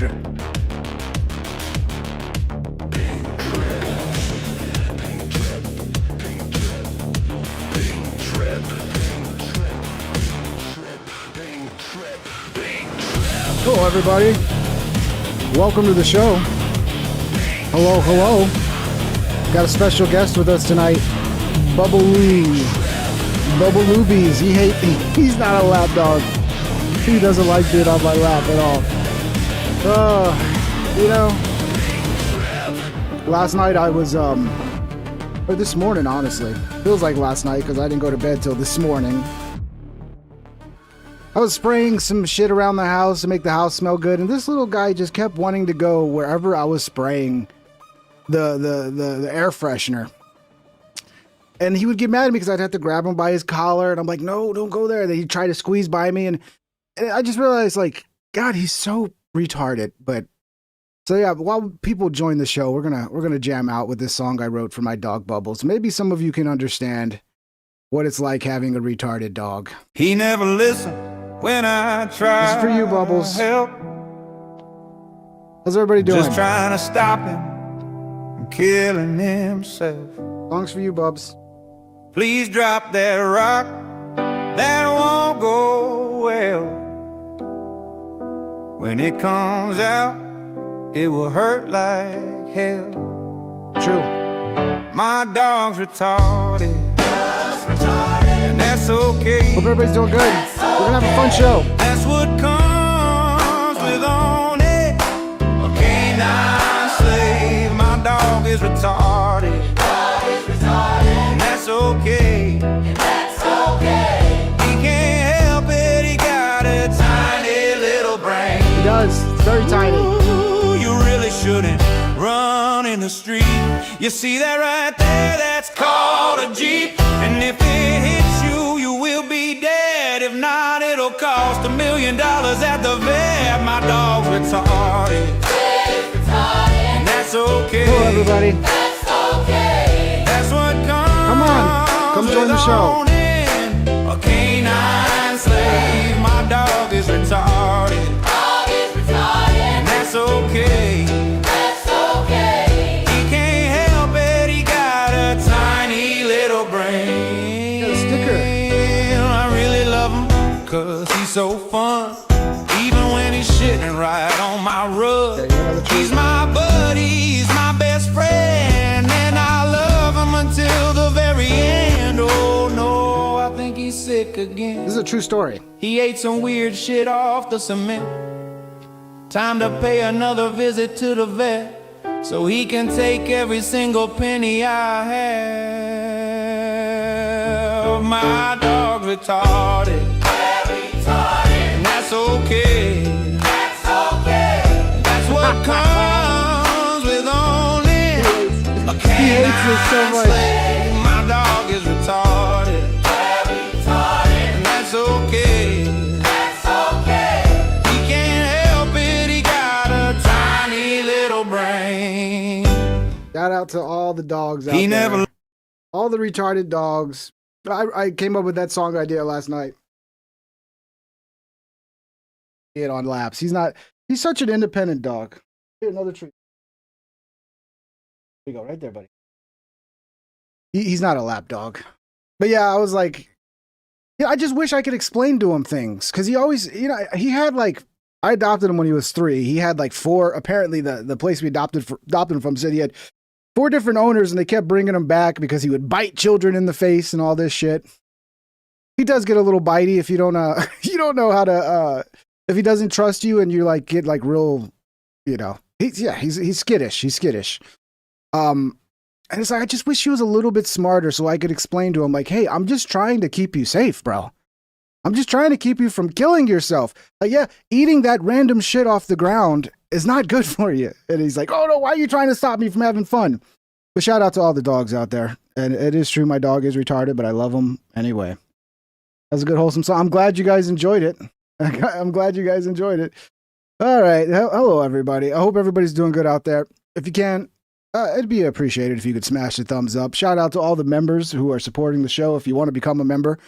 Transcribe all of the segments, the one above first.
trip. Hello, everybody. Welcome to the show. Hello, hello. Got a special guest with us tonight, Bubba Lee. Bubba Lubies. He's not a lap dog. He doesn't like being on my lap at all. Last night I was, or this morning, honestly. Feels like last night because I didn't go to bed till this morning. I was spraying some shit around the house to make the house smell good, and this little guy just kept wanting to go wherever I was spraying the air freshener. And he would get mad at me because I'd have to grab him by his collar, and I'm like, no, don't go there. And he'd try to squeeze by me, and I just realized, like, God, he's so retarded. But so yeah, while people join the show, we're gonna jam out with this song I wrote for my dog Bubbles. Maybe some of you can understand what it's like having a retarded dog. He never listened when I tried. This is for you, Bubbles. Help. How's everybody doing? Just trying to stop him from killing himself. Songs for you, Bubs. Please drop that rock, that won't go well. When it comes out, it will hurt like hell. True. My dog's retarded. And that's okay. Hope everybody's doing good. We're gonna have a fun show. That's what comes with owning a canine slave. My dog is retarded. And that's okay. He can't help it. He got a tiny little brain. He does. It's very tiny. Ooh, you really shouldn't run in the street. You see that right there? That's called a Jeep. And if it hits you, you will be dead. If not, it'll cost $1 million at the vet. My dog's retarded. And that's okay. Hello, everybody. That's what comes. Come on. Come join the show. owning a canine slave. My dog is retarded. And that's okay. He can't help it. He got a tiny little brain. Got a sticker. I really love him 'cause he's so fun. Even when he's shitting right on my rug. Okay, you know the truth. He's my buddy, he's my best friend, and I love him until the very end. Oh no, I think he's sick again. This is a true story. He ate some weird shit off the cement. Time to pay another visit to the vet so he can take every single penny I have. My dog's retarded. And that's okay. That's what comes with owning a hates it so canine much. slave. My dog is retarded. And that's okay. He can't help it. He got a tiny little brain. Shout out to all the dogs out He there. never. All the retarded dogs. I came up with that song idea last night. It on laps. He's such an independent dog. Here, another treat. There you go, right there, buddy. He's not a lap dog. But yeah, I was like, yeah, I just wish I could explain to him things. Cause he always, he had like, I adopted him when he was 3. He had like 4, apparently the place we adopted him from said he had 4 different owners and they kept bringing him back because he would bite children in the face and all this shit. He does get a little bitey if you don't know how to, if he doesn't trust you and you like get like real, he's skittish. He's skittish. And it's like, I just wish he was a little bit smarter so I could explain to him like, hey, I'm just trying to keep you safe, bro. I'm just trying to keep you from killing yourself. Like, yeah, eating that random shit off the ground is not good for you. And he's like, oh no, why are you trying to stop me from having fun? But shout out to all the dogs out there. And it is true, my dog is retarded, but I love him anyway. That's a good wholesome song. I'm glad you guys enjoyed it. I'm glad you guys enjoyed it. All right. Hello, everybody. I hope everybody's doing good out there. If you can, it'd be appreciated if you could smash the thumbs up. Shout out to all the members who are supporting the show. If you want to become a member,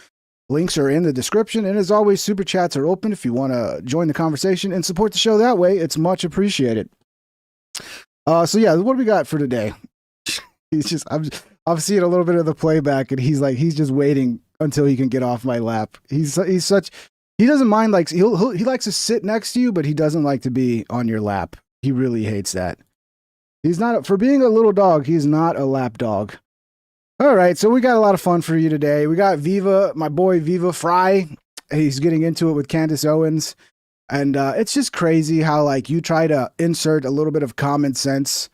Links are in the description. And as always, super chats are open if you want to join the conversation and support the show that way. It's much appreciated. So yeah, what do we got for today? I'm seeing a little bit of the playback, and he's just waiting until he can get off my lap. He doesn't mind, like he likes to sit next to you, but he doesn't like to be on your lap. He really hates that. He's not, for being a little dog, he's not a lap dog. All right, so we got a lot of fun for you today. We got Viva, my boy Viva Fry. He's getting into it with Candace Owens. And it's just crazy how, like, you try to insert a little bit of common sense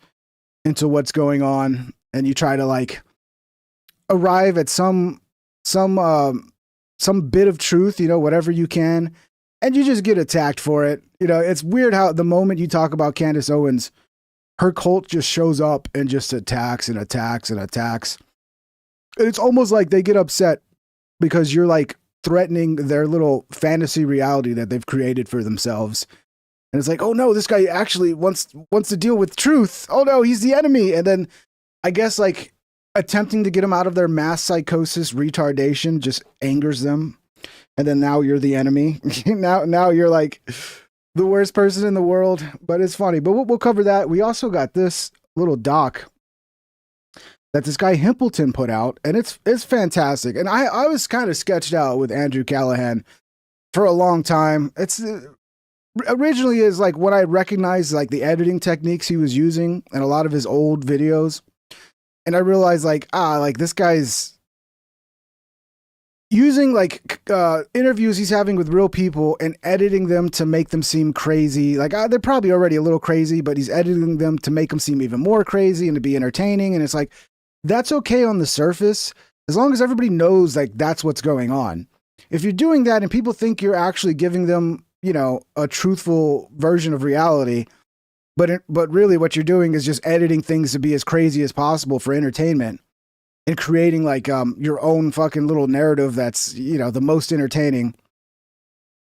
into what's going on, and you try to, like, arrive at some bit of truth, you know, whatever you can, and you just get attacked for it. You know, it's weird how the moment you talk about Candace Owens, her cult just shows up and just attacks and attacks and attacks. It's almost like they get upset because you're, like, threatening their little fantasy reality that they've created for themselves. And it's like, oh no, this guy actually wants to deal with truth. Oh no, he's the enemy. And then I guess, like, attempting to get them out of their mass psychosis retardation just angers them. And then now you're the enemy. now you're like the worst person in the world. But it's funny. But we'll cover that. We also got this little doc that this guy Himpleton put out, and it's fantastic. And I was kind of sketched out with Andrew Callaghan for a long time. It's originally is like when I recognized, like, the editing techniques he was using in a lot of his old videos, and I realized, like, this guy's using, like, interviews he's having with real people and editing them to make them seem crazy. Like, they're probably already a little crazy, but he's editing them to make them seem even more crazy and to be entertaining. And it's like, that's okay on the surface, as long as everybody knows, like, that's what's going on. If you're doing that and people think you're actually giving them, you know, a truthful version of reality, but really what you're doing is just editing things to be as crazy as possible for entertainment and creating, like, your own fucking little narrative that's, you know, the most entertaining.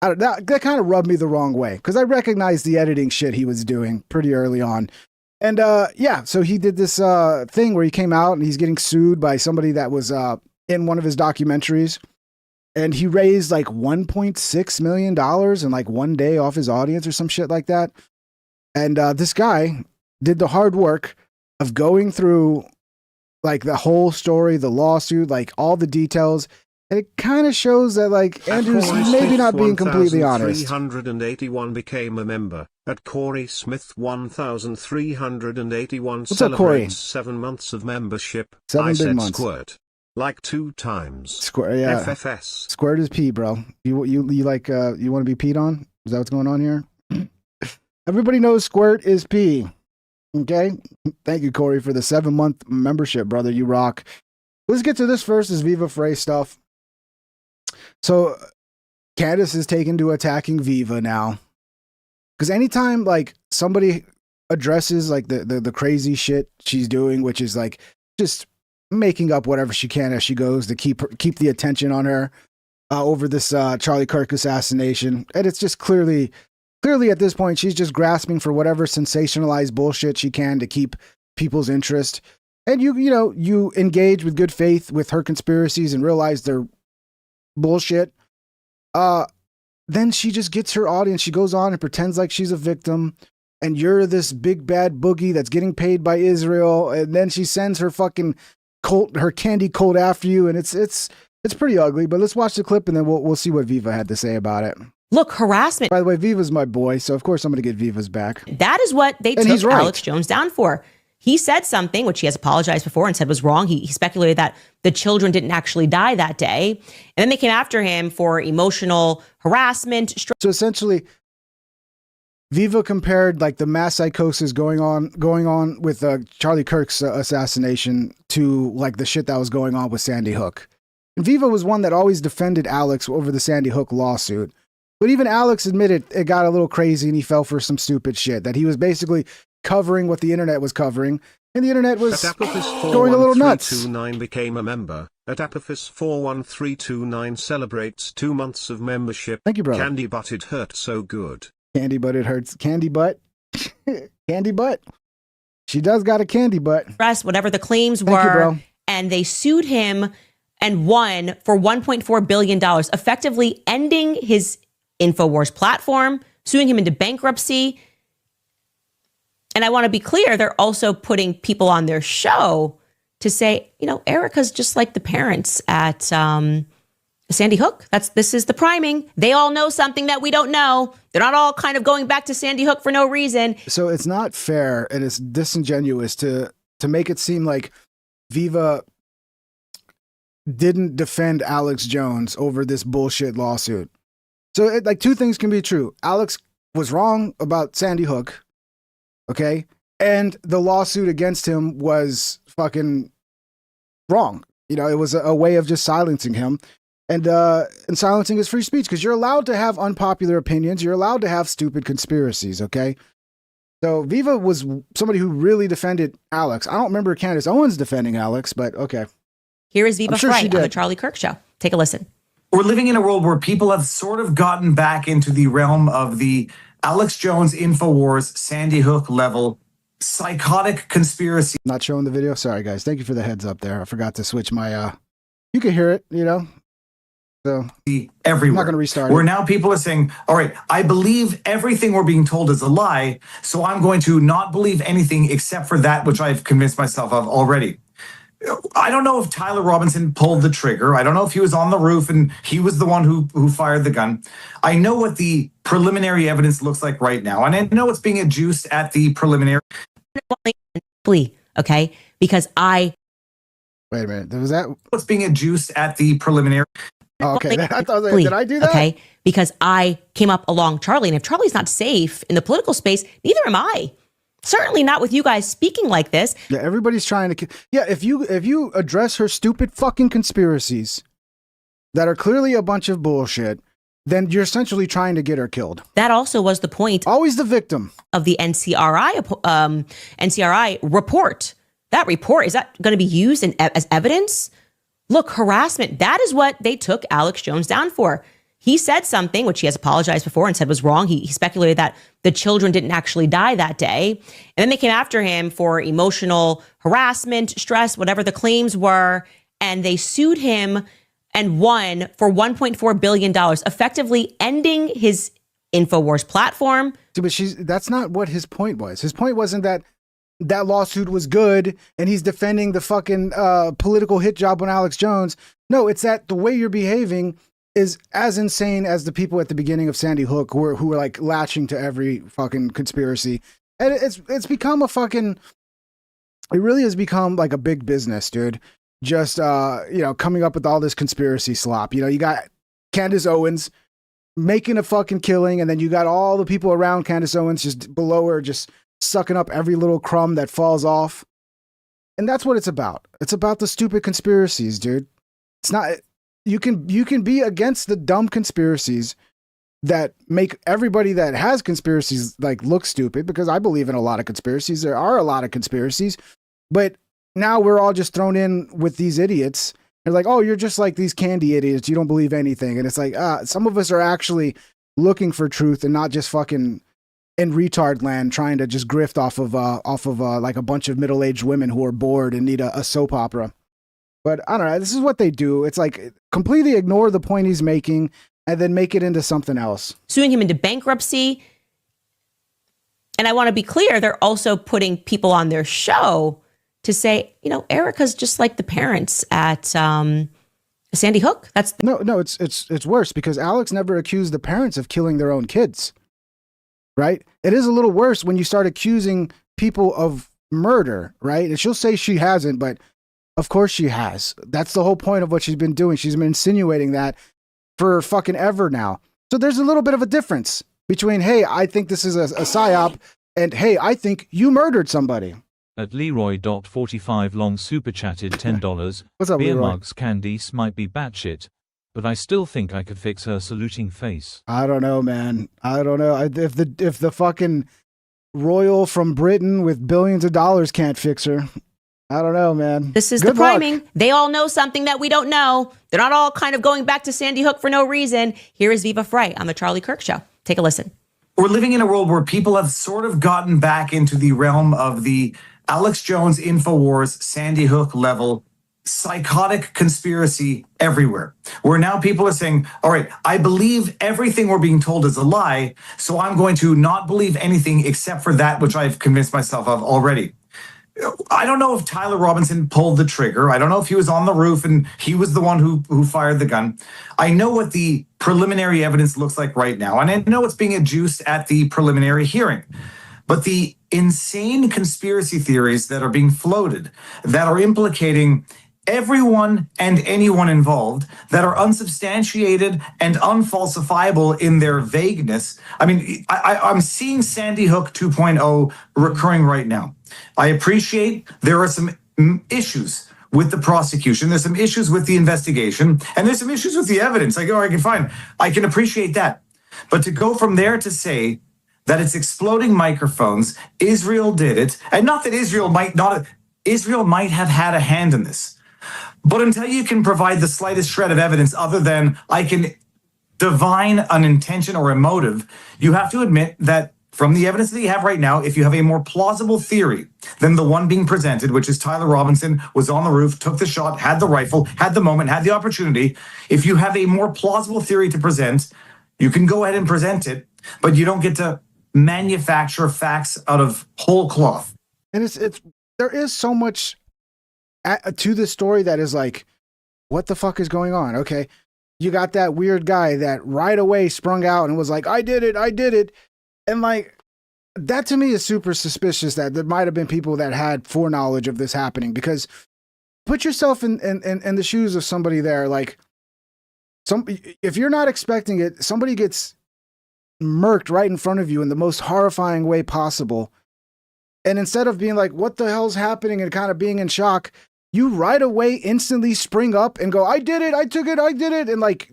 That kind of rubbed me the wrong way, because I recognized the editing shit he was doing pretty early on. And yeah, so he did this thing where he came out and he's getting sued by somebody that was in one of his documentaries. And he raised like $1.6 million in like one day off his audience or some shit like that. And this guy did the hard work of going through, like, the whole story, the lawsuit, like, all the details. And it kind of shows that, like, Andrew's maybe not being completely honest. 381 became a member. At Corey Smith 1381 What's up, Corey? 7 months of membership. 7 I big said months. squirt. Like 2 times. Squirt, yeah. FFS. Squirt is pee, bro. You like, you want to be peed on? Is that what's going on here? Everybody knows squirt is pee. Okay? Thank you, Corey, for the 7-month membership, brother. You rock. Let's get to this first, is Viva Frey stuff. So Candace is taken to attacking Viva now. Because anytime, like, somebody addresses, like, the crazy shit she's doing, which is, like, just making up whatever she can as she goes to keep the attention on her over this Charlie Kirk assassination. And it's just clearly at this point, she's just grasping for whatever sensationalized bullshit she can to keep people's interest. And you engage with good faith with her conspiracies and realize they're bullshit. Then she just gets her audience. She goes on and pretends like she's a victim, and you're this big bad boogie that's getting paid by Israel. And then she sends her fucking cult, her candy cult, after you, and it's pretty ugly. But let's watch the clip, and then we'll see what Viva had to say about it. Look, harassment. By the way, Viva's my boy, so of course I'm going to get Viva's back. That is what they And he's took right. Alex Jones down for. He said something, which he has apologized before and said was wrong. He speculated that the children didn't actually die that day. And then they came after him for emotional harassment. So essentially, Viva compared, like, the mass psychosis going on with Charlie Kirk's assassination to, like, the shit that was going on with Sandy Hook. And Viva was one that always defended Alex over the Sandy Hook lawsuit. But even Alex admitted it got a little crazy and he fell for some stupid shit, that he was basically covering what the internet was covering, and the internet was going a little nuts. 41329 became a member. At Apophis 41329 celebrates 2 months of membership. Thank you, brother. Candy Butt It Hurt So Good. Candy butt, it hurts. Candy butt. Candy butt. She does got a candy butt. Whatever the claims Thank you, were. bro. And they sued him and won for $1.4 billion, effectively ending his InfoWars platform, suing him into bankruptcy. And I want to be clear, they're also putting people on their show to say, Erica's just like the parents at Sandy Hook. This is the priming. They all know something that we don't know. They're not all kind of going back to Sandy Hook for no reason. So it's not fair and it's disingenuous to make it seem like Viva didn't defend Alex Jones over this bullshit lawsuit. So two things can be true. Alex was wrong about Sandy Hook, okay? And the lawsuit against him was fucking wrong. It was a way of just silencing him and silencing his free speech, because you're allowed to have unpopular opinions. You're allowed to have stupid conspiracies, okay? So Viva was somebody who really defended Alex. I don't remember Candace Owens defending Alex, but okay. Here is Viva Frey on the Charlie Kirk Show. Take a listen. We're living in a world where people have sort of gotten back into the realm of the Alex Jones InfoWars Sandy Hook level psychotic conspiracy. Not showing the video. Sorry, guys. Thank you for the heads up there. I forgot to switch my, you can hear it, So everywhere. I'm not going to restart Where it. now people are saying, all right, I believe everything we're being told is a lie, so I'm going to not believe anything except for that which I've convinced myself of already. I don't know if Tyler Robinson pulled the trigger. I don't know if he was on the roof and he was the one who fired the gun. I know what the preliminary evidence looks like right now, and I know it's being adduced at the preliminary. Okay, because Wait a minute. Was that? What's being adduced at the preliminary? Oh, okay. I thought, did I do that? Okay, because I came up along Charlie, and if Charlie's not safe in the political space, neither am I. Certainly not with you guys speaking like this. Yeah, everybody's trying to. Yeah, if you address her stupid fucking conspiracies that are clearly a bunch of bullshit, then you're essentially trying to get her killed. That also was the point. Always the victim Of the NCRI report. That report, is that going to be used as evidence? Look, harassment. That is what they took Alex Jones down for. He said something, which he has apologized before and said was wrong. He speculated that the children didn't actually die that day. And then they came after him for emotional harassment, stress, whatever the claims were. And they sued him and won for $1.4 billion, effectively ending his InfoWars platform. But that's not what his point was. His point wasn't that lawsuit was good and he's defending the fucking political hit job on Alex Jones. No, it's that the way you're behaving is as insane as the people at the beginning of Sandy Hook who were like latching to every fucking conspiracy. And it's become a fucking, it really has become like a big business, dude. Just, coming up with all this conspiracy slop. You got Candace Owens making a fucking killing, and then you got all the people around Candace Owens just below her, just sucking up every little crumb that falls off. And that's what it's about. It's about the stupid conspiracies, dude. It's not, you can be against the dumb conspiracies that make everybody that has conspiracies like look stupid, because I believe in a lot of conspiracies. There are a lot of conspiracies, but now we're all just thrown in with these idiots. They're like, oh, you're just like these candy idiots. You don't believe anything. And it's like, some of us are actually looking for truth and not just fucking in retard land trying to just grift off of like a bunch of middle-aged women who are bored and need a soap opera. But I don't know. This is what they do. It's like completely ignore the point he's making and then make it into something else. Suing him into bankruptcy. And I want to be clear, they're also putting people on their show to say, Erica's just like the parents at Sandy Hook. No, it's worse, because Alex never accused the parents of killing their own kids, right? It is a little worse when you start accusing people of murder, right? And she'll say she hasn't, but of course she has. That's the whole point of what she's been doing. She's been insinuating that for fucking ever now. So there's a little bit of a difference between, hey, I think this is a psyop, and hey, I think you murdered somebody. At Leroy.45 long super chatted $10. What's up, Beer Leroy? mugs Candice might be batshit, but I still think I could fix her saluting face. I don't know, man. I don't know. If the fucking royal from Britain with billions of dollars can't fix her, I don't know, man. This is Good the luck. priming. They all know something that we don't know. They're not all kind of going back to Sandy Hook for no reason. Here is Viva Frey on the Charlie Kirk Show. Take a listen. We're living in a world where people have sort of gotten back into the realm of the Alex Jones InfoWars Sandy Hook level psychotic conspiracy everywhere, where now people are saying, all right, I believe everything we're being told is a lie, so I'm going to not believe anything except for that which I've convinced myself of already. I don't know if Tyler Robinson pulled the trigger. I don't know if he was on the roof and he was the one who fired the gun. I know what the preliminary evidence looks like right now, and I know it's being adduced at the preliminary hearing. But the insane conspiracy theories that are being floated, that are implicating everyone and anyone involved, that are unsubstantiated and unfalsifiable in their vagueness. I mean, I'm seeing Sandy Hook 2.0 recurring right now. I appreciate there are some issues with the prosecution. There's some issues with the investigation, and there's some issues with the evidence. I can appreciate that. But to go from there to say that it's exploding microphones, Israel did it, and not that Israel might have had a hand in this. But until you can provide the slightest shred of evidence other than I can divine an intention or a motive, you have to admit that from the evidence that you have right now, if you have a more plausible theory than the one being presented, which is Tyler Robinson was on the roof, took the shot, had the rifle, had the moment, had the opportunity, if you have a more plausible theory to present, you can go ahead and present it, but you don't get to manufacture facts out of whole cloth. And there is so much to this story that is like, what the fuck is going on? Okay, you got that weird guy that right away sprung out and was like, I did it. And like, that to me is super suspicious that there might have been people that had foreknowledge of this happening, because put yourself in the shoes of somebody there. Like, if you're not expecting it, somebody gets murked right in front of you in the most horrifying way possible. And instead of being like, what the hell's happening, and kind of being in shock, you right away instantly spring up and go, I did it, I took it, I did it. And like,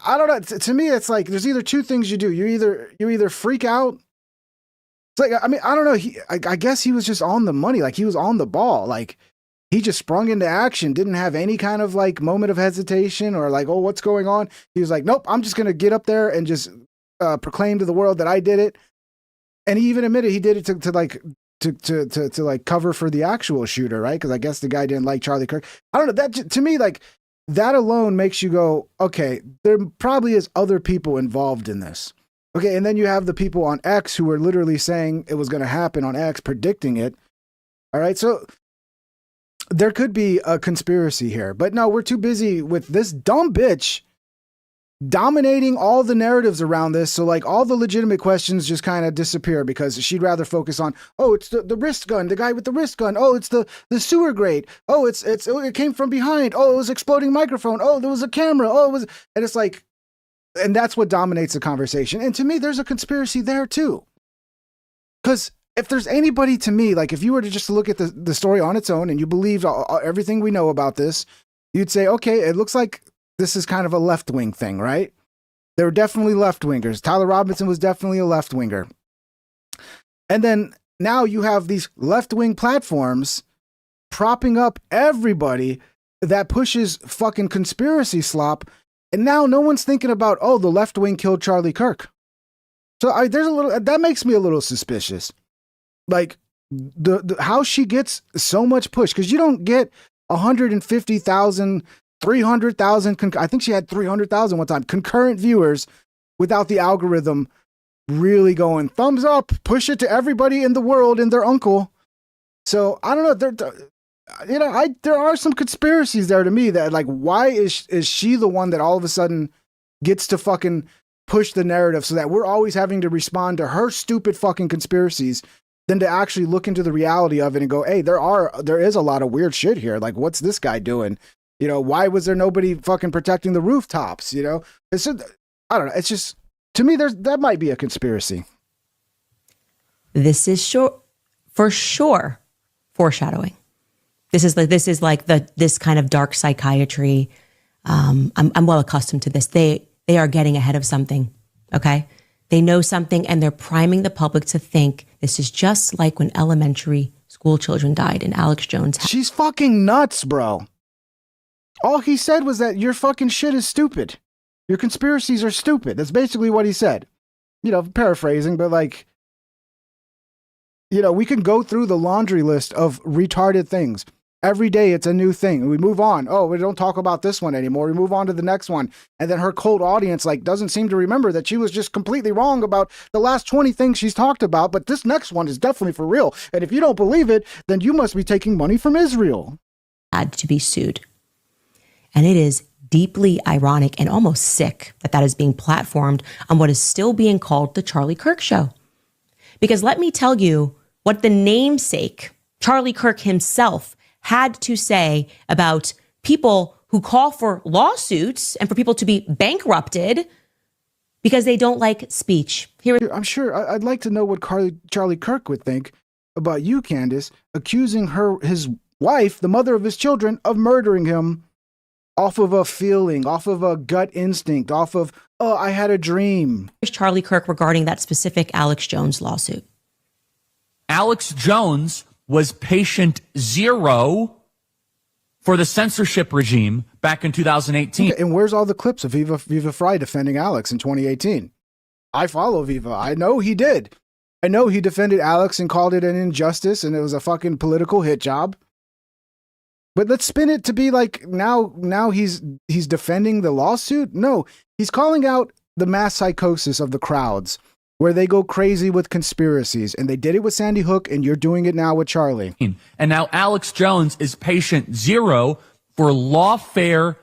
I don't know. To me, it's like, there's either two things you do. You either freak out. It's like, I mean, I don't know. I guess he was just on the money. Like, he was on the ball. Like, he just sprung into action, didn't have any kind of like moment of hesitation or like, oh, what's going on? He was like, nope, I'm just going to get up there and just proclaim to the world that I did it. And he even admitted he did it to like cover for the actual shooter, right? Because I guess the guy didn't like Charlie Kirk. I don't know. That to me, like, that alone makes you go, okay, there probably is other people involved in this. Okay, and then you have the people on X who were literally saying it was going to happen on X, predicting it. All right, so there could be a conspiracy here. But no, we're too busy with this dumb bitch dominating all the narratives around this. So like, all the legitimate questions just kind of disappear because she'd rather focus on, oh, it's the wrist gun, the guy with the wrist gun. Oh, it's the sewer grate. Oh, it came from behind. Oh, it was exploding microphone. Oh, there was a camera. Oh, it was, and it's like, and that's what dominates the conversation. And to me, there's a conspiracy there too. Because if there's anybody, to me, like, if you were to just look at the story on its own and you believed everything we know about this, you'd say, okay, it looks like this is kind of a left-wing thing, right? There were definitely left-wingers. Tyler Robinson was definitely a left-winger. And then now you have these left-wing platforms propping up everybody that pushes fucking conspiracy slop. And now no one's thinking about, oh, the left-wing killed Charlie Kirk. So there's a little, that makes me a little suspicious. Like, the how she gets so much push, because you don't get 150,000, 300,000, I think she had 300,000 one time, concurrent viewers without the algorithm really going thumbs up, push it to everybody in the world and their uncle. So I don't know. There are some conspiracies there to me that, like, why is she the one that all of a sudden gets to fucking push the narrative so that we're always having to respond to her stupid fucking conspiracies than to actually look into the reality of it and go, hey, there is a lot of weird shit here. Like, what's this guy doing? You know, why was there nobody fucking protecting the rooftops? You know, it's just, I don't know. It's just, to me, that might be a conspiracy. This is for sure foreshadowing. This is like this kind of dark psychiatry. I'm well accustomed to this. They are getting ahead of something. Okay. They know something and they're priming the public to think this is just like when elementary school children died in Alex Jones' house. She's fucking nuts, bro. All he said was that your fucking shit is stupid. Your conspiracies are stupid. That's basically what he said. You know, paraphrasing, but like, you know, we can go through the laundry list of retarded things. Every day it's a new thing. We move on. Oh, we don't talk about this one anymore. We move on to the next one. And then her cold audience like doesn't seem to remember that she was just completely wrong about the last 20 things she's talked about. But this next one is definitely for real. And if you don't believe it, then you must be taking money from Israel. Had to be sued. And it is deeply ironic and almost sick that that is being platformed on what is still being called the Charlie Kirk Show. Because let me tell you what the namesake, Charlie Kirk himself, had to say about people who call for lawsuits and for people to be bankrupted because they don't like speech. Here, I'm sure I'd like to know what Charlie Kirk would think about you, Candace, accusing his wife, the mother of his children, of murdering him off of a feeling, off of a gut instinct, off of, oh, I had a dream. here's Charlie Kirk regarding that specific Alex Jones lawsuit. Alex Jones was patient zero for the censorship regime back in 2018. Okay, and where's all the clips of Viva Frei defending Alex in 2018? I follow Viva. I know he did. I know he defended Alex and called it an injustice and it was a fucking political hit job. But let's spin it to be like now he's defending the lawsuit. No, he's calling out the mass psychosis of the crowds where they go crazy with conspiracies, and they did it with Sandy Hook, and you're doing it now with Charlie. And now Alex Jones is patient zero for lawfare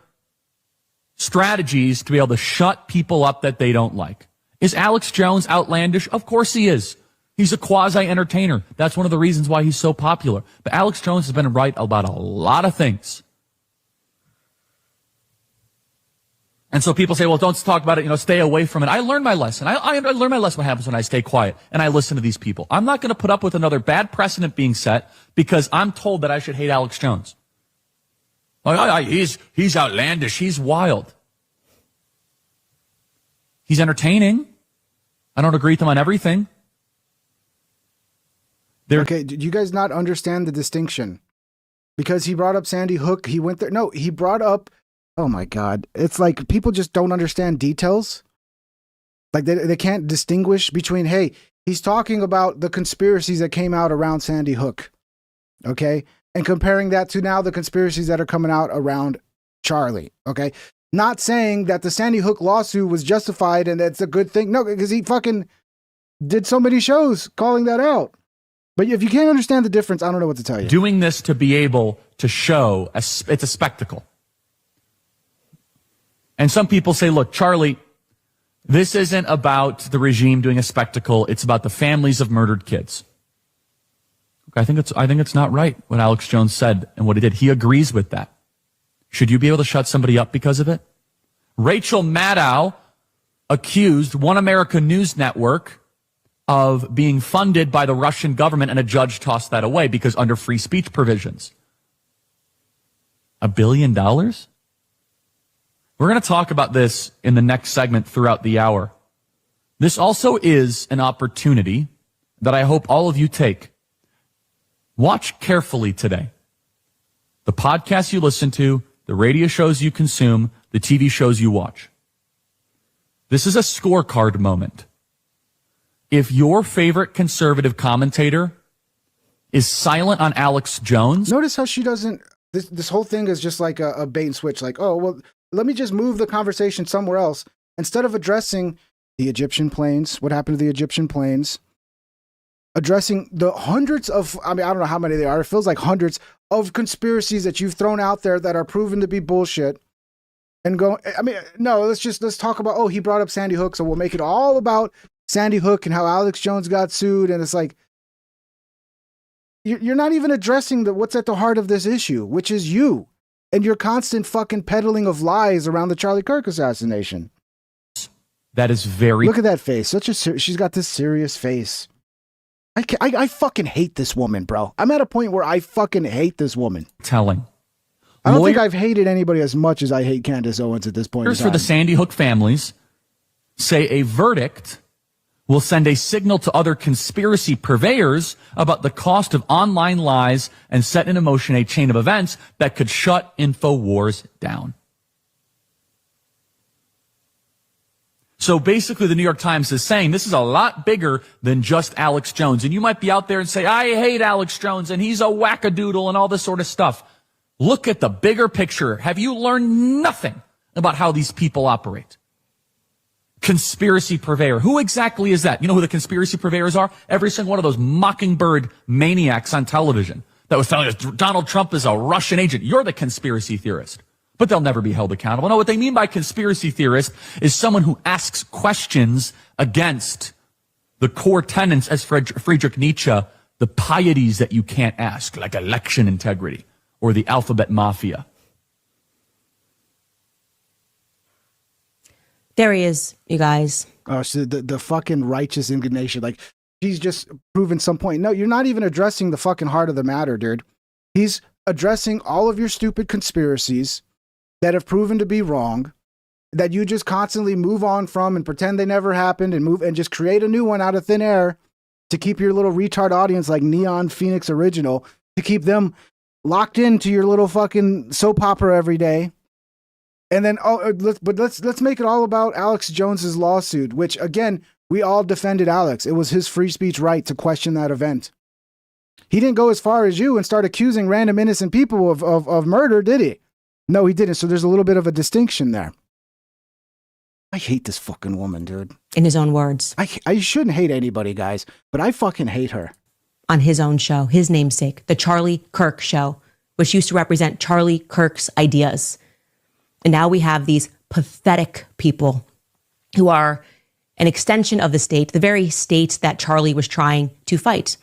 strategies to be able to shut people up that they don't like. Is Alex Jones outlandish? Of course he is. He's a quasi-entertainer. That's one of the reasons why he's so popular. But Alex Jones has been right about a lot of things. And so people say, well, don't talk about it, stay away from it. I learned my lesson. I learned my lesson what happens when I stay quiet and I listen to these people. I'm not going to put up with another bad precedent being set because I'm told that I should hate Alex Jones. He's outlandish. He's wild. He's entertaining. I don't agree with him on everything. Okay, did you guys not understand the distinction? Because he brought up Sandy Hook, he went there. No, he brought up, oh my God. It's like people just don't understand details. Like they can't distinguish between, hey, he's talking about the conspiracies that came out around Sandy Hook. Okay? And comparing that to now the conspiracies that are coming out around Charlie. Okay? Not saying that the Sandy Hook lawsuit was justified and it's a good thing. No, because he fucking did so many shows calling that out. But if you can't understand the difference, I don't know what to tell you. Doing this to be able to show it's a spectacle. And some people say, look, Charlie, this isn't about the regime doing a spectacle. It's about the families of murdered kids. I think it's not right what Alex Jones said and what he did. He agrees with that. Should you be able to shut somebody up because of it? Rachel Maddow accused One America News Network of being funded by the Russian government, and a judge tossed that away because under free speech provisions. $1 billion? We're going to talk about this in the next segment throughout the hour. This also is an opportunity that I hope all of you take. Watch carefully today. The podcasts you listen to, the radio shows you consume, the TV shows you watch. This is a scorecard moment. If your favorite conservative commentator is silent on Alex Jones. Notice how she doesn't, this whole thing is just like a bait and switch. Like, oh, well, let me just move the conversation somewhere else. Instead of addressing the Egyptian planes, what happened to the Egyptian planes, addressing the hundreds of, I don't know how many there are. It feels like hundreds of conspiracies that you've thrown out there that are proven to be bullshit. And no, let's talk about, oh, he brought up Sandy Hook, so we'll make it all about Sandy Hook and how Alex Jones got sued. And it's like, you're not even addressing what's at the heart of this issue, which is you and your constant fucking peddling of lies around the Charlie Kirk assassination. That is very... Look at that face. She's got this serious face. I fucking hate this woman, bro. I'm at a point where I fucking hate this woman. Telling. I don't think I've hated anybody as much as I hate Candace Owens at this point in time. For the Sandy Hook families say a verdict will send a signal to other conspiracy purveyors about the cost of online lies and set in motion a chain of events that could shut InfoWars down. So basically the New York Times is saying this is a lot bigger than just Alex Jones. And you might be out there and say, I hate Alex Jones and he's a wackadoodle and all this sort of stuff. Look at the bigger picture. Have you learned nothing about how these people operate? Conspiracy purveyor. Who exactly is that? You know who the conspiracy purveyors are? Every single one of those mockingbird maniacs on television that was telling us Donald Trump is a Russian agent. You're the conspiracy theorist. But they'll never be held accountable. No, what they mean by conspiracy theorist is someone who asks questions against the core tenets, as Friedrich Nietzsche, the pieties that you can't ask, like election integrity or the alphabet mafia. There he is, you guys. Oh, so the fucking righteous indignation. Like, he's just proven some point. No, you're not even addressing the fucking heart of the matter, dude. He's addressing all of your stupid conspiracies that have proven to be wrong, that you just constantly move on from and pretend they never happened and move and just create a new one out of thin air to keep your little retard audience like Neon Phoenix Original, to keep them locked into your little fucking soap opera every day. And then, let's make it all about Alex Jones's lawsuit, which again, we all defended Alex. It was his free speech right to question that event. He didn't go as far as you and start accusing random innocent people of murder, did he? No, he didn't. So there's a little bit of a distinction there. I hate this fucking woman, dude. In his own words. I shouldn't hate anybody, guys, but I fucking hate her. On his own show, his namesake, the Charlie Kirk Show, which used to represent Charlie Kirk's ideas. And now we have these pathetic people who are an extension of the state, the very state that Charlie was trying to fight.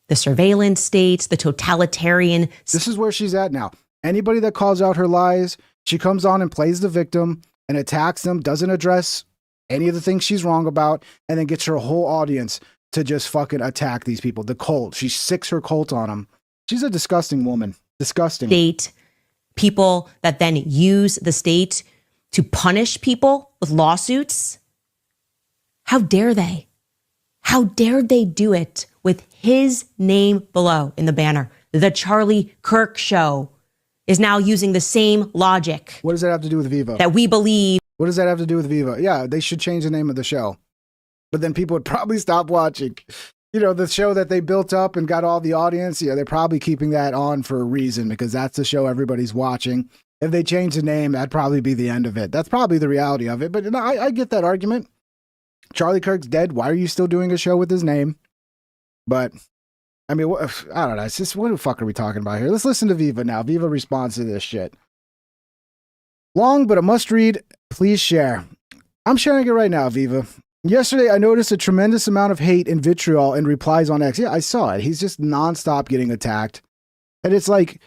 The surveillance states, the totalitarian. This is where she's at now. Anybody that calls out her lies, she comes on and plays the victim and attacks them, doesn't address any of the things she's wrong about, and then gets her whole audience to just fucking attack these people. The cult. She sicks her cult on them. She's a disgusting woman. Disgusting. State people that then use the state to punish people with lawsuits. How dare they? How dare they do it with his name below in the banner? The Charlie Kirk Show is now using the same logic. What does that have to do with Viva? That we believe. What does that have to do with Viva? Yeah, they should change the name of the show. But then people would probably stop watching. You know, the show that they built up and got all the audience, yeah, they're probably keeping that on for a reason because that's the show everybody's watching. If they change the name, that'd probably be the end of it. That's probably the reality of it. But no, I get that argument. Charlie Kirk's dead. Why are you still doing a show with his name? But I mean, I don't know. It's just, what the fuck are we talking about here? Let's listen to Viva now. Viva responds to this shit. Long, but a must read. Please share. I'm sharing it right now, Viva. Yesterday, I noticed a tremendous amount of hate and vitriol and replies on X. Yeah, I saw it. He's just nonstop getting attacked. And it's like,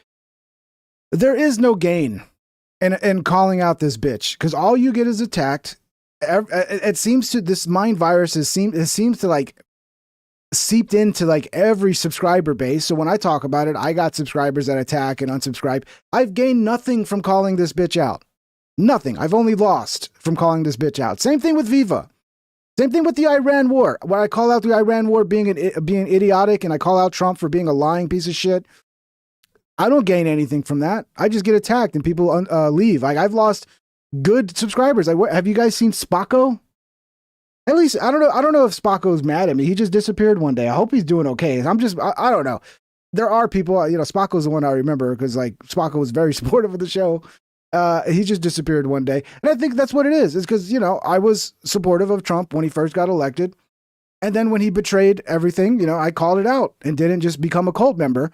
there is no gain in calling out this bitch because all you get is attacked. It seems to, this mind virus it seems to like seeped into like every subscriber base. So when I talk about it, I got subscribers that attack and unsubscribe. I've gained nothing from calling this bitch out. Nothing. I've only lost from calling this bitch out. Same thing with Viva. Same thing with the Iran war. When I call out the Iran war being idiotic and I call out Trump for being a lying piece of shit, I don't gain anything from that. I just get attacked and people leave. Like, I've lost good subscribers. Have you guys seen Spocko? At least I don't know if Spocko's mad at me. He just disappeared one day. I hope he's doing okay. I don't know. There are people, you know, Spocko's the one I remember because like Spocko was very supportive of the show. He just disappeared one day. And I think that's what it is. It's because, you know, I was supportive of Trump when he first got elected. And then when he betrayed everything, you know, I called it out and didn't just become a cult member.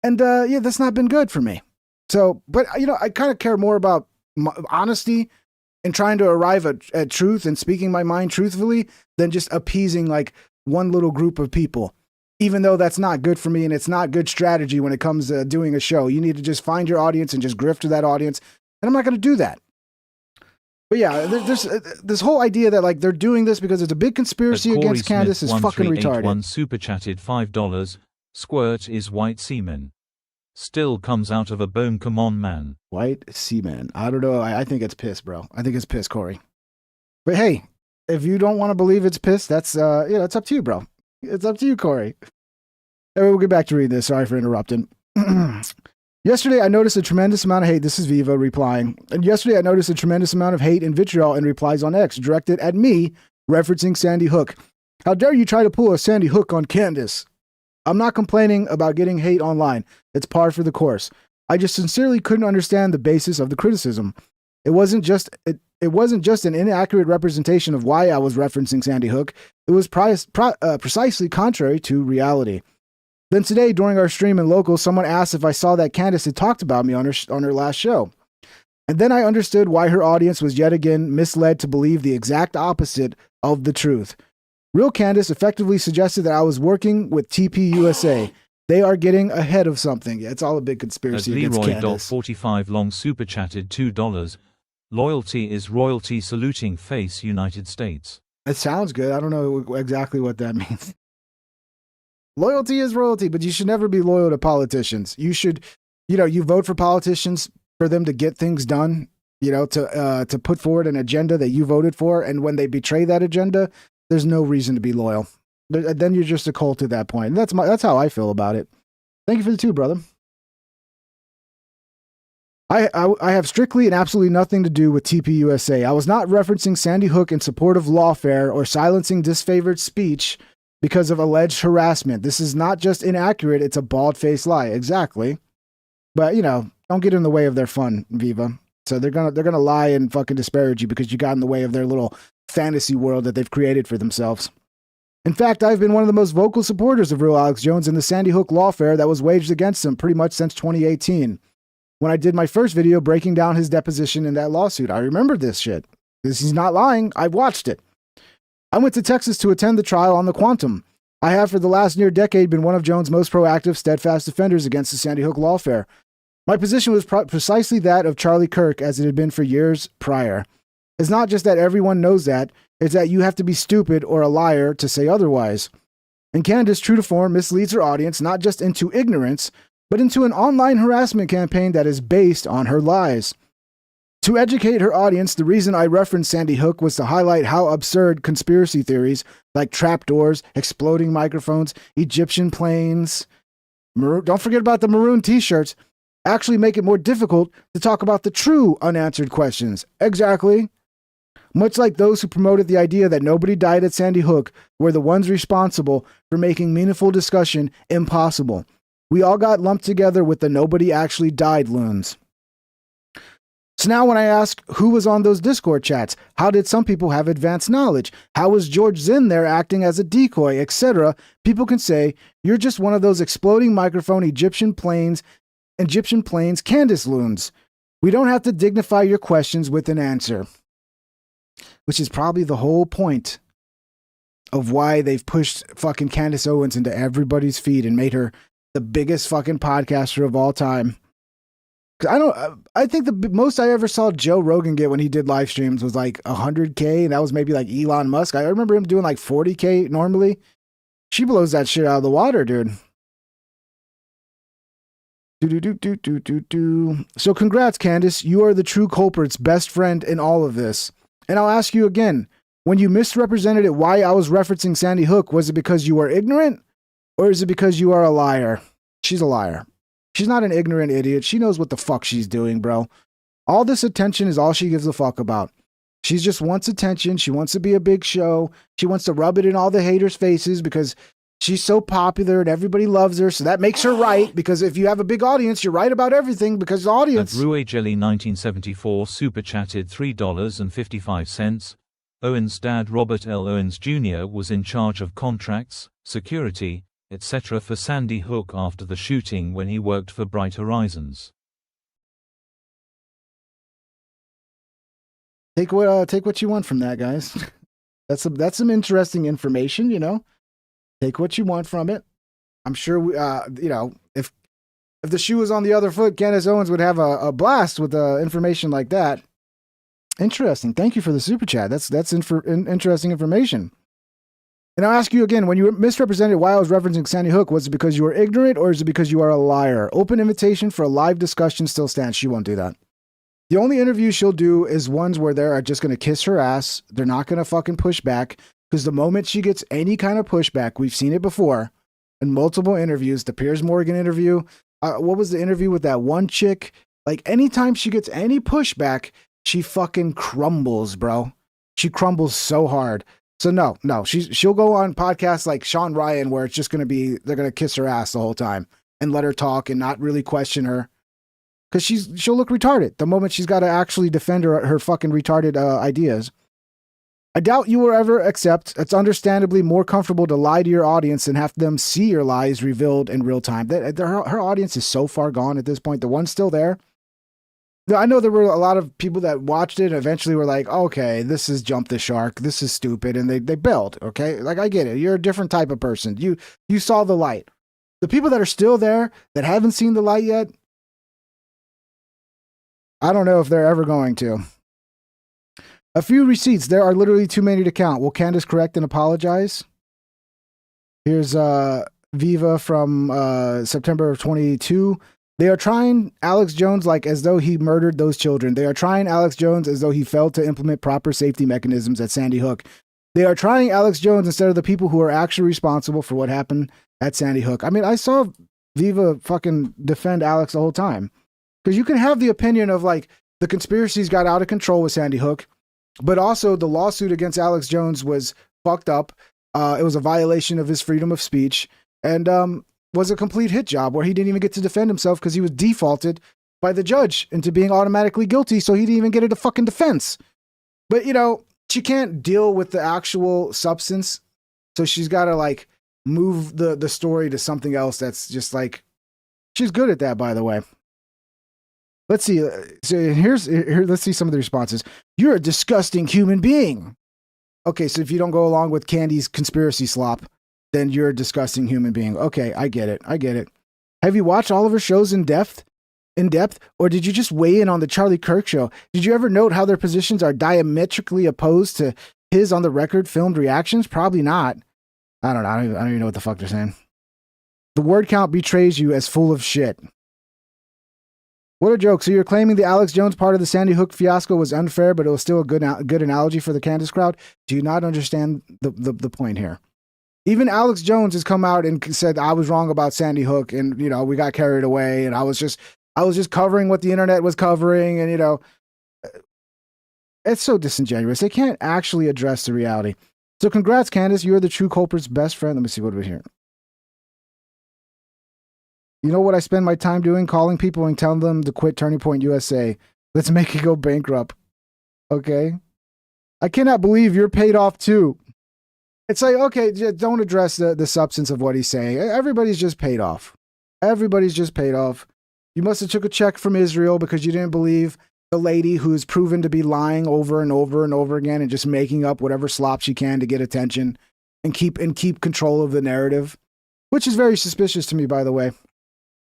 And yeah, that's not been good for me. So, but, you know, I kind of care more about honesty and trying to arrive at truth and speaking my mind truthfully than just appeasing like one little group of people. Even though that's not good for me and it's not good strategy when it comes to doing a show. You need to just find your audience and just grift to that audience. And I'm not going to do that. But yeah, there's this whole idea that like they're doing this because it's a big conspiracy against Candace is fucking retarded. One super chatted $5. Squirt is white semen. Still comes out of a bone. Come on, man. White semen. I don't know. I think it's piss, bro. I think it's piss, Corey. But hey, if you don't want to believe it's piss, that's it's up to you, bro. It's up to you, Corey. Anyway, we'll get back to reading this. Sorry for interrupting. Yesterday, I noticed a tremendous amount of hate. This is Viva replying. And yesterday, I noticed a tremendous amount of hate and vitriol in replies on X directed at me, referencing Sandy Hook. How dare you try to pull a Sandy Hook on Candace? I'm not complaining about getting hate online. It's par for the course. I just sincerely couldn't understand the basis of the criticism. It wasn't just an inaccurate representation of why I was referencing Sandy Hook. It was precisely contrary to reality. Then today, during our stream in Local, someone asked if I saw that Candace had talked about me on her last show. And then I understood why her audience was yet again misled to believe the exact opposite of the truth. Real Candace effectively suggested that I was working with TPUSA. They are getting ahead of something. Yeah, it's all a big conspiracy against Candace. Leroy.45 long super chatted $2. Loyalty is royalty saluting face United States. It sounds good. I don't know exactly what that means. Loyalty is royalty, but you should never be loyal to politicians. You should, you vote for politicians for them to get things done, to put forward an agenda that you voted for. And when they betray that agenda, there's no reason to be loyal. Then you're just a cult at that point. And that's how I feel about it. Thank you for the 2, brother. I have strictly and absolutely nothing to do with TPUSA. I was not referencing Sandy Hook in support of lawfare or silencing disfavored speech because of alleged harassment. This is not just inaccurate, it's a bald-faced lie. Exactly. But, don't get in the way of their fun, Viva. So they're gonna lie and fucking disparage you because you got in the way of their little fantasy world that they've created for themselves. In fact, I've been one of the most vocal supporters of real Alex Jones in the Sandy Hook lawfare that was waged against him pretty much since 2018. When I did my first video breaking down his deposition in that lawsuit. I remember this shit. Because he's not lying. I've watched it. I went to Texas to attend the trial on the Quantum. I have for the last near decade been one of Jones' most proactive, steadfast defenders against the Sandy Hook lawfare. My position was precisely that of Charlie Kirk as it had been for years prior. It's not just that everyone knows that, it's that you have to be stupid or a liar to say otherwise. And Candace, true to form, misleads her audience not just into ignorance, but into an online harassment campaign that is based on her lies. To educate her audience, the reason I referenced Sandy Hook was to highlight how absurd conspiracy theories like trapdoors, exploding microphones, Egyptian planes, don't forget about the maroon t-shirts, actually make it more difficult to talk about the true unanswered questions. Exactly. Much like those who promoted the idea that nobody died at Sandy Hook were the ones responsible for making meaningful discussion impossible. We all got lumped together with the nobody actually died loons. So now when I ask who was on those Discord chats, how did some people have advanced knowledge? How was George Zinn there acting as a decoy, etc.? People can say, you're just one of those exploding microphone Egyptian planes Candace loons. We don't have to dignify your questions with an answer. Which is probably the whole point of why they've pushed fucking Candace Owens into everybody's feed and made her the biggest fucking podcaster of all time. I think the most I ever saw Joe Rogan get when he did live streams was like 100K, and that was maybe like Elon Musk. I remember him doing like 40K normally. She blows that shit out of the water, dude. So congrats, Candace. You are the true culprit's best friend in all of this. And I'll ask you again, when you misrepresented it, why I was referencing Sandy Hook, was it because you are ignorant or is it because you are a liar? She's a liar. She's not an ignorant idiot. She knows what the fuck she's doing, bro. All this attention is all she gives a fuck about. She just wants attention. She wants to be a big show. She wants to rub it in all the haters' faces because she's so popular and everybody loves her. So that makes her right, because if you have a big audience, you're right about everything because the audience. And Rue Jelly 1974 super chatted $3.55. Owen's dad Robert L. Owens Jr. was in charge of contracts, security, etc. for Sandy Hook after the shooting when he worked for Bright Horizons. Take what you want from that, guys. That's some interesting information, Take what you want from it. I'm sure if the shoe was on the other foot, Candace Owens would have a blast with information like that. Interesting. Thank you for the super chat. That's interesting information. And I'll ask you again, when you misrepresented why I was referencing Sandy Hook, was it because you were ignorant or is it because you are a liar? Open invitation for a live discussion still stands. She won't do that. The only interview she'll do is ones where they're just going to kiss her ass. They're not going to fucking push back, because the moment she gets any kind of pushback, we've seen it before in multiple interviews, the Piers Morgan interview, What was the interview with that one chick? Like anytime she gets any pushback, she fucking crumbles, bro. She crumbles so hard. So no, she'll go on podcasts like Sean Ryan where it's just gonna be they're gonna kiss her ass the whole time and let her talk and not really question her because she'll look retarded the moment she's got to actually defend her fucking retarded ideas. I doubt you will ever accept. It's understandably more comfortable to lie to your audience than have them see your lies revealed in real time. Her audience is so far gone at this point. The one's still there. I know there were a lot of people that watched it and eventually were like, okay, this is jump the shark. This is stupid. And they bailed. Okay. Like, I get it. You're a different type of person. You saw the light. The people that are still there that haven't seen the light yet, I don't know if they're ever going to. A few receipts. There are literally too many to count. Will Candace correct and apologize? Here's Viva from September of 22. They are trying Alex Jones like as though he murdered those children. They are trying Alex Jones as though he failed to implement proper safety mechanisms at Sandy Hook. They are trying Alex Jones instead of the people who are actually responsible for what happened at Sandy Hook. I mean, I saw Viva fucking defend Alex the whole time. Because you can have the opinion of like the conspiracies got out of control with Sandy Hook, but also the lawsuit against Alex Jones was fucked up. It was a violation of his freedom of speech. And was a complete hit job where he didn't even get to defend himself because he was defaulted by the judge into being automatically guilty. So he didn't even get a fucking defense. But, you know, she can't deal with the actual substance. So she's got to like move the story to something else that's just like, she's good at that, by the way. Let's see. So here, let's see some of the responses. You're a disgusting human being. Okay, so if you don't go along with Candy's conspiracy slop, then you're a disgusting human being. Okay, I get it. Have you watched all of her shows in depth? Or did you just weigh in on the Charlie Kirk show? Did you ever note how their positions are diametrically opposed to his on the record filmed reactions? Probably not. I don't know. I don't even know what the fuck they're saying. The word count betrays you as full of shit. What a joke. So you're claiming the Alex Jones part of the Sandy Hook fiasco was unfair, but it was still a good analogy for the Candace crowd? Do you not understand the point here? Even Alex Jones has come out and said, I was wrong about Sandy Hook and, you know, we got carried away and I was just covering what the internet was covering and, you know, it's so disingenuous. They can't actually address the reality. So congrats, Candace. You're the true culprit's best friend. Let me see what we here. You know what I spend my time doing? Calling people and telling them to quit Turning Point USA. Let's make it go bankrupt. Okay? I cannot believe you're paid off too. It's like, okay, don't address the substance of what he's saying. Everybody's just paid off. Everybody's just paid off. You must have took a check from Israel because you didn't believe the lady who's proven to be lying over and over and over again and just making up whatever slop she can to get attention and keep control of the narrative, which is very suspicious to me, by the way.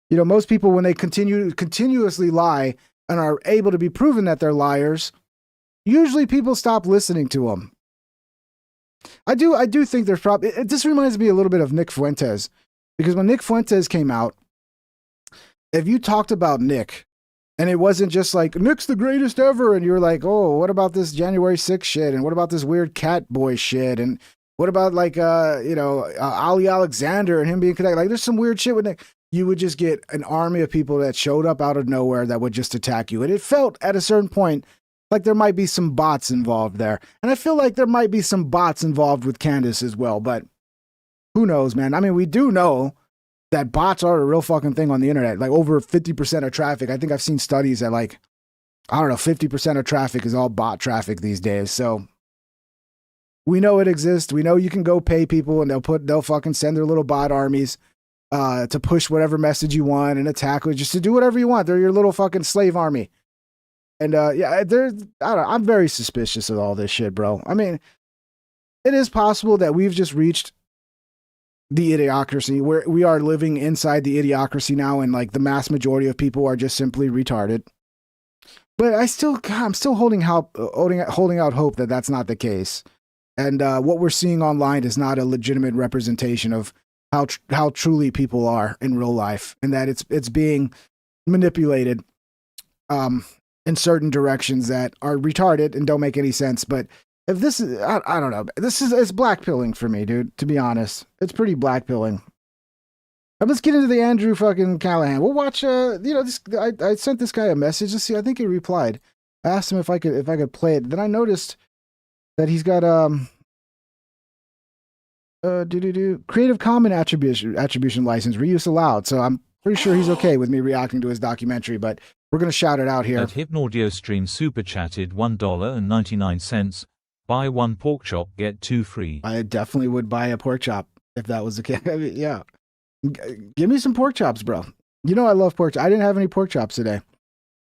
You know, most people, when they continuously lie and are able to be proven that they're liars, usually people stop listening to them. I do think there's probably, this reminds me a little bit of Nick Fuentes, because when Nick Fuentes came out, if you talked about Nick and it wasn't just like Nick's the greatest ever, and you're like, oh, what about this January 6th shit, and what about this weird cat boy shit, and what about like Ali Alexander and him being connected, like there's some weird shit with Nick. You would just get an army of people that showed up out of nowhere that would just attack you, and it felt at a certain point like there might be some bots involved there. And I feel like there might be some bots involved with Candace as well, but who knows, man? I mean, we do know that bots are a real fucking thing on the internet. Like over 50% of traffic. I think I've seen studies that like, I don't know, 50% of traffic is all bot traffic these days. So we know it exists. We know you can go pay people and they'll fucking send their little bot armies to push whatever message you want and attack, just to do whatever you want. They're your little fucking slave army. And yeah, I'm very suspicious of all this shit, bro. I mean, it is possible that we've just reached the idiocracy where we are living inside the idiocracy now, and like the mass majority of people are just simply retarded. But I'm still holding out hope that that's not the case. And what we're seeing online is not a legitimate representation of how truly people are in real life, and that it's being manipulated in certain directions that are retarded and don't make any sense. But if this is, I don't know, it's blackpilling for me, dude, to be honest. It's pretty blackpilling. Let's get into the Andrew fucking Callaghan. We'll watch. This. I sent this guy a message. Let's see. I think he replied. I asked him if I could play it. Then I noticed that he's got Creative Commons attribution license, reuse allowed. So I'm pretty sure he's okay with me reacting to his documentary. But we're gonna shout it out here. At Hypnaudio Stream super chatted $1.99. Buy one pork chop, get two free. I definitely would buy a pork chop if that was the case. I mean, yeah. Give me some pork chops, bro. You know I love pork chops. I didn't have any pork chops today.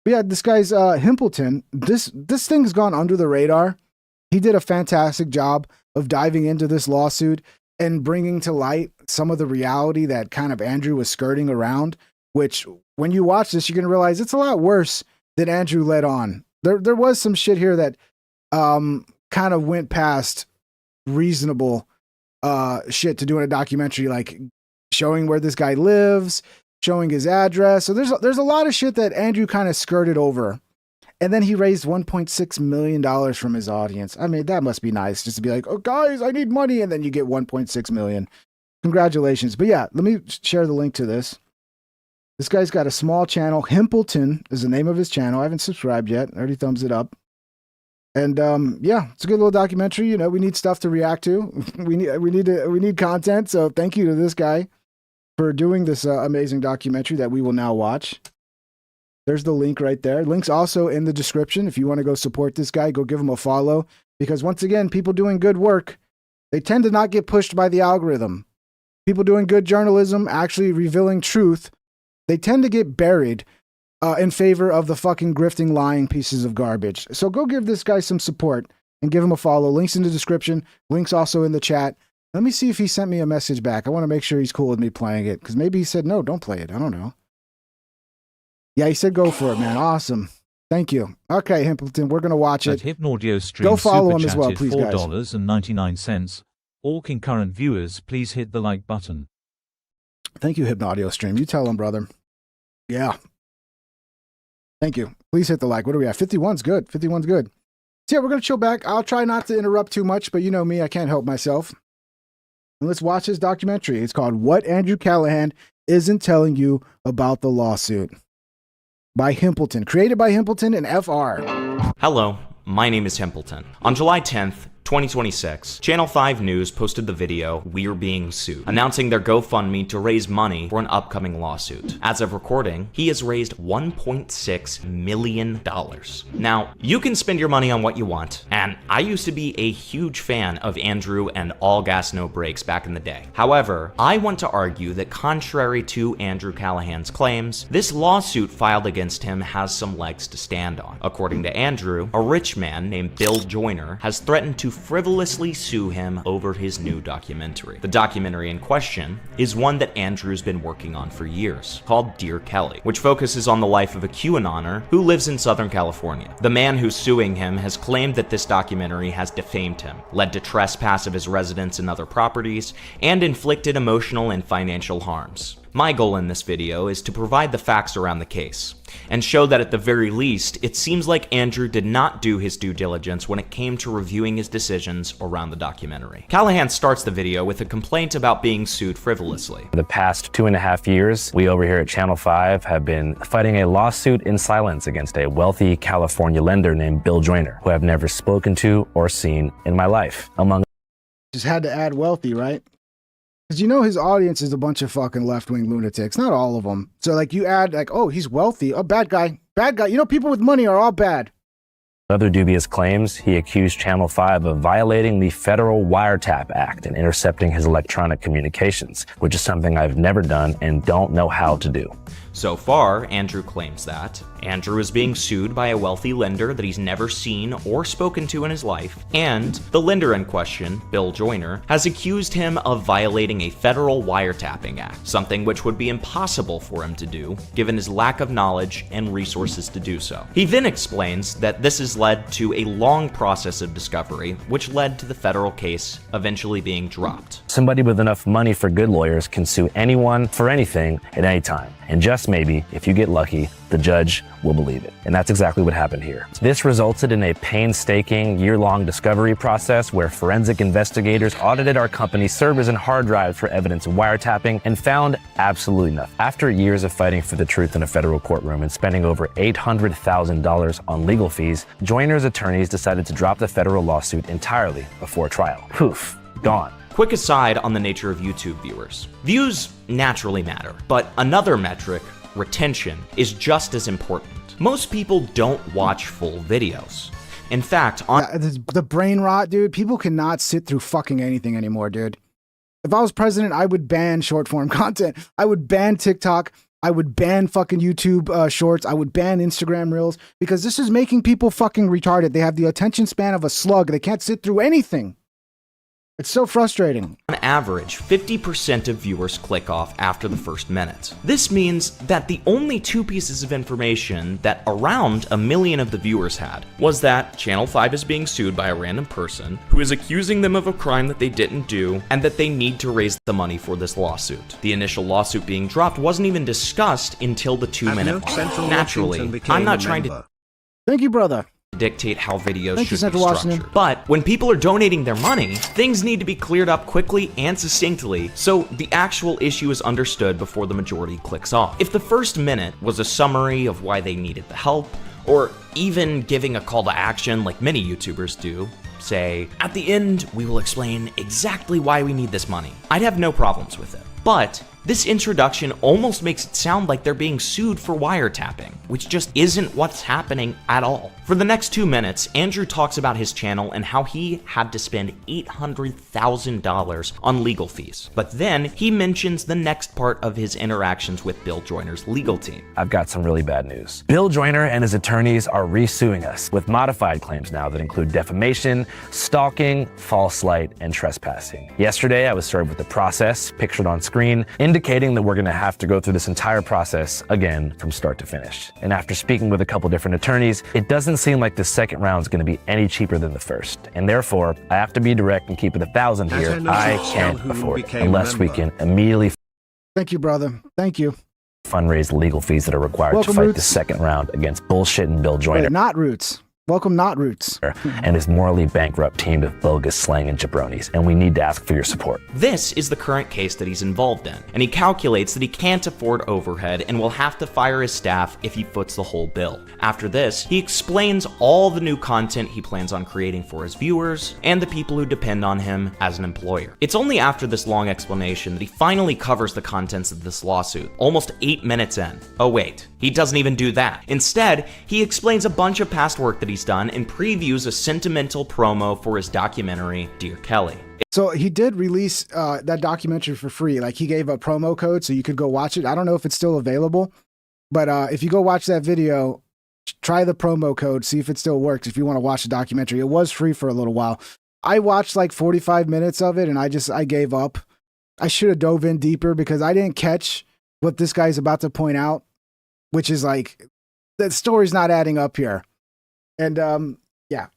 But yeah, this guy's Himpleton. This thing's gone under the radar. He did a fantastic job of diving into this lawsuit and bringing to light some of the reality that kind of Andrew was skirting around, which when you watch this, you're going to realize it's a lot worse than Andrew let on. There was some shit here that kind of went past reasonable shit to do in a documentary, like showing where this guy lives, showing his address. So there's a lot of shit that Andrew kind of skirted over. And then he raised $1.6 million from his audience. I mean, that must be nice just to be like, oh, guys, I need money. And then you get $1.6 million. Congratulations. But yeah, let me share the link to this. This guy's got a small channel. Himpleton is the name of his channel. I haven't subscribed yet. I already thumbs it up. And yeah, it's a good little documentary. You know, we need stuff to react to. we need content. So thank you to this guy for doing this amazing documentary that we will now watch. There's the link right there. Link's also in the description. If you want to go support this guy, go give him a follow. Because once again, people doing good work, they tend to not get pushed by the algorithm. People doing good journalism, actually revealing truth, they tend to get buried in favor of the fucking grifting, lying pieces of garbage. So go give this guy some support and give him a follow. Links in the description. Links also in the chat. Let me see if he sent me a message back. I want to make sure he's cool with me playing it, because maybe he said, no, don't play it. I don't know. Yeah, he said go for it, man. Awesome. Thank you. Okay, Himpleton, we're going to watch it. At Hypnaudio Stream go follow super him as well, please, guys. $4.99. All concurrent viewers, please hit the like button. Thank you, Hypnaudio Stream. You tell him, brother. Yeah. Thank you. Please hit the like. What do we have? 51's good. 51's good. So yeah, we're going to chill back. I'll try not to interrupt too much, but you know me, I can't help myself. And let's watch this documentary. It's called What Andrew Callaghan Isn't Telling You About the Lawsuit, by Himpleton. Created by Himpleton and FR. Hello, my name is Himpleton. On July 10th, 2026, Channel 5 News posted the video, "We're Being Sued," announcing their GoFundMe to raise money for an upcoming lawsuit. As of recording, he has raised $1.6 million. Now, you can spend your money on what you want, and I used to be a huge fan of Andrew and All Gas No Brakes back in the day. However, I want to argue that contrary to Andrew Callaghan's claims, this lawsuit filed against him has some legs to stand on. According to Andrew, a rich man named Bill Joyner has threatened to frivolously sue him over his new documentary. The documentary in question is one that Andrew's been working on for years, called Dear Kelly, which focuses on the life of a QAnoner who lives in Southern California. The man who's suing him has claimed that this documentary has defamed him, led to trespass of his residence and other properties, and inflicted emotional and financial harms. My goal in this video is to provide the facts around the case, and show that at the very least, it seems like Andrew did not do his due diligence when it came to reviewing his decisions around the documentary. Callaghan starts the video with a complaint about being sued frivolously. For the past 2.5 years, we over here at Channel 5 have been fighting a lawsuit in silence against a wealthy California lender named Bill Joyner, who I've never spoken to or seen in my life, among Just had to add wealthy, right? Because you know his audience is a bunch of fucking left-wing lunatics. Not all of them. So like you add like, oh, he's wealthy. Oh, bad guy. Bad guy. You know, people with money are all bad. other dubious claims. He accused Channel 5 of violating the Federal Wiretap Act and intercepting his electronic communications, which is something I've never done and don't know how to do. So far, Andrew claims that Andrew is being sued by a wealthy lender that he's never seen or spoken to in his life, and the lender in question, Bill Joyner, has accused him of violating a federal wiretapping act, something which would be impossible for him to do, given his lack of knowledge and resources to do so. He then explains that this has led to a long process of discovery, which led to the federal case eventually being dropped. Somebody with enough money for good lawyers can sue anyone for anything at any time. And just just maybe, if you get lucky, the judge will believe it. And that's exactly what happened here. This resulted in a painstaking year-long discovery process where forensic investigators audited our company's servers and hard drives for evidence of wiretapping and found absolutely nothing. After years of fighting for the truth in a federal courtroom and spending over $800,000 on legal fees, Joyner's attorneys decided to drop the federal lawsuit entirely before trial. Poof, gone. Quick aside on the nature of YouTube viewers. Views naturally matter, but another metric, retention, is just as important. Most people don't watch full videos. In fact, the brain rot, dude, people cannot sit through fucking anything anymore, dude. If I was president, I would ban short form content. I would ban TikTok. I would ban fucking YouTube shorts. I would ban Instagram reels because this is making people fucking retarded. They have the attention span of a slug. They can't sit through anything. It's so frustrating. On average, 50% of viewers click off after the first minute. This means that the only two pieces of information that around 1 million of the viewers had was that Channel 5 is being sued by a random person who is accusing them of a crime that they didn't do and that they need to raise the money for this lawsuit. The initial lawsuit being dropped wasn't even discussed until the 2-minute mark. Naturally, I'm not trying to Thank you, brother. dictate how videos Thank you, should Central be Washington. structured. But when people are donating their money, things need to be cleared up quickly and succinctly so the actual issue is understood before the majority clicks off. If the first minute was a summary of why they needed the help, or even giving a call to action like many YouTubers do, say, at the end, we will explain exactly why we need this money, I'd have no problems with it. But this introduction almost makes it sound like they're being sued for wiretapping, which just isn't what's happening at all. For the next 2 minutes, Andrew talks about his channel and how he had to spend $800,000 on legal fees. But then he mentions the next part of his interactions with Bill Joyner's legal team. I've got some really bad news. Bill Joyner and his attorneys are resuing us with modified claims now that include defamation, stalking, false light, and trespassing. Yesterday, I was served with the process, pictured on screen, indicating that we're gonna have to go through this entire process again from start to finish. And after speaking with a couple different attorneys, it doesn't seem like the second round is gonna be any cheaper than the first. And therefore, I have to be direct and keep it 1,000 here. I can't afford it unless we can immediately Thank you, brother. Thank you. fundraise the legal fees that are required Welcome, to fight Roots. the second round against bullshit and Bill Joyner Wait, not Roots. Welcome, not Roots. and his morally bankrupt team of bogus slang and jabronis, and we need to ask for your support. This is the current case that he's involved in, and he calculates that he can't afford overhead and will have to fire his staff if he foots the whole bill. After this, he explains all the new content he plans on creating for his viewers and the people who depend on him as an employer. It's only after this long explanation that he finally covers the contents of this lawsuit, almost 8 minutes in. Oh wait, he doesn't even do that. Instead, he explains a bunch of past work that he's done and previews a sentimental promo for his documentary, Dear Kelly. So he did release that documentary for free. Like he gave a promo code so you could go watch it. I don't know if it's still available, but if you go watch that video, try the promo code, see if it still works if you want to watch the documentary. It was free for a little while. I watched like 45 minutes of it and I gave up. I should have dove in deeper because I didn't catch what this guy's about to point out, which is like, the story's not adding up here. And yeah.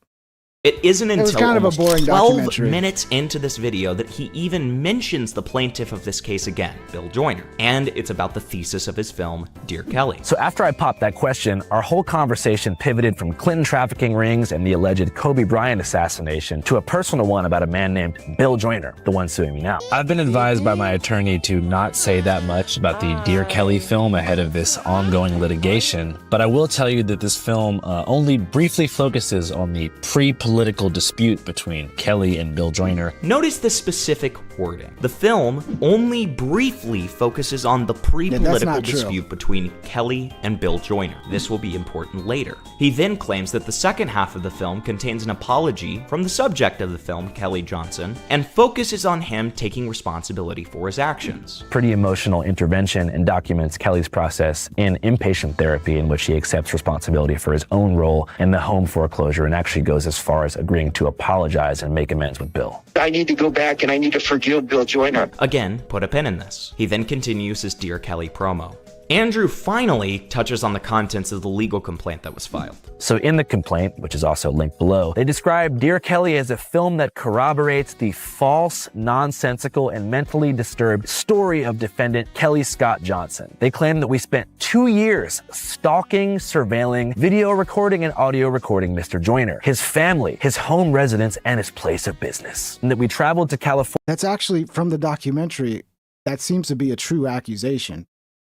It isn't until was kind of a almost boring 12 documentary. minutes into this video that he even mentions the plaintiff of this case again, Bill Joyner, and it's about the thesis of his film, Dear Kelly. So after I popped that question, our whole conversation pivoted from Clinton trafficking rings and the alleged Kobe Bryant assassination to a personal one about a man named Bill Joyner, the one suing me now. I've been advised by my attorney to not say that much about the Dear Kelly film ahead of this ongoing litigation, but I will tell you that this film only briefly focuses on the pre-political dispute between Kelly and Bill Joyner. Notice the specific wording. The film only briefly focuses on the pre-political not true. dispute between Kelly and Bill Joyner. This will be important later. He then claims that the second half of the film contains an apology from the subject of the film, Kelly Johnson, and focuses on him taking responsibility for his actions. Pretty emotional intervention and documents Kelly's process in inpatient therapy in which he accepts responsibility for his own role in the home foreclosure and actually goes as far as agreeing to apologize and make amends with Bill. I need to go back and I need to forgive Bill Joyner. Again, put a pin in this. He then continues his Dear Kelly promo. Andrew finally touches on the contents of the legal complaint that was filed. So in the complaint, which is also linked below, they describe Dear Kelly as a film that corroborates the false, nonsensical, and mentally disturbed story of defendant Kelly Scott Johnson. They claim that we spent 2 years stalking, surveilling, video recording, and audio recording Mr. Joyner, his family, his home residence, and his place of business. And that we traveled to California. That's actually from the documentary. That seems to be a true accusation.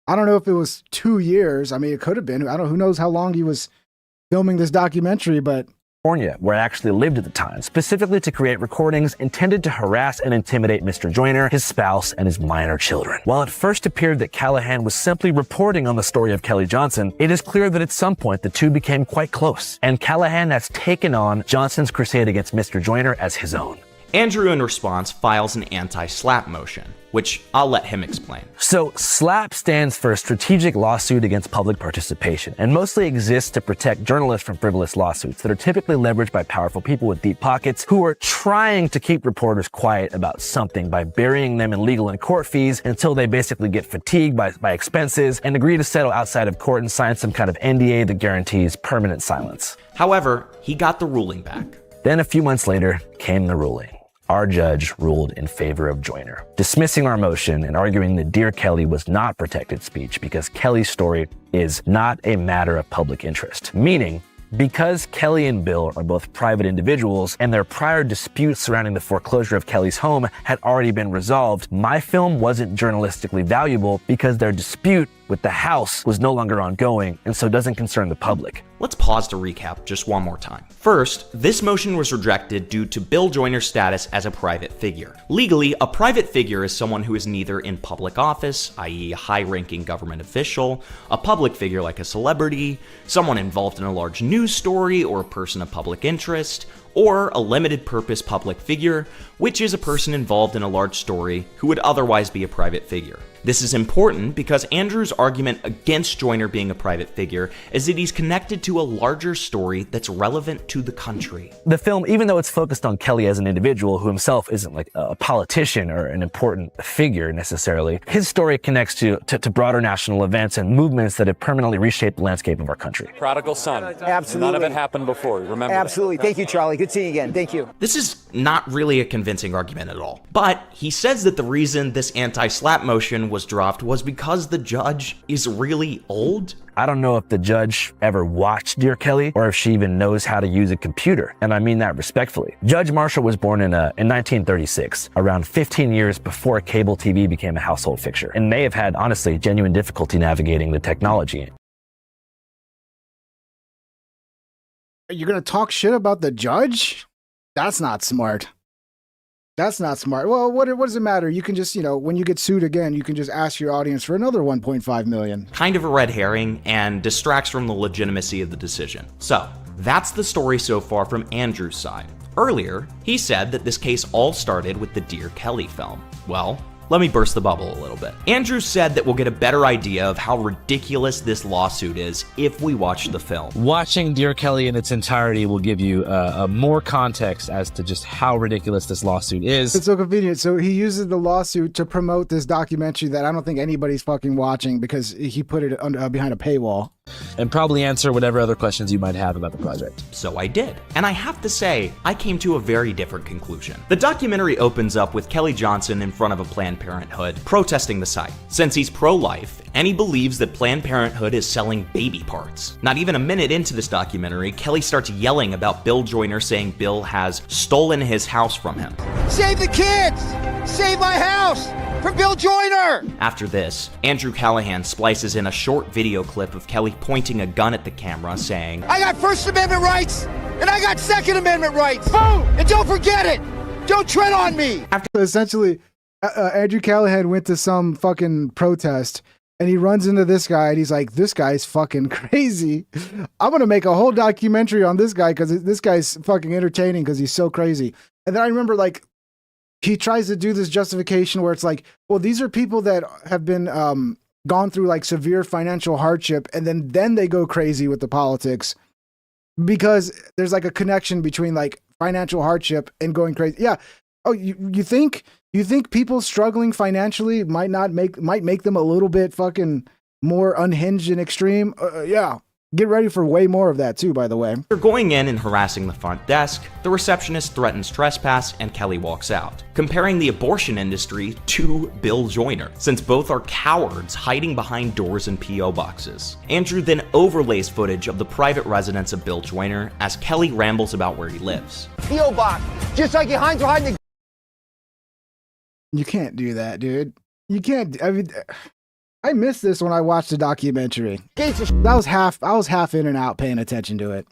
I don't know if it was 2 years. I mean, it could have been. I don't know. Who knows how long he was filming this documentary, but Where I actually lived at the time, specifically to create recordings intended to harass and intimidate Mr. Joyner, his spouse, and his minor children. While it first appeared that Callaghan was simply reporting on the story of Kelly Johnson, it is clear that at some point the two became quite close, and Callaghan has taken on Johnson's crusade against Mr. Joyner as his own. Andrew, in response, files an anti-SLAPP motion, which I'll let him explain. So SLAPP stands for Strategic Lawsuit Against Public Participation, and mostly exists to protect journalists from frivolous lawsuits that are typically leveraged by powerful people with deep pockets who are trying to keep reporters quiet about something by burying them in legal and court fees until they basically get fatigued by expenses and agree to settle outside of court and sign some kind of NDA that guarantees permanent silence. However, he got the ruling back. Then a few months later came the ruling. Our judge ruled in favor of Joyner, dismissing our motion and arguing that Dear Kelly was not protected speech because Kelly's story is not a matter of public interest. Meaning, because Kelly and Bill are both private individuals and their prior disputes surrounding the foreclosure of Kelly's home had already been resolved, my film wasn't journalistically valuable because their dispute with the house was no longer ongoing and so doesn't concern the public. Let's pause to recap just one more time. First, this motion was rejected due to Bill Joyner's status as a private figure. Legally, a private figure is someone who is neither in public office, i.e. a high-ranking government official, a public figure like a celebrity, someone involved in a large news story or a person of public interest, or a limited-purpose public figure, which is a person involved in a large story who would otherwise be a private figure. This is important because Andrew's argument against Joyner being a private figure is that he's connected to a larger story that's relevant to the country. The film, even though it's focused on Kelly as an individual who himself isn't like a politician or an important figure necessarily, his story connects to broader national events and movements that have permanently reshaped the landscape of our country. Prodigal son. Absolutely. None of it happened before. Remember Absolutely. that. Thank you, Charlie. Good seeing you again. Thank you. This is not really a convincing argument at all. But he says that the reason this anti-SLAPP motion was dropped was because the judge is really old. I don't know if the judge ever watched Dear Kelly or if she even knows how to use a computer, and I mean that respectfully. Judge Marshall was born in 1936, around 15 years before cable TV became a household fixture, and may have had, honestly, genuine difficulty navigating the technology. you're going to talk shit about the judge? That's not smart. That's not smart. Well, what does it matter? You can just, when you get sued again, you can just ask your audience for another 1.5 million. Kind of a red herring and distracts from the legitimacy of the decision. So, that's the story so far from Andrew's side. Earlier, he said that this case all started with the Dear Kelly film. Well, let me burst the bubble a little bit. Andrew said that we'll get a better idea of how ridiculous this lawsuit is if we watch the film. Watching Dear Kelly in its entirety will give you more context as to just how ridiculous this lawsuit is. It's so convenient. So he uses the lawsuit to promote this documentary that I don't think anybody's fucking watching because he put it behind a paywall. And probably answer whatever other questions you might have about the project. So I did. And I have to say, I came to a very different conclusion. The documentary opens up with Kelly Johnson in front of a Planned Parenthood protesting the site, since he's pro-life and he believes that Planned Parenthood is selling baby parts. Not even a minute into this documentary, Kelly starts yelling about Bill Joyner saying Bill has stolen his house from him. Save the kids! Save my house! From Bill Joyner! After this, Andrew Callaghan splices in a short video clip of Kelly pointing a gun at the camera saying, I got First Amendment rights, and I got Second Amendment rights! Boom! And don't forget it! Don't tread on me! Essentially, Andrew Callaghan went to some fucking protest and he runs into this guy and he's like, this guy's fucking crazy. I'm going to make a whole documentary on this guy because this guy's fucking entertaining because he's so crazy. And then I remember he tries to do this justification where it's like, well, these are people that have been gone through severe financial hardship, and then they go crazy with the politics because there's a connection between financial hardship and going crazy. Yeah. Oh, you think people struggling financially might make them a little bit fucking more unhinged and extreme, yeah, get ready for way more of that too, by the way. After going in and harassing the front desk, the receptionist threatens trespass and Kelly walks out, comparing the abortion industry to Bill Joyner, since both are cowards hiding behind doors and P.O. boxes. Andrew then overlays footage of the private residence of Bill Joyner as Kelly rambles about where he lives. P.O. box, just like your hands are hiding the... You can't do that, dude. You can't. I mean, I missed this when I watched the documentary. I was half in and out paying attention to it.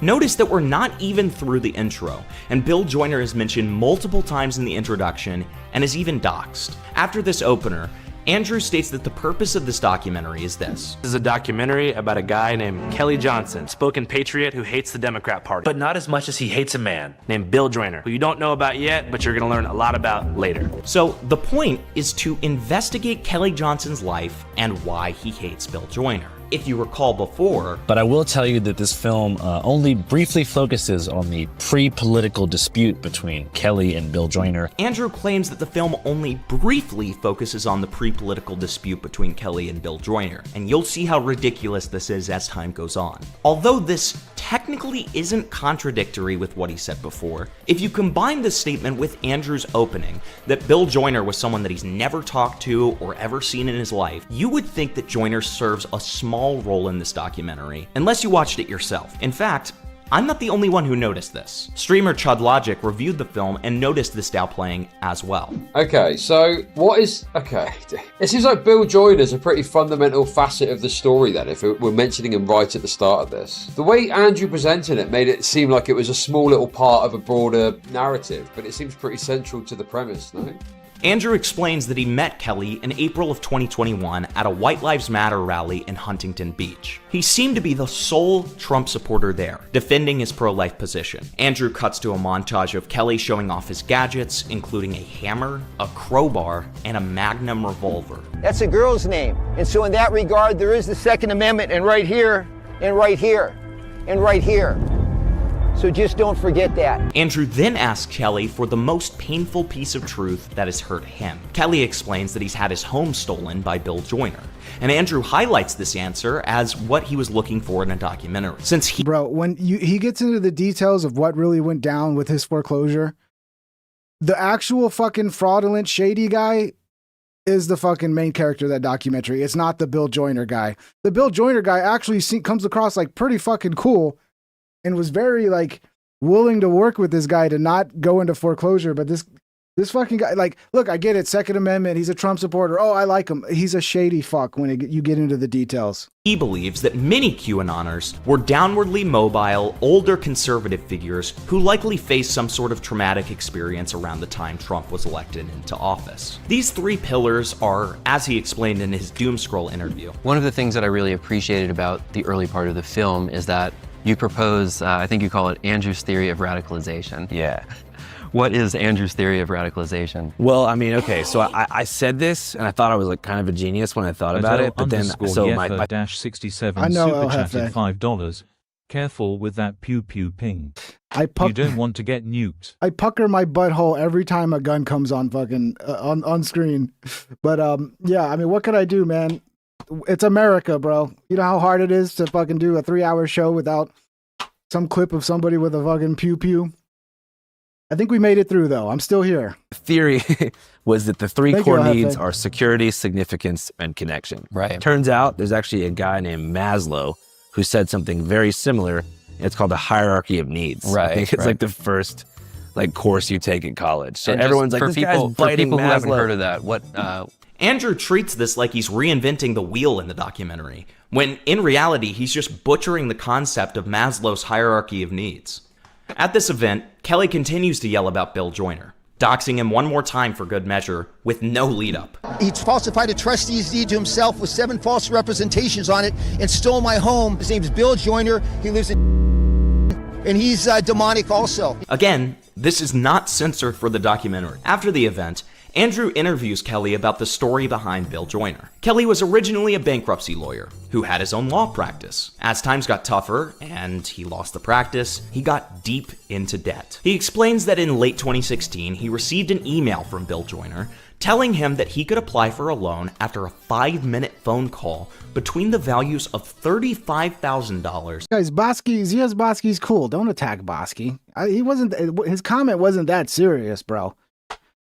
Notice that we're not even through the intro, and Bill Joyner is mentioned multiple times in the introduction and is even doxxed. After this opener, Andrew states that the purpose of this documentary is this. This is a documentary about a guy named Kelly Johnson, spoken patriot who hates the Democrat Party, but not as much as he hates a man named Bill Joyner, who you don't know about yet, but you're gonna learn a lot about later. So the point is to investigate Kelly Johnson's life and why he hates Bill Joyner. If you recall before. But I will tell you that this film only briefly focuses on the pre-political dispute between Kelly and Bill Joyner. Andrew claims that the film only briefly focuses on the pre-political dispute between Kelly and Bill Joyner, and you'll see how ridiculous this is as time goes on. Although this technically isn't contradictory with what he said before, if you combine this statement with Andrew's opening, that Bill Joyner was someone that he's never talked to or ever seen in his life, you would think that Joyner serves a small role in this documentary, unless you watched it yourself. In fact, I'm not the only one who noticed this. Streamer Chud Logic reviewed the film and noticed this downplaying as well. Okay, so what is... Okay, it seems like Bill Joyner's a pretty fundamental facet of the story then, if we're mentioning him right at the start of this. The way Andrew presented it made it seem like it was a small little part of a broader narrative, but it seems pretty central to the premise, no? Andrew explains that he met Kelly in April of 2021 at a White Lives Matter rally in Huntington Beach. He seemed to be the sole Trump supporter there, defending his pro-life position. Andrew cuts to a montage of Kelly showing off his gadgets, including a hammer, a crowbar, and a Magnum revolver. That's a girl's name. And so in that regard, there is the Second Amendment, and right here, and right here, and right here. So just don't forget that. Andrew then asks Kelly for the most painful piece of truth that has hurt him. Kelly explains that he's had his home stolen by Bill Joyner, and Andrew highlights this answer as what he was looking for in a documentary. Since he— Bro, when he gets into the details of what really went down with his foreclosure, the actual fucking fraudulent, shady guy is the fucking main character of that documentary. It's not the Bill Joyner guy. The Bill Joyner guy actually comes across like pretty fucking cool, and was very like willing to work with this guy to not go into foreclosure. But this fucking guy, like, look, I get it. Second Amendment. He's a Trump supporter. Oh, I like him. He's a shady fuck when you get into the details. He believes that many QAnoners were downwardly mobile, older conservative figures who likely faced some sort of traumatic experience around the time Trump was elected into office. These three pillars are, as he explained in his Doomscroll interview. One of the things that I really appreciated about the early part of the film is that you propose, I think you call it Andrew's theory of radicalization. Yeah. What is Andrew's theory of radicalization? Well, I mean, okay, so I said this, and I thought I was like kind of a genius when I thought about it, but then, so my... Dash 67 I know, super chatted $5. Careful with that pew pew ping. You don't want to get nuked. I pucker my butthole every time a gun comes on fucking, on screen. But, yeah, I mean, what could I do, man? It's America, bro. You know how hard it is to fucking do a 3-hour show without some clip of somebody with a fucking pew pew? I think we made it through, though. I'm still here. The theory was that the three core needs are security, significance, and connection. Right. Turns out there's actually a guy named Maslow who said something very similar. It's called the hierarchy of needs. Right. I think it's like the first course you take in college. So and everyone's like, for this people, guy's biting for people who haven't Maslow. heard of that, what... Andrew treats this like he's reinventing the wheel in the documentary, when in reality he's just butchering the concept of Maslow's hierarchy of needs. At this event, Kelly continues to yell about Bill Joyner, doxing him one more time for good measure, with no lead up. He falsified a trustee's deed to himself with 7 false representations on it and stole my home. His name's Bill Joyner. He lives in... and he's demonic also. Again, this is not censored for the documentary. After the event, Andrew interviews Kelly about the story behind Bill Joyner. Kelly was originally a bankruptcy lawyer who had his own law practice. As times got tougher and he lost the practice, he got deep into debt. He explains that in late 2016, he received an email from Bill Joyner telling him that he could apply for a loan after a 5-minute phone call between the values of $35,000. Guys, Bosky's cool. Don't attack Bosky. His comment wasn't that serious, bro.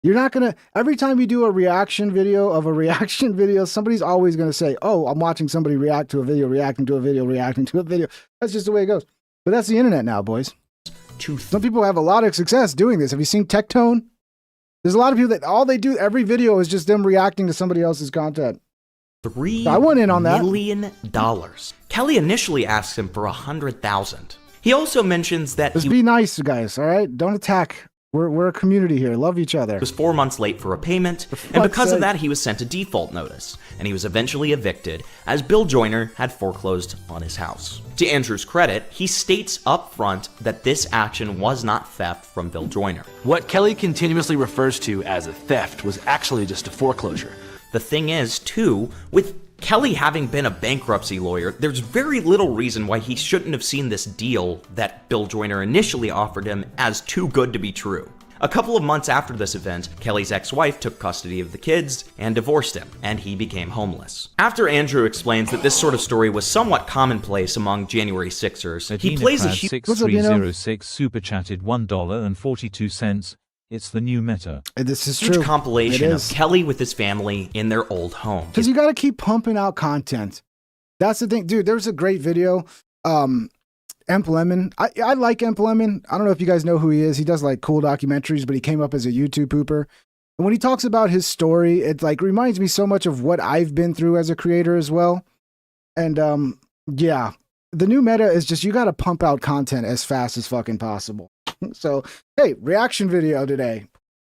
You're not gonna, every time you do a reaction video of a reaction video, somebody's always gonna say, oh, I'm watching somebody react to a video, reacting to a video, reacting to a video. That's just the way it goes. But that's the internet now, boys. Some people have a lot of success doing this. Have you seen Tectone? There's a lot of people that all they do, every video is just them reacting to somebody else's content. I went in on that. $3 million. Kelly initially asked him for $100,000. He also mentions that Just be nice, guys, all right? Don't attack. We're a community here. Love each other. He was 4 months late for a payment, and because of that, he was sent a default notice, and he was eventually evicted as Bill Joyner had foreclosed on his house. To Andrew's credit, he states up front that this action was not theft from Bill Joyner. What Kelly continuously refers to as a theft was actually just a foreclosure. The thing is, too, with Kelly having been a bankruptcy lawyer, there's very little reason why he shouldn't have seen this deal that Bill Joyner initially offered him as too good to be true. A couple of months after this event, Kelly's ex-wife took custody of the kids and divorced him, and he became homeless. After Andrew explains that this sort of story was somewhat commonplace among January Sixers, he plays a huge... 6306 super chatted $1.42. It's the new meta. This is huge true. compilation of Kelly with his family in their old home. Because you got to keep pumping out content. That's the thing. Dude, there was a great video. Emp Lemon. I like Emp Lemon. I don't know if you guys know who he is. He does like cool documentaries, but he came up as a YouTube pooper. And when he talks about his story, it like reminds me so much of what I've been through as a creator as well. And yeah, the new meta is just you got to pump out content as fast as fucking possible. So, hey, reaction video today.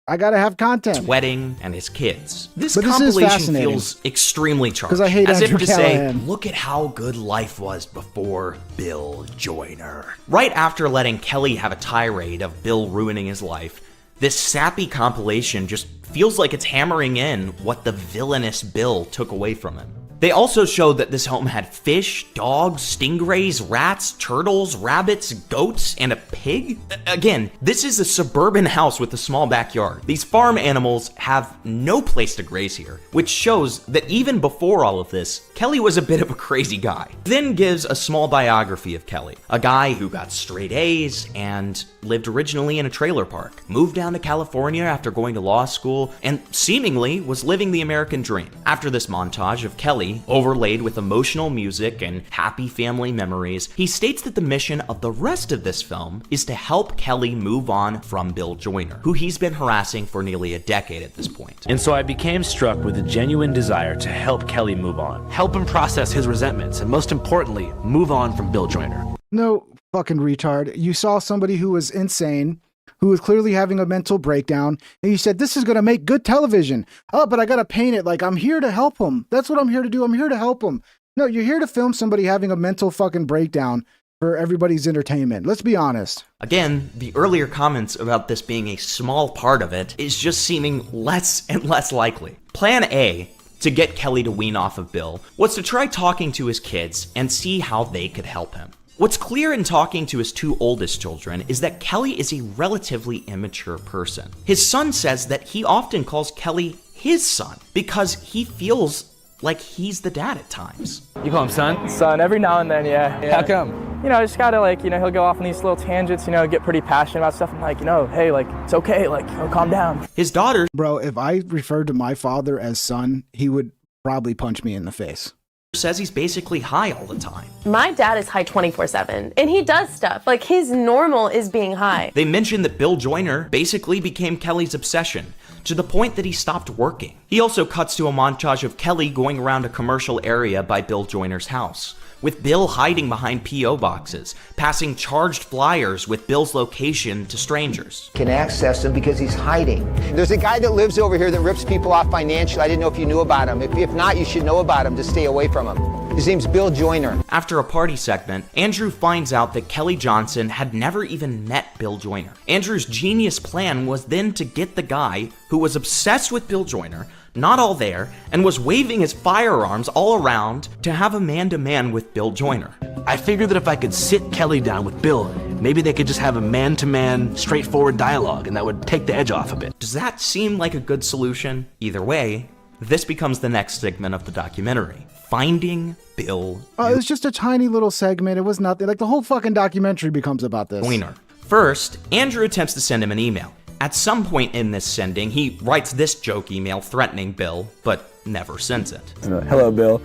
I gotta have content. His wedding and his kids. This But this is compilation fascinating. feels extremely charged. 'Cause I hate as Andrew if to say, Callaghan. look at how good life was before Bill Joyner. Right after letting Kelly have a tirade of Bill ruining his life, this sappy compilation just feels like it's hammering in what the villainous Bill took away from him. They also showed that this home had fish, dogs, stingrays, rats, turtles, rabbits, goats, and a pig. Again, this is a suburban house with a small backyard. These farm animals have no place to graze here, which shows that even before all of this, Kelly was a bit of a crazy guy. Then gives a small biography of Kelly, a guy who got straight A's and lived originally in a trailer park, moved down to California after going to law school, and seemingly was living the American dream. After this montage of Kelly, overlaid with emotional music and happy family memories, he states that the mission of the rest of this film is to help Kelly move on from Bill Joyner, who he's been harassing for nearly a decade at this point. And so I became struck with a genuine desire to help Kelly move on, help him process his resentments, and most importantly, move on from Bill Joyner. No fucking retard. You saw somebody who was insane, who was clearly having a mental breakdown, and you said, this is going to make good television. Oh, but I got to paint it like I'm here to help him. That's what I'm here to do. I'm here to help him. No, you're here to film somebody having a mental fucking breakdown for everybody's entertainment. Let's be honest. Again, the earlier comments about this being a small part of it is just seeming less and less likely. Plan A, to get Kelly to wean off of Bill, was to try talking to his kids and see how they could help him. What's clear in talking to his two oldest children is that Kelly is a relatively immature person. His son says that he often calls Kelly his son because he feels like he's the dad at times. You call him son? Son, every now and then, yeah. How come? You know, just gotta like, he'll go off on these little tangents, get pretty passionate about stuff. I'm like, hey, like, it's okay, like, calm down. His daughter. Bro, if I referred to my father as son, he would probably punch me in the face. Says he's basically high all the time. My dad is high 24/7, and he does stuff. Like, his normal is being high. They mentioned that Bill Joyner basically became Kelly's obsession, to the point that he stopped working. He also cuts to a montage of Kelly going around a commercial area by Bill Joyner's house, with Bill hiding behind P.O. boxes, passing charged flyers with Bill's location to strangers. Can access him because he's hiding. There's a guy that lives over here that rips people off financially. I didn't know if you knew about him. If not, you should know about him to stay away from him. His name's Bill Joyner. After a party segment, Andrew finds out that Kelly Johnson had never even met Bill Joyner. Andrew's genius plan was then to get the guy who was obsessed with Bill Joyner, not all there, and was waving his firearms all around to have a man-to-man with Bill Joyner. I figured that if I could sit Kelly down with Bill, maybe they could just have a man-to-man, straightforward dialogue, and that would take the edge off a bit. Does that seem like a good solution? Either way, this becomes the next segment of the documentary. Finding Bill It was just a tiny little segment. It was nothing. Like, the whole fucking documentary becomes about this. Joyner. First, Andrew attempts to send him an email. At some point in this sending, he writes this joke email threatening Bill, but never sends it. Hello, Bill.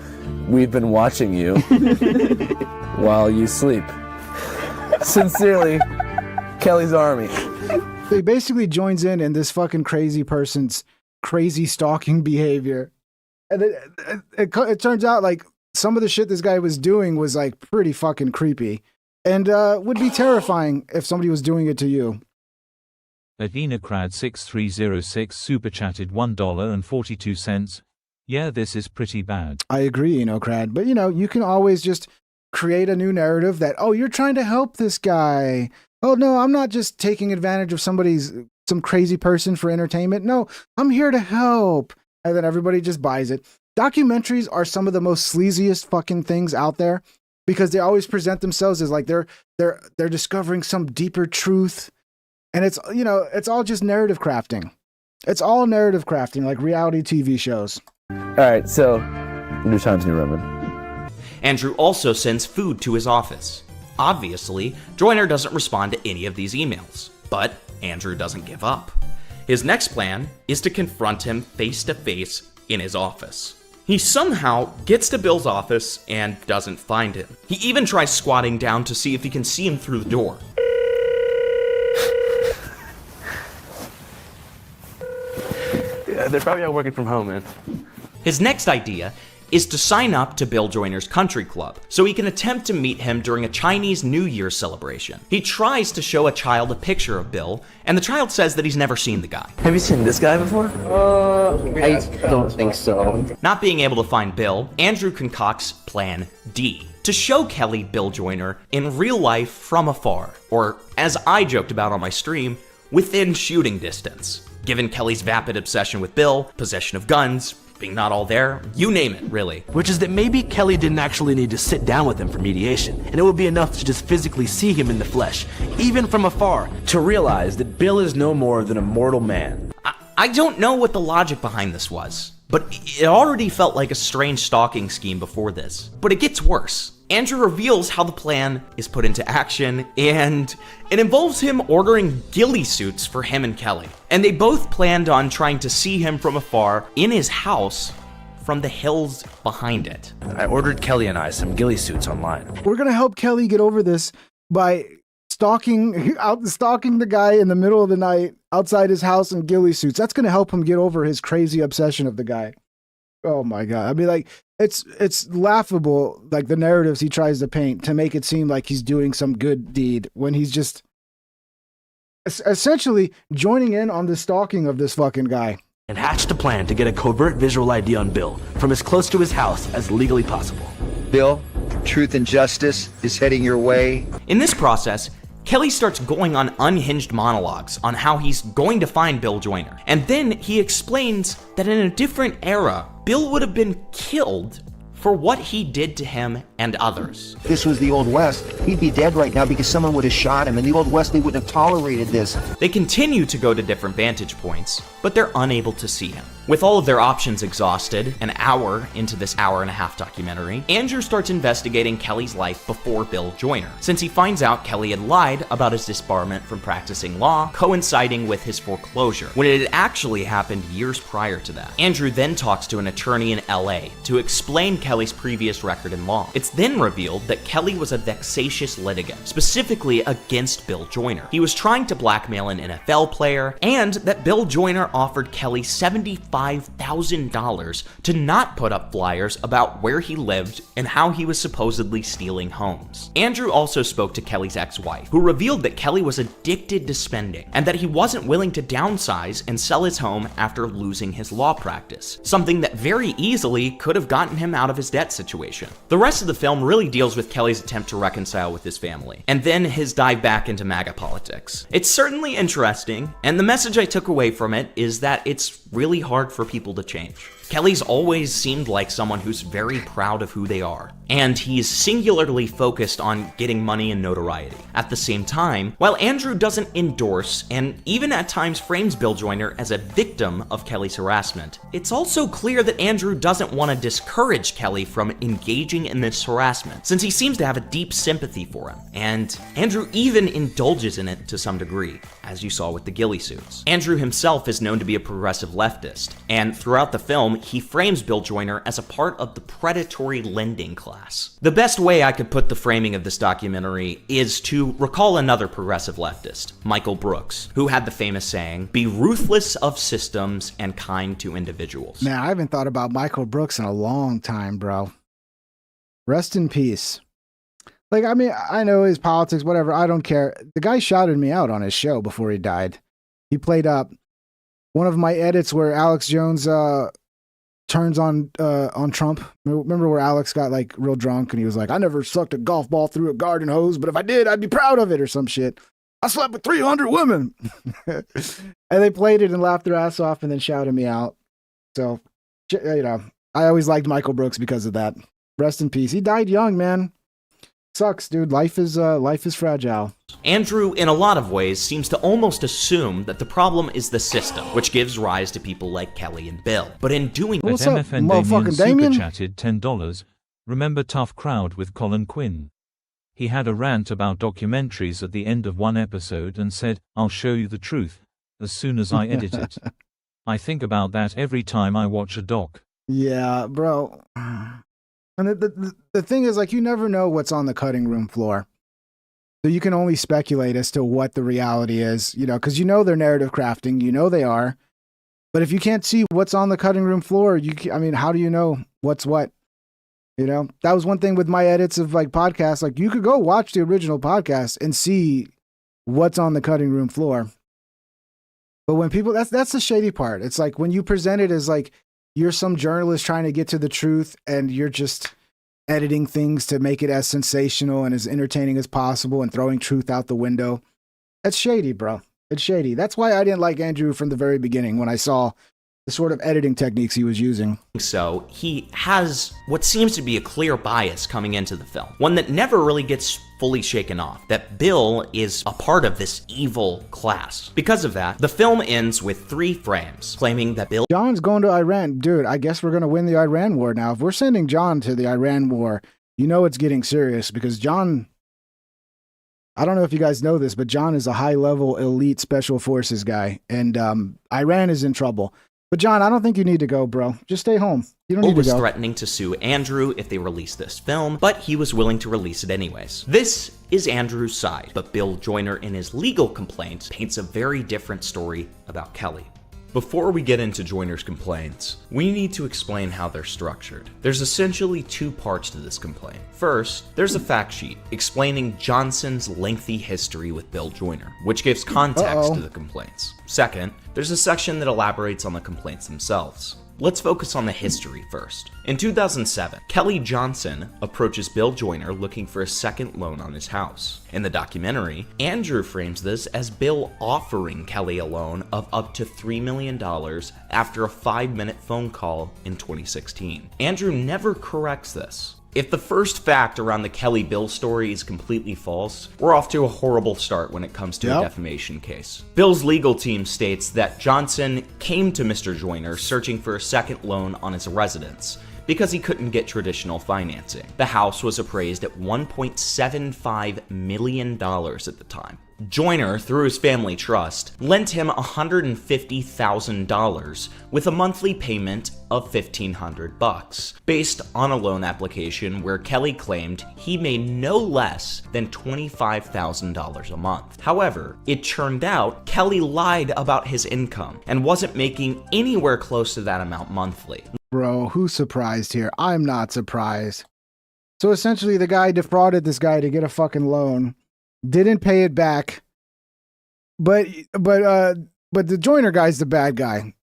We've been watching you while you sleep. Sincerely, Kelly's Army. So he basically joins in this fucking crazy person's crazy stalking behavior. And it turns out, like, some of the shit this guy was doing was, like, pretty fucking creepy. And would be terrifying if somebody was doing it to you. Avinacrad6306 super chatted $1.42. Yeah, this is pretty bad. I agree, Crad. But, you can always just create a new narrative that, oh, you're trying to help this guy. Oh, no, I'm not just taking advantage of some crazy person for entertainment. No, I'm here to help. And then everybody just buys it. Documentaries are some of the most sleaziest fucking things out there because they always present themselves as like they're discovering some deeper truth. And it's, it's all just narrative crafting. It's all narrative crafting, like reality TV shows. All right, so New Times, New Roman. Andrew also sends food to his office. Obviously, Joyner doesn't respond to any of these emails, but Andrew doesn't give up. His next plan is to confront him face to face in his office. He somehow gets to Bill's office and doesn't find him. He even tries squatting down to see if he can see him through the door. Yeah, they're probably all working from home, man. His next idea is to sign up to Bill Joyner's country club so he can attempt to meet him during a Chinese New Year celebration. He tries to show a child a picture of Bill, and the child says that he's never seen the guy. Have you seen this guy before? I don't think so. Not being able to find Bill, Andrew concocts Plan D to show Kelly Bill Joyner in real life from afar, or as I joked about on my stream, within shooting distance. Given Kelly's vapid obsession with Bill, possession of guns, being not all there, you name it, really. Which is that maybe Kelly didn't actually need to sit down with him for mediation, and it would be enough to just physically see him in the flesh, even from afar, to realize that Bill is no more than a mortal man. I don't know what the logic behind this was, but it already felt like a strange stalking scheme before this. But it gets worse. Andrew reveals how the plan is put into action, and it involves him ordering ghillie suits for him and Kelly. And they both planned on trying to see him from afar in his house from the hills behind it. I ordered Kelly and I some ghillie suits online. We're going to help Kelly get over this by stalking the guy in the middle of the night outside his house in ghillie suits. That's going to help him get over his crazy obsession of the guy. Oh my God. I mean, like, it's laughable, like the narratives he tries to paint to make it seem like he's doing some good deed when he's just essentially joining in on the stalking of this fucking guy. And hatched a plan to get a covert visual ID on Bill from as close to his house as legally possible. Bill, truth and justice is heading your way. In this process, Kelly starts going on unhinged monologues on how he's going to find Bill Joyner. And then he explains that in a different era, Bill would have been killed for what he did to him and others. If this was the Old West, he'd be dead right now because someone would have shot him. In the Old West, they wouldn't have tolerated this. They continue to go to different vantage points, but they're unable to see him. With all of their options exhausted, an hour into this hour-and-a-half documentary, Andrew starts investigating Kelly's life before Bill Joyner, since he finds out Kelly had lied about his disbarment from practicing law, coinciding with his foreclosure, when it had actually happened years prior to that. Andrew then talks to an attorney in LA to explain Kelly's previous record in law. It's then revealed that Kelly was a vexatious litigant, specifically against Bill Joyner. He was trying to blackmail an NFL player, and that Bill Joyner offered Kelly $75,000 to not put up flyers about where he lived and how he was supposedly stealing homes. Andrew also spoke to Kelly's ex-wife, who revealed that Kelly was addicted to spending and that he wasn't willing to downsize and sell his home after losing his law practice, something that very easily could have gotten him out of his his debt situation. The rest of the film really deals with Kelly's attempt to reconcile with his family, and then his dive back into MAGA politics. It's certainly interesting, and the message I took away from it is that it's really hard for people to change. Kelly's always seemed like someone who's very proud of who they are, and he's singularly focused on getting money and notoriety. At the same time, while Andrew doesn't endorse and even at times frames Bill Joyner as a victim of Kelly's harassment, it's also clear that Andrew doesn't want to discourage Kelly from engaging in this harassment, since he seems to have a deep sympathy for him, and Andrew even indulges in it to some degree, as you saw with the ghillie suits. Andrew himself is known to be a progressive leftist, and throughout the film, he frames Bill Joyner as a part of the predatory lending class. The best way I could put the framing of this documentary is to recall another progressive leftist, Michael Brooks, who had the famous saying, "Be ruthless of systems and kind to individuals." Man, I haven't thought about Michael Brooks in a long time, bro. Rest in peace. Like, I mean, I know his politics, whatever, I don't care. The guy shouted me out on his show before he died. He played up one of my edits where Alex Jones turns on Trump. Remember where Alex got like real drunk and he was like, "I never sucked a golf ball through a garden hose, but if I did, I'd be proud of it," or some shit. "I slept with 300 women." And they played it and laughed their ass off and then shouted me out. So, you know, I always liked Michael Brooks because of that. Rest in peace. He died young, man. Sucks, dude. Life is fragile. Andrew, in a lot of ways, seems to almost assume that the problem is the system, which gives rise to people like Kelly and Bill. But in doing At MFN Damien super chatted $10. Remember Tough Crowd with Colin Quinn? He had a rant about documentaries at the end of one episode and said, "I'll show you the truth as soon as I edit it." I think about that every time I watch a doc. Yeah, bro. And the thing is, like, you never know what's on the cutting room floor. So you can only speculate as to what the reality is, you know, because you know they're narrative crafting, you know they are. But if you can't see what's on the cutting room floor, I mean, how do you know what's what? You know, that was one thing with my edits of like podcasts. Like, you could go watch the original podcast and see what's on the cutting room floor. But when people, that's the shady part. It's like when you present it as like, you're some journalist trying to get to the truth and you're just editing things to make it as sensational and as entertaining as possible and throwing truth out the window. That's shady, bro. It's shady. That's why I didn't like Andrew from the very beginning when I saw the sort of editing techniques he was using. So he has what seems to be a clear bias coming into the film, one that never really gets fully shaken off, that Bill is a part of this evil class. Because of that, the film ends with 3 frames claiming that Bill... John's going to Iran. Dude, I guess we're going to win the Iran war now. If we're sending John to the Iran war, you know it's getting serious because John... I don't know if you guys know this, but John is a high-level elite special forces guy, and Iran is in trouble. But John, I don't think you need to go, bro. Just stay home. You don't need to go. Was threatening to sue Andrew if they released this film, but he was willing to release it anyways. This is Andrew's side, but Bill Joyner in his legal complaint paints a very different story about Kelly. Before we get into Joyner's complaints, we need to explain how they're structured. There's essentially 2 parts to this complaint. First, there's a fact sheet explaining Johnson's lengthy history with Bill Joyner, which gives context to the complaints. Second, there's a section that elaborates on the complaints themselves. Let's focus on the history first. In 2007, Kelly Johnson approaches Bill Joyner looking for a second loan on his house. In the documentary, Andrew frames this as Bill offering Kelly a loan of up to $3 million after a 5-minute phone call in 2016. Andrew never corrects this. If the first fact around the Kelly-Bill story is completely false, we're off to a horrible start when it comes to a defamation case. Bill's legal team states that Johnson came to Mr. Joyner searching for a second loan on his residence because he couldn't get traditional financing. The house was appraised at $1.75 million at the time. Joyner, through his family trust, lent him $150,000 with a monthly payment of $1,500, based on a loan application where Kelly claimed he made no less than $25,000 a month. However, it turned out Kelly lied about his income and wasn't making anywhere close to that amount monthly. Bro, who's surprised here? I'm not surprised. So essentially, the guy defrauded this guy to get a fucking loan, didn't pay it back, but the Joyner guy's the bad guy.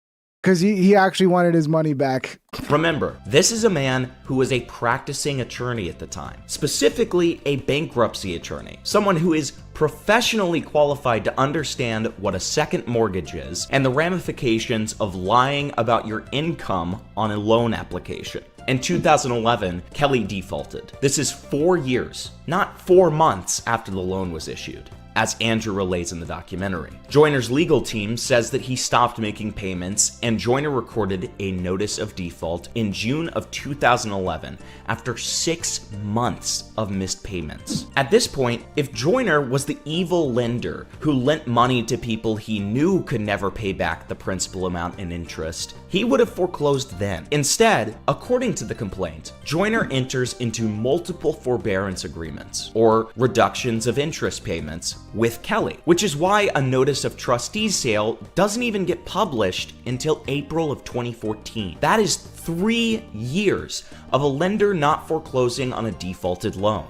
because he actually wanted his money back. Remember, this is a man who was a practicing attorney at the time, specifically a bankruptcy attorney, someone who is professionally qualified to understand what a second mortgage is and the ramifications of lying about your income on a loan application. In 2011, Kelly defaulted. This is 4 years, not 4 months after the loan was issued, as Andrew relays in the documentary. Joyner's legal team says that he stopped making payments, and Joyner recorded a notice of default in June of 2011 after 6 months of missed payments. At this point, if Joyner was the evil lender who lent money to people he knew could never pay back the principal amount and interest, he would have foreclosed then. Instead, according to the complaint, Joyner enters into multiple forbearance agreements, or reductions of interest payments, with Kelly, which is why a notice of trustees sale doesn't even get published until April of 2014. That is 3 years of a lender not foreclosing on a defaulted loan.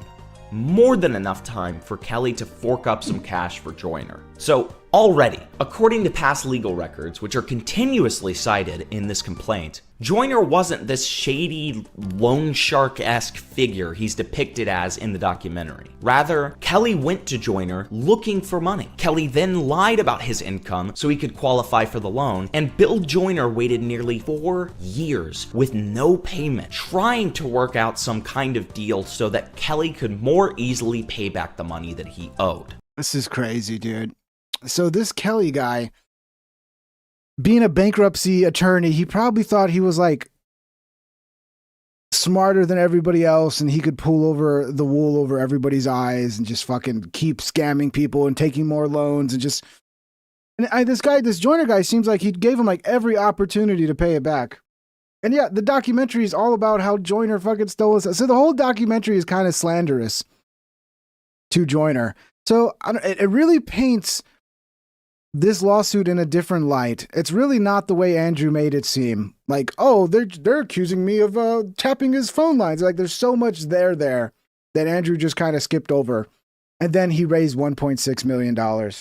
More than enough time for Kelly to fork up some cash for Joyner. So already, according to past legal records, which are continuously cited in this complaint, Joyner wasn't this shady loan shark-esque figure he's depicted as in the documentary. Rather, Kelly went to Joyner looking for money. Kelly then lied about his income so he could qualify for the loan, and Bill Joyner waited nearly 4 years with no payment, trying to work out some kind of deal so that Kelly could more easily pay back the money that he owed. This is crazy, dude. So this Kelly guy, being a bankruptcy attorney, he probably thought he was like smarter than everybody else and he could pull over the wool over everybody's eyes and just fucking keep scamming people and taking more loans and just... And this Joyner guy seems like he gave him like every opportunity to pay it back. And yeah, the documentary is all about how Joyner fucking stole his... So the whole documentary is kind of slanderous to Joyner. So it really paints this lawsuit in a different light. It's really not the way Andrew made it seem. Like, oh, they're accusing me of tapping his phone lines. Like, there's so much there that Andrew just kind of skipped over. And then he raised $1.6 million.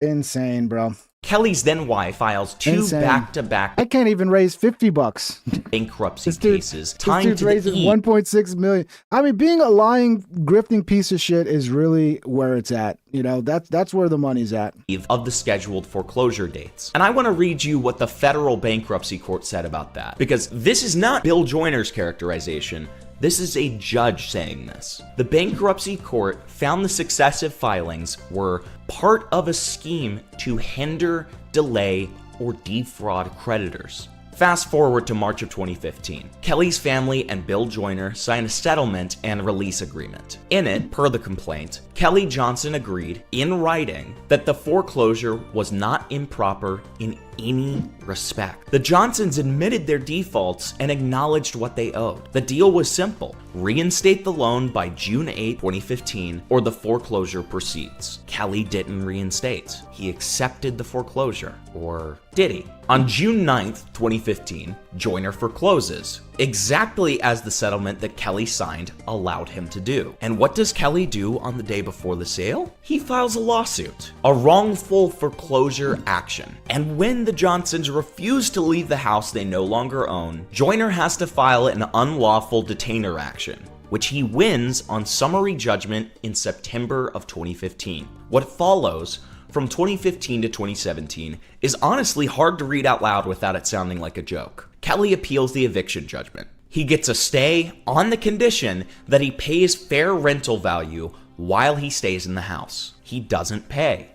Insane, bro. Kelly's then wife files 2 back-to-back I can't even raise $50. bankruptcy cases, tying This dude's to raising the $1.6 million. I mean, being a lying, grifting piece of shit is really where it's at. You know, that's where the money's at. Of the scheduled foreclosure dates. And I want to read you what the federal bankruptcy court said about that, because this is not Bill Joyner's characterization. This is a judge saying this. The bankruptcy court found the successive filings were part of a scheme to hinder, delay, or defraud creditors. Fast forward to March of 2015. Kelly's family and Bill Joyner signed a settlement and release agreement. In it, per the complaint, Kelly Johnson agreed in writing that the foreclosure was not improper in any respect. The Johnsons admitted their defaults and acknowledged what they owed. The deal was simple: reinstate the loan by June 8, 2015, or the foreclosure proceeds. Kelly didn't reinstate. He accepted the foreclosure. Or did he? On June 9th, 2015, Joyner forecloses, exactly as the settlement that Kelly signed allowed him to do. And what does Kelly do on the day before the sale? He files a lawsuit, a wrongful foreclosure action. And when the Johnsons refuse to leave the house they no longer own, Joyner has to file an unlawful detainer action, which he wins on summary judgment in September of 2015. What follows from 2015 to 2017 is honestly hard to read out loud without it sounding like a joke. Kelly appeals the eviction judgment. He gets a stay on the condition that he pays fair rental value while he stays in the house. He doesn't pay.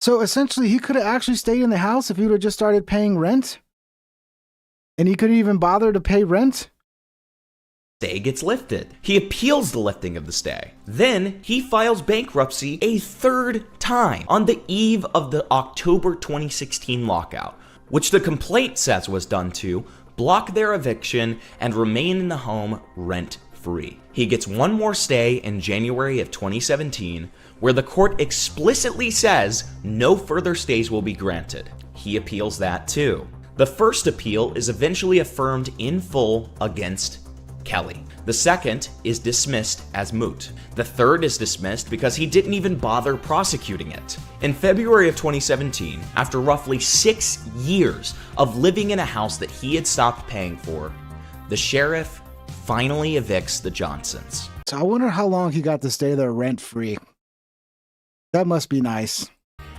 So essentially, he could have actually stayed in the house if he would have just started paying rent? And he couldn't even bother to pay rent? Stay gets lifted. He appeals the lifting of the stay. Then he files bankruptcy a third time on the eve of the October 2016 lockout, which the complaint says was done to block their eviction and remain in the home rent-free. He gets one more stay in January of 2017, where the court explicitly says no further stays will be granted. He appeals that too. The first appeal is eventually affirmed in full against Kelly. The second is dismissed as moot. The third is dismissed because he didn't even bother prosecuting it. In February of 2017, after roughly 6 years of living in a house that he had stopped paying for, the sheriff finally evicts the Johnsons. So I wonder how long he got to stay there rent-free. That must be nice.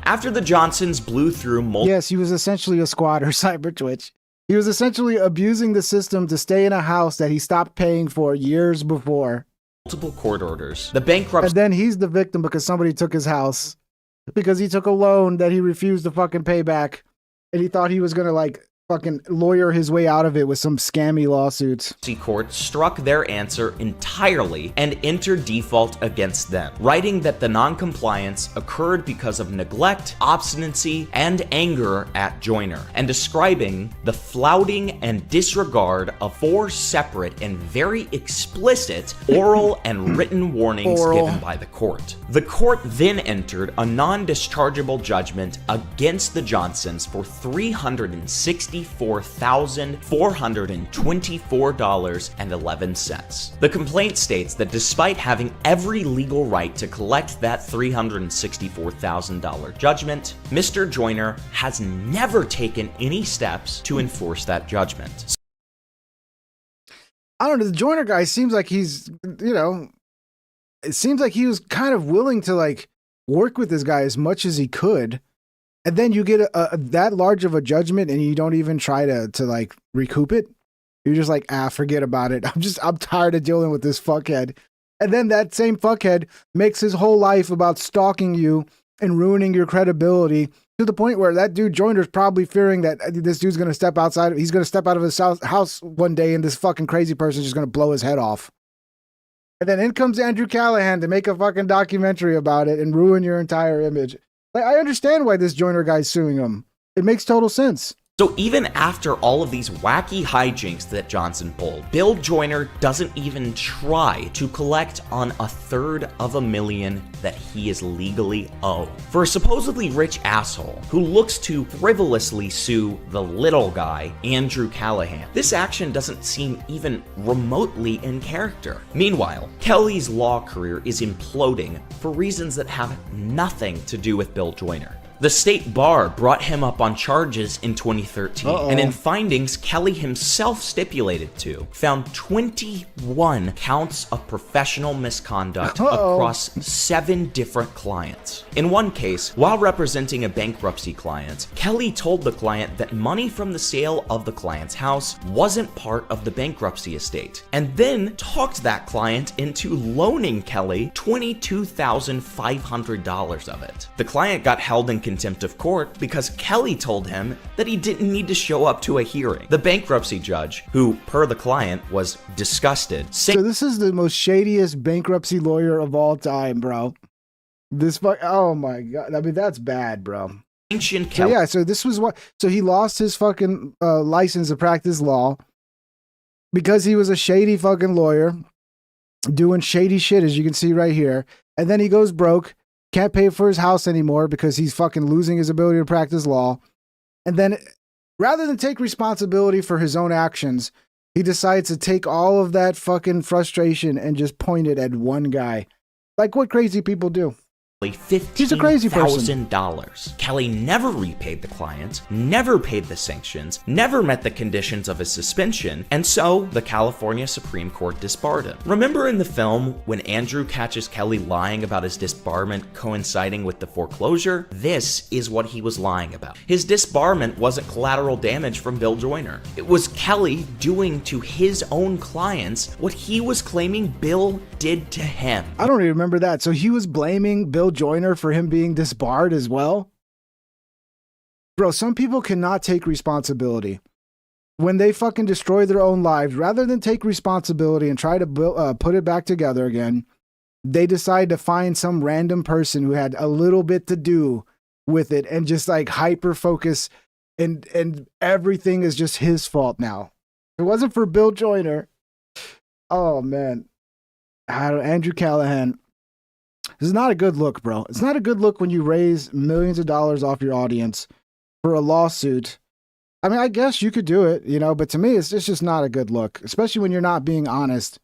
After the Johnsons blew through multiple... Yes, he was essentially a squatter, Cyber Twitch. He was essentially abusing the system to stay in a house that he stopped paying for years before. Multiple court orders. The bankruptcy... And then he's the victim because somebody took his house. Because he took a loan that he refused to fucking pay back. And he thought he was going to like fucking lawyer his way out of it with some scammy lawsuits. Court struck their answer entirely and entered default against them, writing that the non-compliance occurred because of neglect, obstinacy, and anger at Joyner, and describing the flouting and disregard of 4 separate and very explicit oral and written warnings given by the court. The court then entered a non-dischargeable judgment against the Johnsons for $364,424.11. The complaint states that despite having every legal right to collect that $364,000 judgment, Mr. Joyner has never taken any steps to enforce that judgment. I don't know, the Joyner guy seems like he's, it seems like he was kind of willing to like work with this guy as much as he could. And then you get that large of a judgment and you don't even try to like recoup it. You're just like, forget about it. I'm tired of dealing with this fuckhead. And then that same fuckhead makes his whole life about stalking you and ruining your credibility to the point where that dude Joyner's probably fearing that this dude's going to step outside. He's going to step out of his house one day and this fucking crazy person's just going to blow his head off. And then in comes Andrew Callaghan to make a fucking documentary about it and ruin your entire image. Like, I understand why this Joyner guy's suing him. It makes total sense. So even after all of these wacky hijinks that Johnson pulled, Bill Joyner doesn't even try to collect on $333,000 that he is legally owed. For a supposedly rich asshole who looks to frivolously sue the little guy, Andrew Callaghan, this action doesn't seem even remotely in character. Meanwhile, Kelly's law career is imploding for reasons that have nothing to do with Bill Joyner. The state bar brought him up on charges in 2013, and in findings Kelly himself stipulated to, found 21 counts of professional misconduct across 7 different clients. In one case, while representing a bankruptcy client, Kelly told the client that money from the sale of the client's house wasn't part of the bankruptcy estate, and then talked that client into loaning Kelly $22,500 of it. The client got held in contempt of court because Kelly told him that he didn't need to show up to a hearing. The bankruptcy judge, who, per the client, was disgusted. So this is the most shadiest bankruptcy lawyer of all time, bro. Oh my God. I mean, that's bad, bro. So yeah, so this was what, so he lost his fucking license to practice law because he was a shady fucking lawyer doing shady shit, as you can see right here. And then he goes broke. Can't pay for his house anymore because he's fucking losing his ability to practice law. And then rather than take responsibility for his own actions, he decides to take all of that fucking frustration and just point it at one guy. Like what crazy people do. He's a crazy person. $15,000. Kelly never repaid the client, never paid the sanctions, never met the conditions of his suspension, and so the California Supreme Court disbarred him. Remember in the film when Andrew catches Kelly lying about his disbarment coinciding with the foreclosure? This is what he was lying about. His disbarment wasn't collateral damage from Bill Joyner. It was Kelly doing to his own clients what he was claiming Bill did to him. I don't even remember that. So he was blaming Bill Joyner for him being disbarred as well? Bro, some people cannot take responsibility. When they fucking destroy their own lives, rather than take responsibility and try to put it back together again, they decide to find some random person who had a little bit to do with it and just like hyper focus and everything is just his fault now. If it wasn't for Bill Joyner, oh man. Andrew Callaghan. This is not a good look, bro. It's not a good look when you raise millions of dollars off your audience for a lawsuit. I mean, I guess you could do it, but to me, it's just not a good look, especially when you're not being honest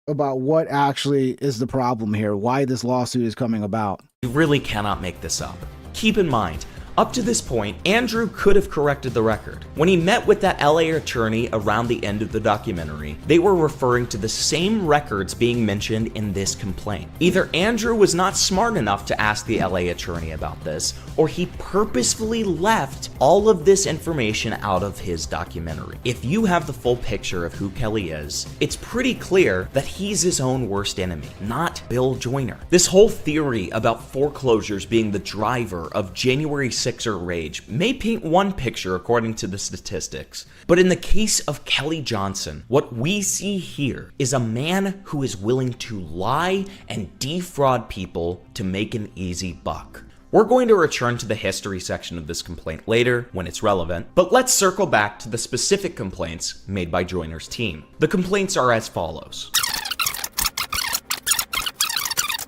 about what actually is the problem here, why this lawsuit is coming about. You really cannot make this up. Keep in mind, up to this point, Andrew could have corrected the record. When he met with that LA attorney around the end of the documentary, they were referring to the same records being mentioned in this complaint. Either Andrew was not smart enough to ask the LA attorney about this, or he purposefully left all of this information out of his documentary. If you have the full picture of who Kelly is, it's pretty clear that he's his own worst enemy, not Bill Joyner. This whole theory about foreclosures being the driver of January 6er rage may paint one picture according to the statistics, but in the case of Kelly Johnson, what we see here is a man who is willing to lie and defraud people to make an easy buck. We're going to return to the history section of this complaint later when it's relevant, but let's circle back to the specific complaints made by Joyner's team. The complaints are as follows.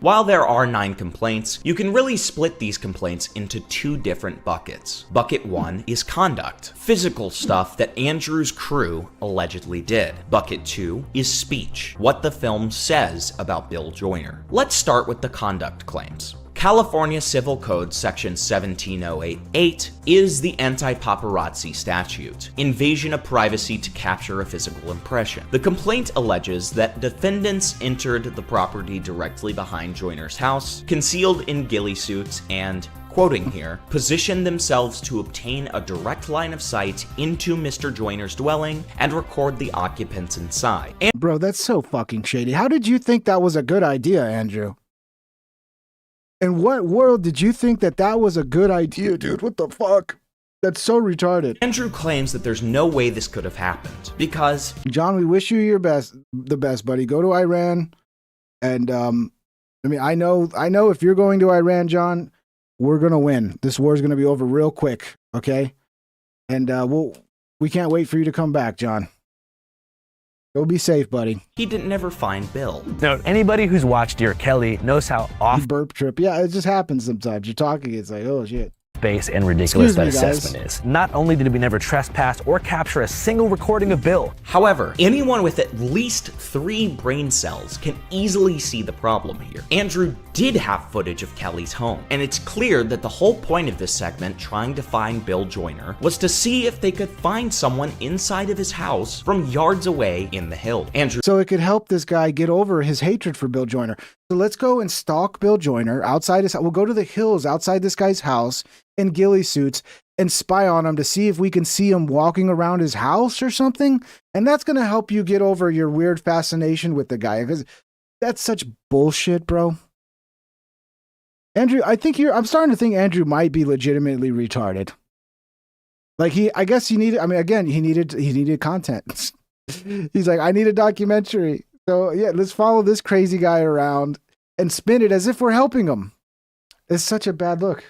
While there are 9 complaints, you can really split these complaints into 2 different buckets. Bucket 1 is conduct, physical stuff that Andrew's crew allegedly did. Bucket 2 is speech, what the film says about Bill Joyner. Let's start with the conduct claims. California Civil Code Section 17088 is the anti-paparazzi statute, invasion of privacy to capture a physical impression. The complaint alleges that defendants entered the property directly behind Joyner's house, concealed in ghillie suits, and, quoting here, positioned themselves to obtain a direct line of sight into Mr. Joyner's dwelling and record the occupants inside. Bro, that's so fucking shady. How did you think that was a good idea, Andrew? In what world did you think that that was a good idea, dude? What the fuck? That's so retarded. Andrew claims that there's no way this could have happened because... John, we wish you the best, buddy. Go to Iran. And, I know if you're going to Iran, John, we're going to win. This war is going to be over real quick, okay? And we can't wait for you to come back, John. Go be safe, buddy. He didn't never find Bill. Now, anybody who's watched Dear Kelly knows how off burp trip. Yeah, it just happens sometimes. You're talking, it's like, oh shit. Base and ridiculous that Excuse me, guys. assessment is. Not only did we never trespass or capture a single recording of Bill. However, anyone with at least 3 brain cells can easily see the problem here. Andrew did have footage of Kelly's home, and it's clear that the whole point of this segment trying to find Bill Joyner was to see if they could find someone inside of his house from yards away in the hills. So it could help this guy get over his hatred for Bill Joyner. So let's go and stalk Bill Joyner outside his house. We'll go to the hills outside this guy's house in ghillie suits and spy on him to see if we can see him walking around his house or something. And that's going to help you get over your weird fascination with the guy, because that's such bullshit, bro. Andrew, I'm starting to think Andrew might be legitimately retarded. Like I guess he needed content. He's like, I need a documentary. So yeah, let's follow this crazy guy around and spin it as if we're helping him. It's such a bad look.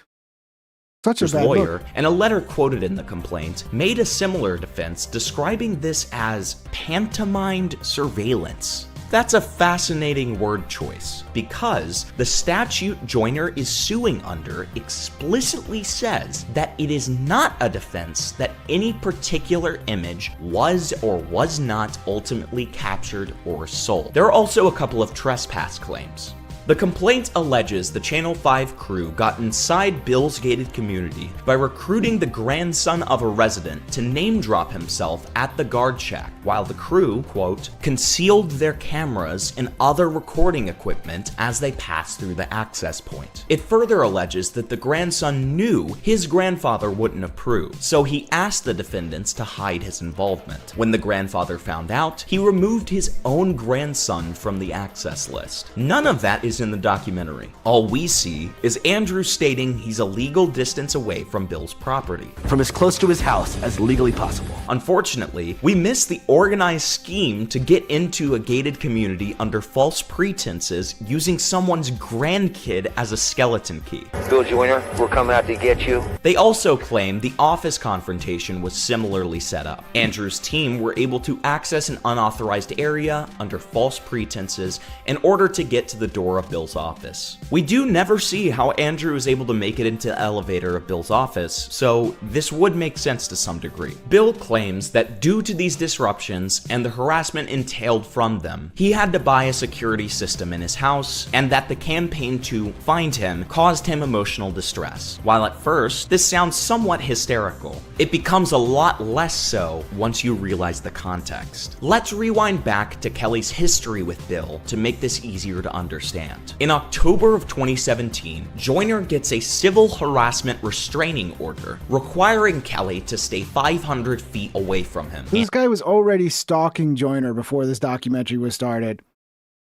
Such a bad lawyer, and a letter quoted in the complaint made a similar defense describing this as pantomimed surveillance. That's a fascinating word choice because the statute Joyner is suing under explicitly says that it is not a defense that any particular image was or was not ultimately captured or sold. There are also a couple of trespass claims. The complaint alleges the Channel 5 crew got inside Bill's gated community by recruiting the grandson of a resident to name drop himself at the guard shack, while the crew, quote, concealed their cameras and other recording equipment as they passed through the access point. It further alleges that the grandson knew his grandfather wouldn't approve, so he asked the defendants to hide his involvement. When the grandfather found out, he removed his own grandson from the access list. None of that is in the documentary. All we see is Andrew stating he's a legal distance away from Bill's property. From as close to his house as legally possible. Unfortunately, we miss the organized scheme to get into a gated community under false pretenses using someone's grandkid as a skeleton key. Bill Joyner, we're coming out to get you. They also claim the office confrontation was similarly set up. Andrew's team were able to access an unauthorized area under false pretenses in order to get to the door of of Bill's office. We do never see how Andrew is able to make it into the elevator of Bill's office, so this would make sense to some degree. Bill claims that due to these disruptions and the harassment entailed from them, he had to buy a security system in his house, and that the campaign to find him caused him emotional distress. While at first, this sounds somewhat hysterical, it becomes a lot less so once you realize the context. Let's rewind back to Kelly's history with Bill to make this easier to understand. In October of 2017, Joyner gets a civil harassment restraining order requiring Kelly to stay 500 feet away from him. This guy was already stalking Joyner before this documentary was started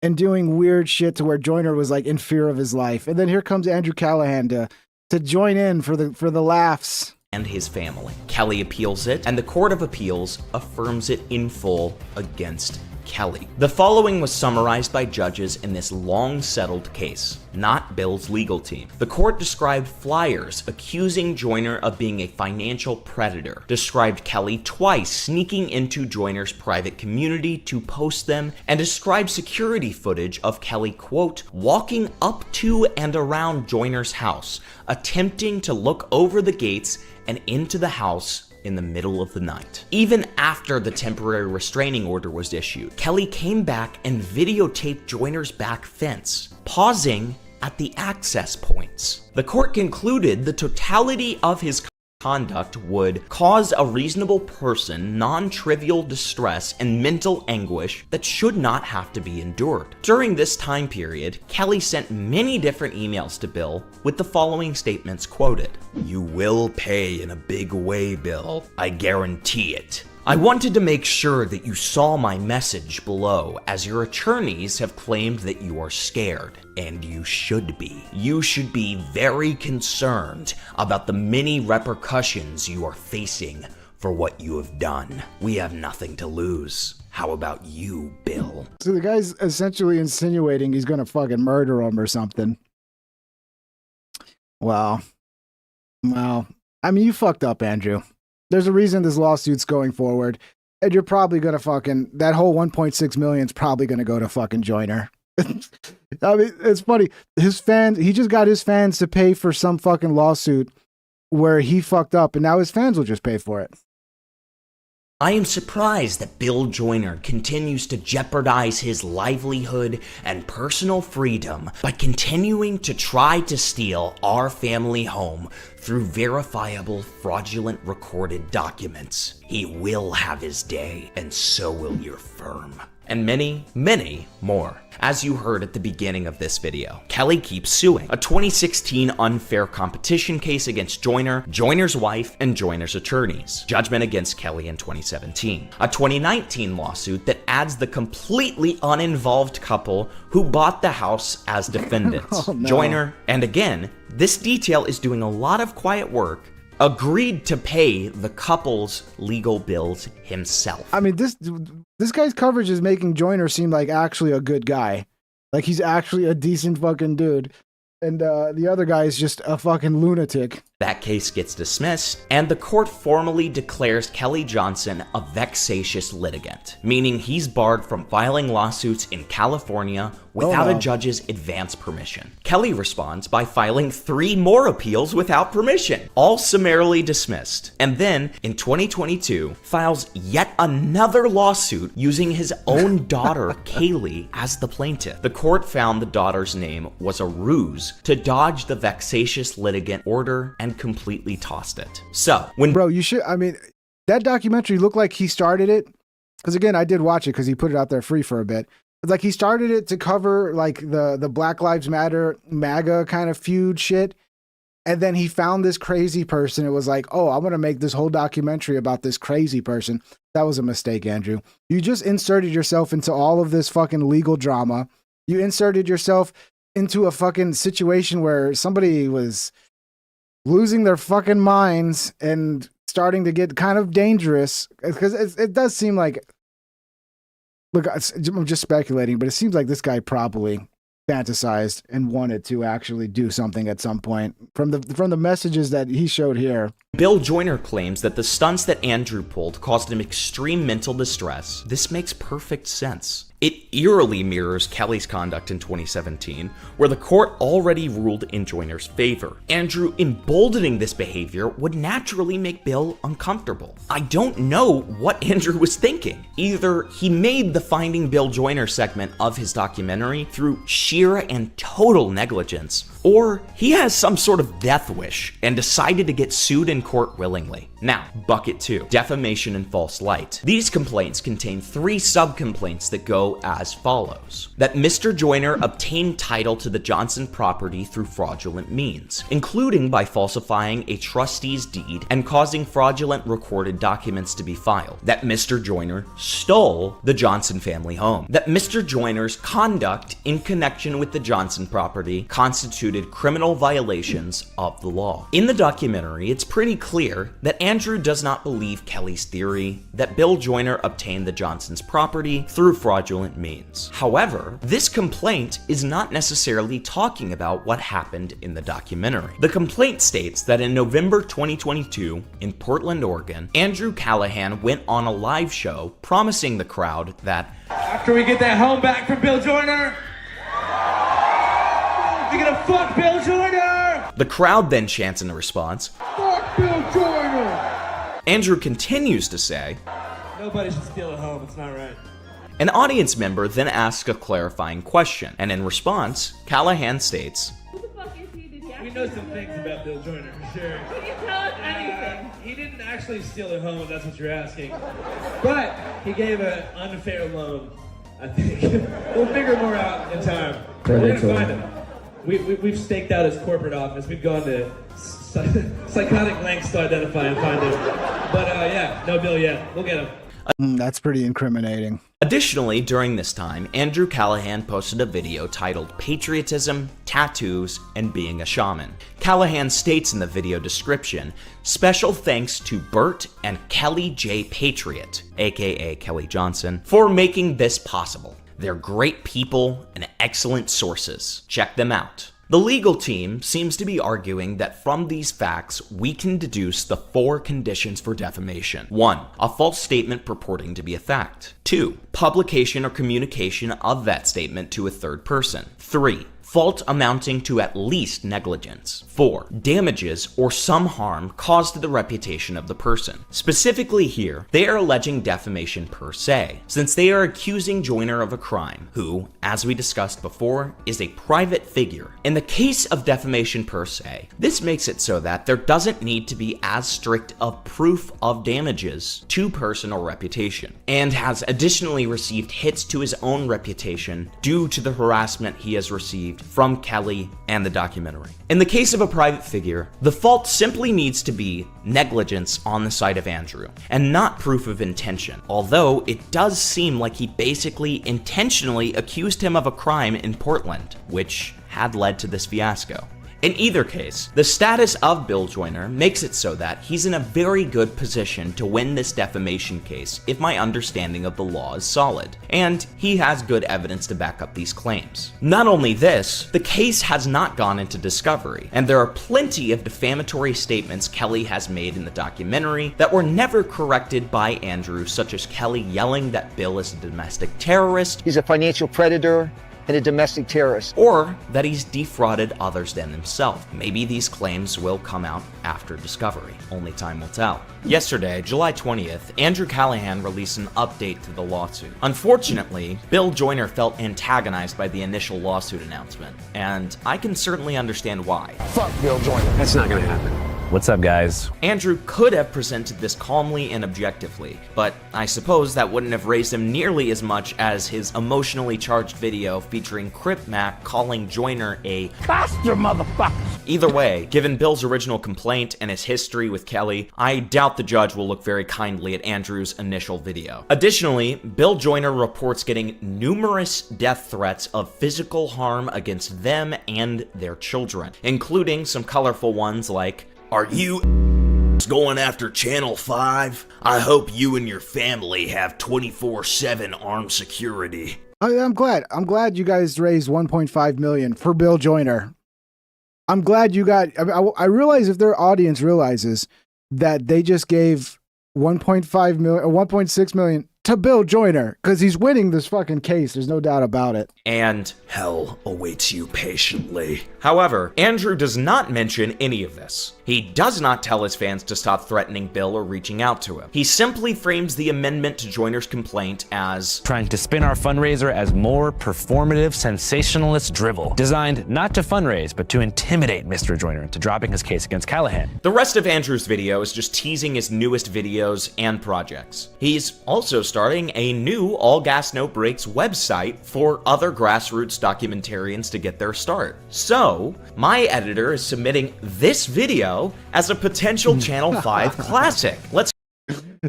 and doing weird shit to where Joyner was like in fear of his life. And then here comes Andrew Callaghan to join in for the laughs. And his family. Kelly appeals it, and the Court of Appeals affirms it in full against Kelly. The following was summarized by judges in this long-settled case, not Bill's legal team. The court described flyers accusing Joyner of being a financial predator, described Kelly twice sneaking into Joyner's private community to post them, and described security footage of Kelly, quote, walking up to and around Joyner's house, attempting to look over the gates and into the house in the middle of the night. Even after the temporary restraining order was issued, Kelly came back and videotaped Joyner's back fence, pausing at the access points. The court concluded the totality of his conduct would cause a reasonable person non-trivial distress and mental anguish that should not have to be endured. During this time period, Kelly sent many different emails to Bill with the following statements quoted. "You will pay in a big way, Bill. I guarantee it. I wanted to make sure that you saw my message below, as your attorneys have claimed that you are scared, and you should be. You should be very concerned about the many repercussions you are facing for what you have done. We have nothing to lose. How about you, Bill?" So the guy's essentially insinuating he's gonna fucking murder him or something. Wow. I mean, you fucked up, Andrew. There's a reason this lawsuit's going forward, and you're probably gonna fucking, that whole 1.6 million is probably gonna go to fucking Joyner. I mean, it's funny. His fans, he just got his fans to pay for some fucking lawsuit where he fucked up, and now his fans will just pay for it. I am surprised that Bill Joyner continues to jeopardize his livelihood and personal freedom by continuing to try to steal our family home through verifiable fraudulent recorded documents. He will have his day, and so will your firm. And many, many more. As you heard at the beginning of this video, Kelly keeps suing. A 2016 unfair competition case against Joyner, Joyner's wife, and Joyner's attorneys. Judgment against Kelly in 2017. A 2019 lawsuit that adds the completely uninvolved couple who bought the house as defendants. Oh, no. Joyner, and again, this detail is doing a lot of quiet work, agreed to pay the couple's legal bills himself. I mean, this guy's coverage is making Joyner seem like actually a good guy. Like he's actually a decent fucking dude. And the other guy is just a fucking lunatic. That case gets dismissed, and the court formally declares Kelly Johnson a vexatious litigant, meaning he's barred from filing lawsuits in California without a judge's advance permission. Kelly responds by filing 3 more appeals without permission, all summarily dismissed, and then in 2022 files yet another lawsuit using his own daughter Kaylee as the plaintiff. The court found the daughter's name was a ruse to dodge the vexatious litigant order and completely tossed it. So when you should, I mean, that documentary looked like he started it because again, I did watch it because he put it out there free for a bit. It's like he started it to cover like the Black Lives Matter MAGA kind of feud shit, and then he found this crazy person. It was like, oh, I'm gonna make this whole documentary about this crazy person. That was a mistake, Andrew. You just inserted yourself into all of this fucking legal drama. You inserted yourself into a fucking situation where somebody was losing their fucking minds and starting to get kind of dangerous, because it does seem like, look, I'm just speculating, but it seems like this guy probably fantasized and wanted to actually do something at some point from the messages that he showed here. Bill Joyner claims that the stunts that Andrew pulled caused him extreme mental distress. This makes perfect sense. It eerily mirrors Kelly's conduct in 2017, where the court already ruled in Joyner's favor. Andrew emboldening this behavior would naturally make Bill uncomfortable. I don't know what Andrew was thinking. Either he made the Finding Bill Joyner segment of his documentary through sheer and total negligence, or he has some sort of death wish and decided to get sued in court willingly. Now, bucket 2, defamation and false light. These complaints contain 3 sub-complaints that go as follows. That Mr. Joyner obtained title to the Johnson property through fraudulent means, including by falsifying a trustee's deed and causing fraudulent recorded documents to be filed. That Mr. Joyner stole the Johnson family home. That Mr. Joyner's conduct in connection with the Johnson property constituted criminal violations of the law. In the documentary, it's pretty clear that Andrew does not believe Kelly's theory that Bill Joyner obtained the Johnson's property through fraudulent means. However, this complaint is not necessarily talking about what happened in the documentary. The complaint states that in November 2022, in Portland, Oregon, Andrew Callaghan went on a live show promising the crowd that after we get that home back from Bill Joyner, we're gonna fuck Bill Joyner! The crowd then chants in response, Fuck Bill Joyner! Andrew continues to say, nobody should steal a home, it's not right. An audience member then asks a clarifying question, and in response, Callaghan states, Who the fuck is he? Did he actually we know some things about Bill Joyner, for sure. Can you tell us anything? He didn't actually steal a home, if that's what you're asking. But he gave an unfair loan, I think. We'll figure more out in time. We're gonna find him. We've staked out his corporate office. We've gone to psychotic lengths to identify and find him. But yeah, no bill yet. We'll get him. That's pretty incriminating. Additionally, during this time, Andrew Callaghan posted a video titled Patriotism, Tattoos, and Being a Shaman. Callaghan states in the video description, special thanks to Bert and Kelly J. Patriot, aka Kelly Johnson, for making this possible. They're great people and excellent sources. Check them out. The legal team seems to be arguing that from these facts, we can deduce the 4 conditions for defamation. 1. A false statement purporting to be a fact. 2. Publication or communication of that statement to a third person. 3. Fault amounting to at least negligence. 4. Damages or some harm caused to the reputation of the person. Specifically here, they are alleging defamation per se, since they are accusing Joyner of a crime, who, as we discussed before, is a private figure. In the case of defamation per se, this makes it so that there doesn't need to be as strict of proof of damages to personal reputation, and has additionally received hits to his own reputation due to the harassment he has received from Kelly and the documentary. In the case of a private figure, the fault simply needs to be negligence on the side of Andrew, and not proof of intention, although it does seem like he basically intentionally accused him of a crime in Portland, which had led to this fiasco. In either case, the status of Bill Joyner makes it so that he's in a very good position to win this defamation case if my understanding of the law is solid, and he has good evidence to back up these claims. Not only this, the case has not gone into discovery, and there are plenty of defamatory statements Kelly has made in the documentary that were never corrected by Andrew, such as Kelly yelling that Bill is a domestic terrorist, He's a financial predator and a domestic terrorist, or that he's defrauded others than himself. Maybe these claims will come out after discovery. Only time will tell. Yesterday, July 20th, Andrew Callaghan released an update to the lawsuit. Unfortunately, Bill Joyner felt antagonized by the initial lawsuit announcement, and I can certainly understand why. Fuck Bill Joyner. That's not gonna happen. What's up, guys? Andrew could have presented this calmly and objectively, but I suppose that wouldn't have raised him nearly as much as his emotionally charged video featuring Crip Mac calling Joyner a bastard motherfucker. Either way, given Bill's original complaint and his history with Kelly, I doubt the judge will look very kindly at Andrew's initial video. Additionally, Bill Joyner reports getting numerous death threats of physical harm against them and their children, including some colorful ones like, "Are you going after Channel 5? I hope you and your family have 24/7 armed security." I'm glad you guys raised 1.5 million for Bill Joyner. I'm glad you got, I realize if their audience realizes that they just gave 1.5 million or 1.6 million to Bill Joyner because he's winning this fucking case. There's no doubt about it. And hell awaits you patiently. However, Andrew does not mention any of this. He does not tell his fans to stop threatening Bill or reaching out to him. He simply frames the amendment to Joyner's complaint as trying to spin our fundraiser as more performative, sensationalist drivel, designed not to fundraise, but to intimidate Mr. Joyner into dropping his case against Callaghan. The rest of Andrew's video is just teasing his newest videos and projects. He's also starting a new All Gas No Brakes website for other grassroots documentarians to get their start. So, my editor is submitting this video as a potential Channel 5 classic. Let's.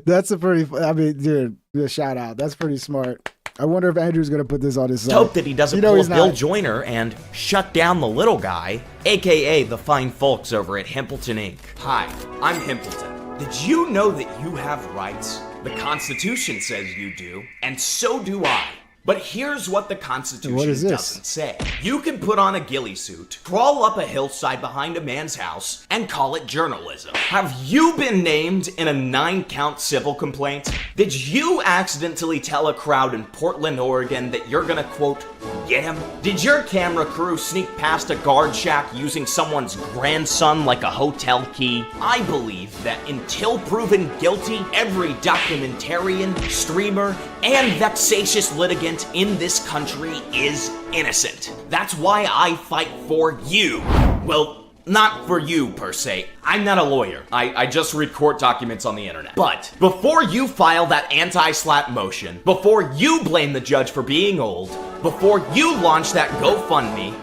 That's a pretty, I mean, dude, shout out. That's pretty smart. I wonder if Andrew's going to put this on his site. Hope that he doesn't pull a Bill Joyner and shut down the little guy, aka the fine folks over at Himpleton Inc. Hi, I'm Himpleton. Did you know that you have rights? The Constitution says you do, and so do I. But here's what the Constitution doesn't say. You can put on a ghillie suit, crawl up a hillside behind a man's house, and call it journalism. Have you been named in a 9-count civil complaint? Did you accidentally tell a crowd in Portland, Oregon that you're gonna, quote, get him? Did your camera crew sneak past a guard shack using someone's grandson like a hotel key? I believe that until proven guilty, every documentarian, streamer, and vexatious litigant in this country is innocent. That's why I fight for you. Well, not for you per se. I'm not a lawyer. I just read court documents on the internet. But before you file that anti-slap motion, before you blame the judge for being old, before you launch that GoFundMe,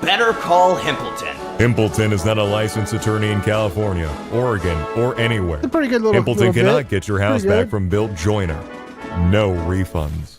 better call Himpleton. Himpleton is not a licensed attorney in California, Oregon, or anywhere. It's a pretty good little Himpleton cannot bit. get your house back from Bill Joyner. No refunds.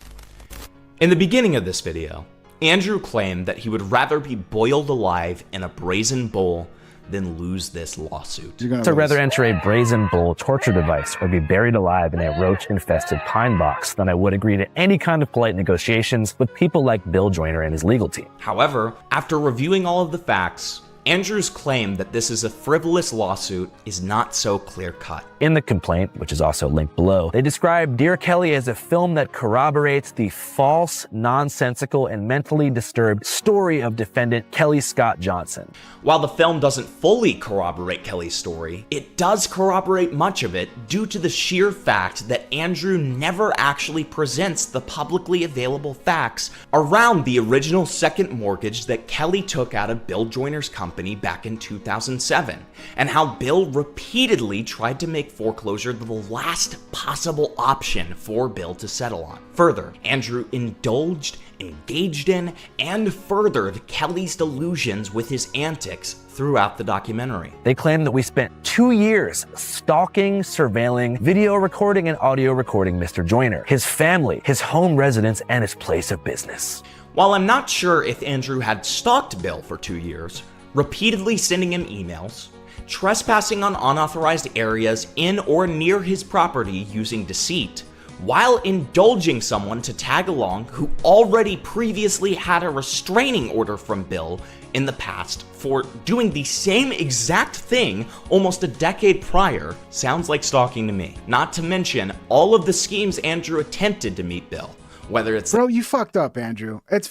In the beginning of this video, Andrew claimed that he would rather be boiled alive in a brazen bowl than lose this lawsuit. To rather enter a brazen bull torture device or be buried alive in a roach-infested pine box than I would agree to any kind of polite negotiations with people like Bill Joyner and his legal team. However, after reviewing all of the facts, Andrew's claim that this is a frivolous lawsuit is not so clear-cut. In the complaint, which is also linked below, they describe Dear Kelly as a film that corroborates the false, nonsensical, and mentally disturbed story of defendant Kelly Scott Johnson. While the film doesn't fully corroborate Kelly's story, it does corroborate much of it due to the sheer fact that Andrew never actually presents the publicly available facts around the original second mortgage that Kelly took out of Bill Joyner's company back in 2007, and how Bill repeatedly tried to make foreclosure the last possible option for Bill to settle on. Further, Andrew indulged, engaged in, and furthered Kelly's delusions with his antics throughout the documentary. They claim that we spent 2 years stalking, surveilling, video recording, and audio recording Mr. Joyner, his family, his home residence, and his place of business. While I'm not sure if Andrew had stalked Bill for 2 years, repeatedly sending him emails, trespassing on unauthorized areas in or near his property using deceit, while indulging someone to tag along who already previously had a restraining order from Bill in the past for doing the same exact thing almost a decade prior, sounds like stalking to me. Not to mention all of the schemes Andrew attempted to meet Bill. Whether it's... Bro, you fucked up, Andrew. At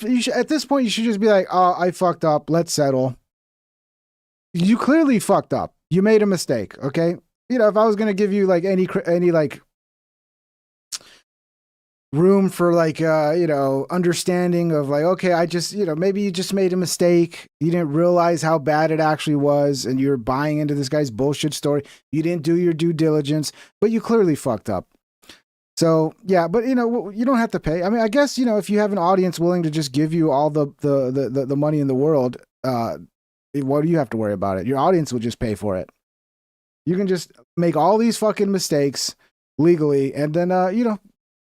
this point, you should just be like, oh, I fucked up. Let's settle. You clearly fucked up. You made a mistake, okay? You know, if I was going to give you like any like room for like, understanding of like, okay, I just, maybe you just made a mistake. You didn't realize how bad it actually was. And you're buying into this guy's bullshit story. You didn't do your due diligence, but you clearly fucked up. So yeah, but you don't have to pay. I mean, I guess, if you have an audience willing to just give you all the money in the world, what do you have to worry about it? Your audience will just pay for it. You can just make all these fucking mistakes legally and then,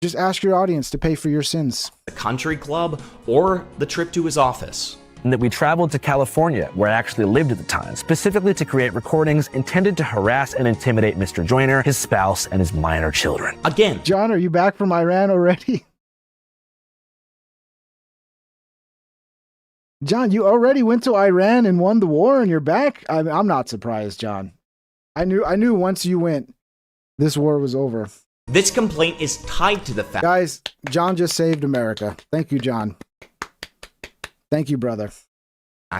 just ask your audience to pay for your sins. The country club or the trip to his office. And that we traveled to California, where I actually lived at the time, specifically to create recordings intended to harass and intimidate Mr. Joyner, his spouse, and his minor children. Again, John, are you back from Iran already? John, you already went to Iran and won the war and you're back? I'm not surprised, John. I knew once you went, this war was over. This complaint is tied to the fact, Guys, John just saved America. Thank you, John. Thank you, brother.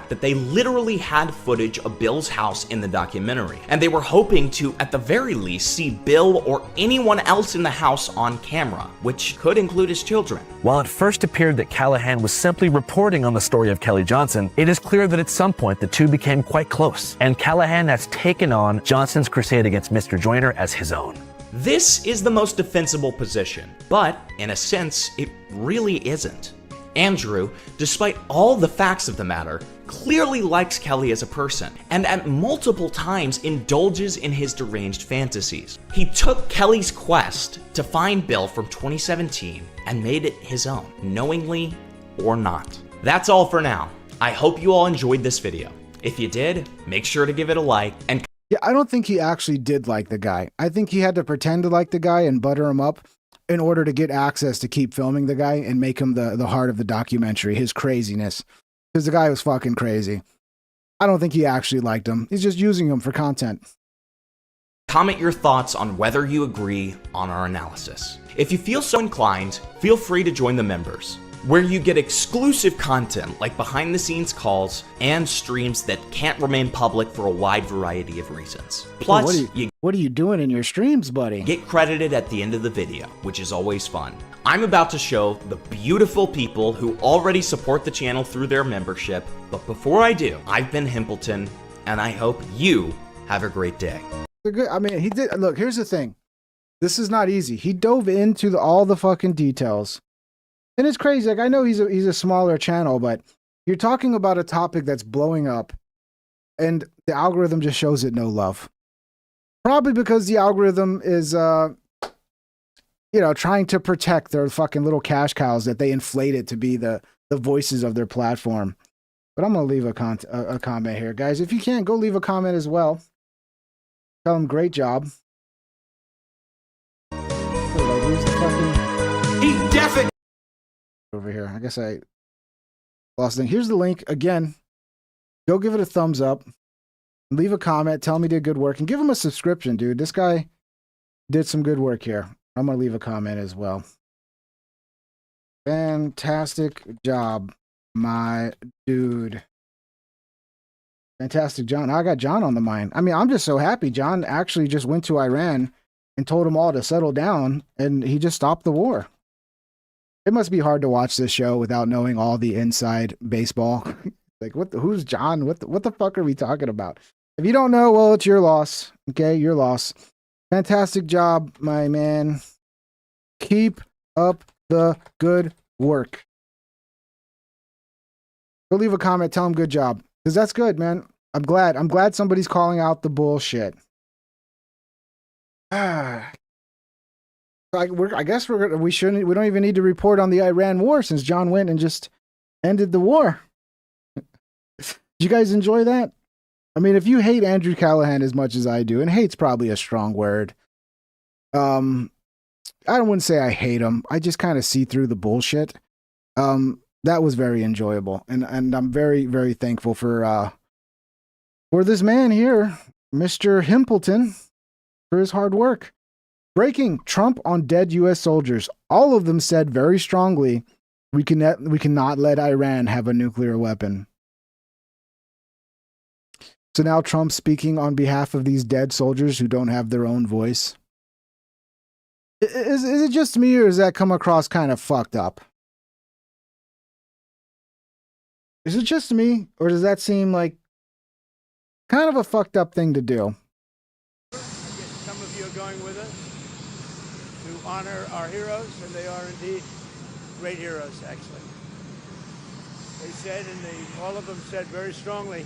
that they literally had footage of Bill's house in the documentary, and they were hoping to, at the very least, see Bill or anyone else in the house on camera, which could include his children. While it first appeared that Callaghan was simply reporting on the story of Kelly Johnson, it is clear that at some point the two became quite close, and Callaghan has taken on Johnson's crusade against Mr. Joyner as his own. This is the most defensible position, but in a sense, it really isn't. Andrew, despite all the facts of the matter, clearly likes Kelly as a person, and at multiple times indulges in his deranged fantasies. He took Kelly's quest to find Bill from 2017 and made it his own, knowingly or not. That's all for now. I hope you all enjoyed this video. If you did, make sure to give it a like and Yeah, I don't think he actually did like the guy. I think he had to pretend to like the guy and butter him up in order to get access to keep filming the guy and make him the heart of the documentary, his craziness. Because the guy was fucking crazy. I don't think he actually liked him. He's just using him for content. comment your thoughts on whether you agree on our analysis. If you feel so inclined, feel free to join the members, where you get exclusive content like behind the scenes calls and streams that can't remain public for a wide variety of reasons. Plus, what are you doing in your streams, buddy? Get credited at the end of the video, which is always fun. I'm about to show the beautiful people who already support the channel through their membership, but before I do, I've been Himpleton, and I hope you have a great day. I mean, he did. Look, here's the thing. This is not easy. He dove into all the fucking details. And it's crazy. Like, I know he's a smaller channel, but you're talking about a topic that's blowing up, and the algorithm just shows it no love. Probably because the algorithm is, trying to protect their fucking little cash cows that they inflated to be the voices of their platform. But I'm gonna leave a comment here, guys. If you can, go leave a comment as well. Tell him great job. He definitely Over here. I guess I lost it. Here's the link again. Go give it a thumbs up. Leave a comment. Tell me he did good work. And give him a subscription, dude. This guy did some good work here. I'm going to leave a comment as well. Fantastic job, my dude. Fantastic, John. I got John on the mind. I mean, I'm just so happy. John actually just went to Iran and told them all to settle down, and he just stopped the war. It must be hard to watch this show without knowing all the inside baseball. Like, who's John? What the fuck are we talking about? If you don't know, well, it's your loss. Okay, your loss. Fantastic job, my man. Keep up the good work. Go leave a comment. Tell him good job, because that's good, man. I'm glad somebody's calling out the bullshit. I guess we don't even need to report on the Iran war since John went and just ended the war. Did you guys enjoy that? I mean, if you hate Andrew Callaghan as much as I do, and hate's probably a strong word. I wouldn't say I hate him. I just kind of see through the bullshit. That was very enjoyable, and I'm very, very thankful for this man here, Mr. Himpleton, for his hard work. Breaking: Trump on dead U.S. soldiers. All of them said very strongly, we cannot let Iran have a nuclear weapon. So now Trump's speaking on behalf of these dead soldiers who don't have their own voice. Is it just me, or does that come across kind of fucked up? Is it just me, or does that seem like kind of a fucked up thing to do? Some of you are going with us to honor our heroes, and they are indeed great heroes, actually. They said, and all of them said very strongly,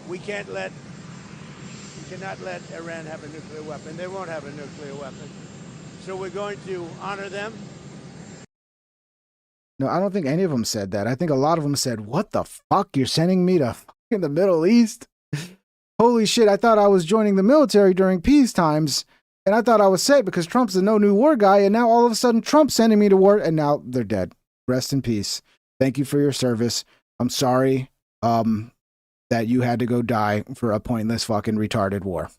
we cannot let Iran have a nuclear weapon. They won't have a nuclear weapon. So we're going to honor them. No, I don't think any of them said that. I think a lot of them said, what the fuck? You're sending me to fucking the Middle East? Holy shit, I thought I was joining the military during peace times, and I thought I was safe because Trump's the no new war guy, and now all of a sudden Trump's sending me to war, and now they're dead. Rest in peace. Thank you for your service. I'm sorry that you had to go die for a pointless fucking retarded war.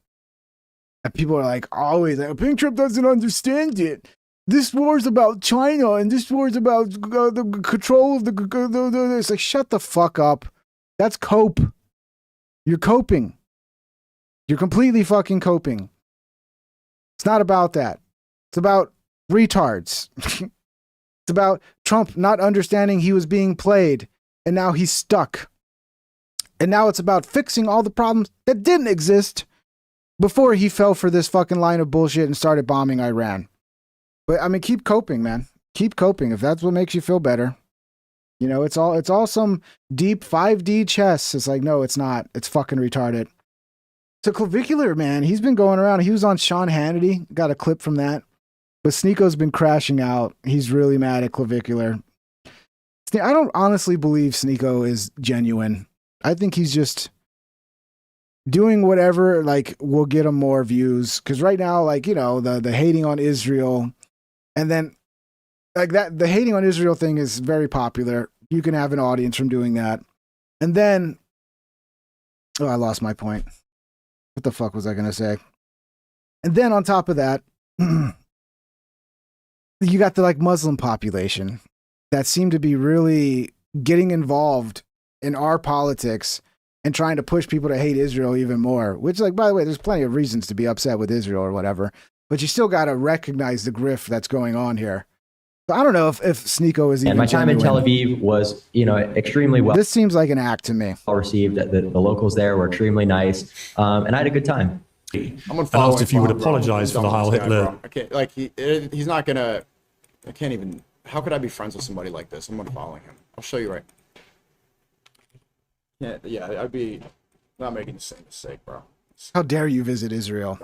And people are like, always, like, Pink Trip doesn't understand it. This war's about China, and this war's about the control of the. It's like, shut the fuck up. That's cope. You're coping. You're completely fucking coping. It's not about that. It's about retards. It's about Trump not understanding he was being played, and now he's stuck. And now it's about fixing all the problems that didn't exist before he fell for this fucking line of bullshit and started bombing Iran. But I mean, keep coping, man. Keep coping if that's what makes you feel better. You know, it's all some deep 5D chess. It's like, no, it's not. It's fucking retarded. So Clavicular, man, he's been going around. He was on Sean Hannity. Got a clip from that. But Sneeko's been crashing out. He's really mad at Clavicular. I don't honestly believe Sneeko is genuine. I think he's just doing whatever, like, will get him more views. Because right now, like, you know, the hating on Israel, and then, like, that, the hating on Israel thing is very popular. You can have an audience from doing that. And then, oh, I lost my point. What the fuck was I going to say? And then on top of that, you got the, like, Muslim population that seem to be really getting involved in our politics and trying to push people to hate Israel even more, which, like, by the way, there's plenty of reasons to be upset with Israel or whatever, but you still got to recognize the grift that's going on here. So I don't know if Sneeko is even. And my time in genuine. Tel Aviv was, you know, extremely well. This seems like an act to me. Well received. The locals there were extremely nice, and I had a good time. And asked if you would apologize for the Heil Hitler. I can't, like, he's not gonna. I can't even. How could I be friends with somebody like this? I'm unfollowing him. I'll show you right. Yeah, I'd be not making the same mistake, bro. How dare you visit Israel?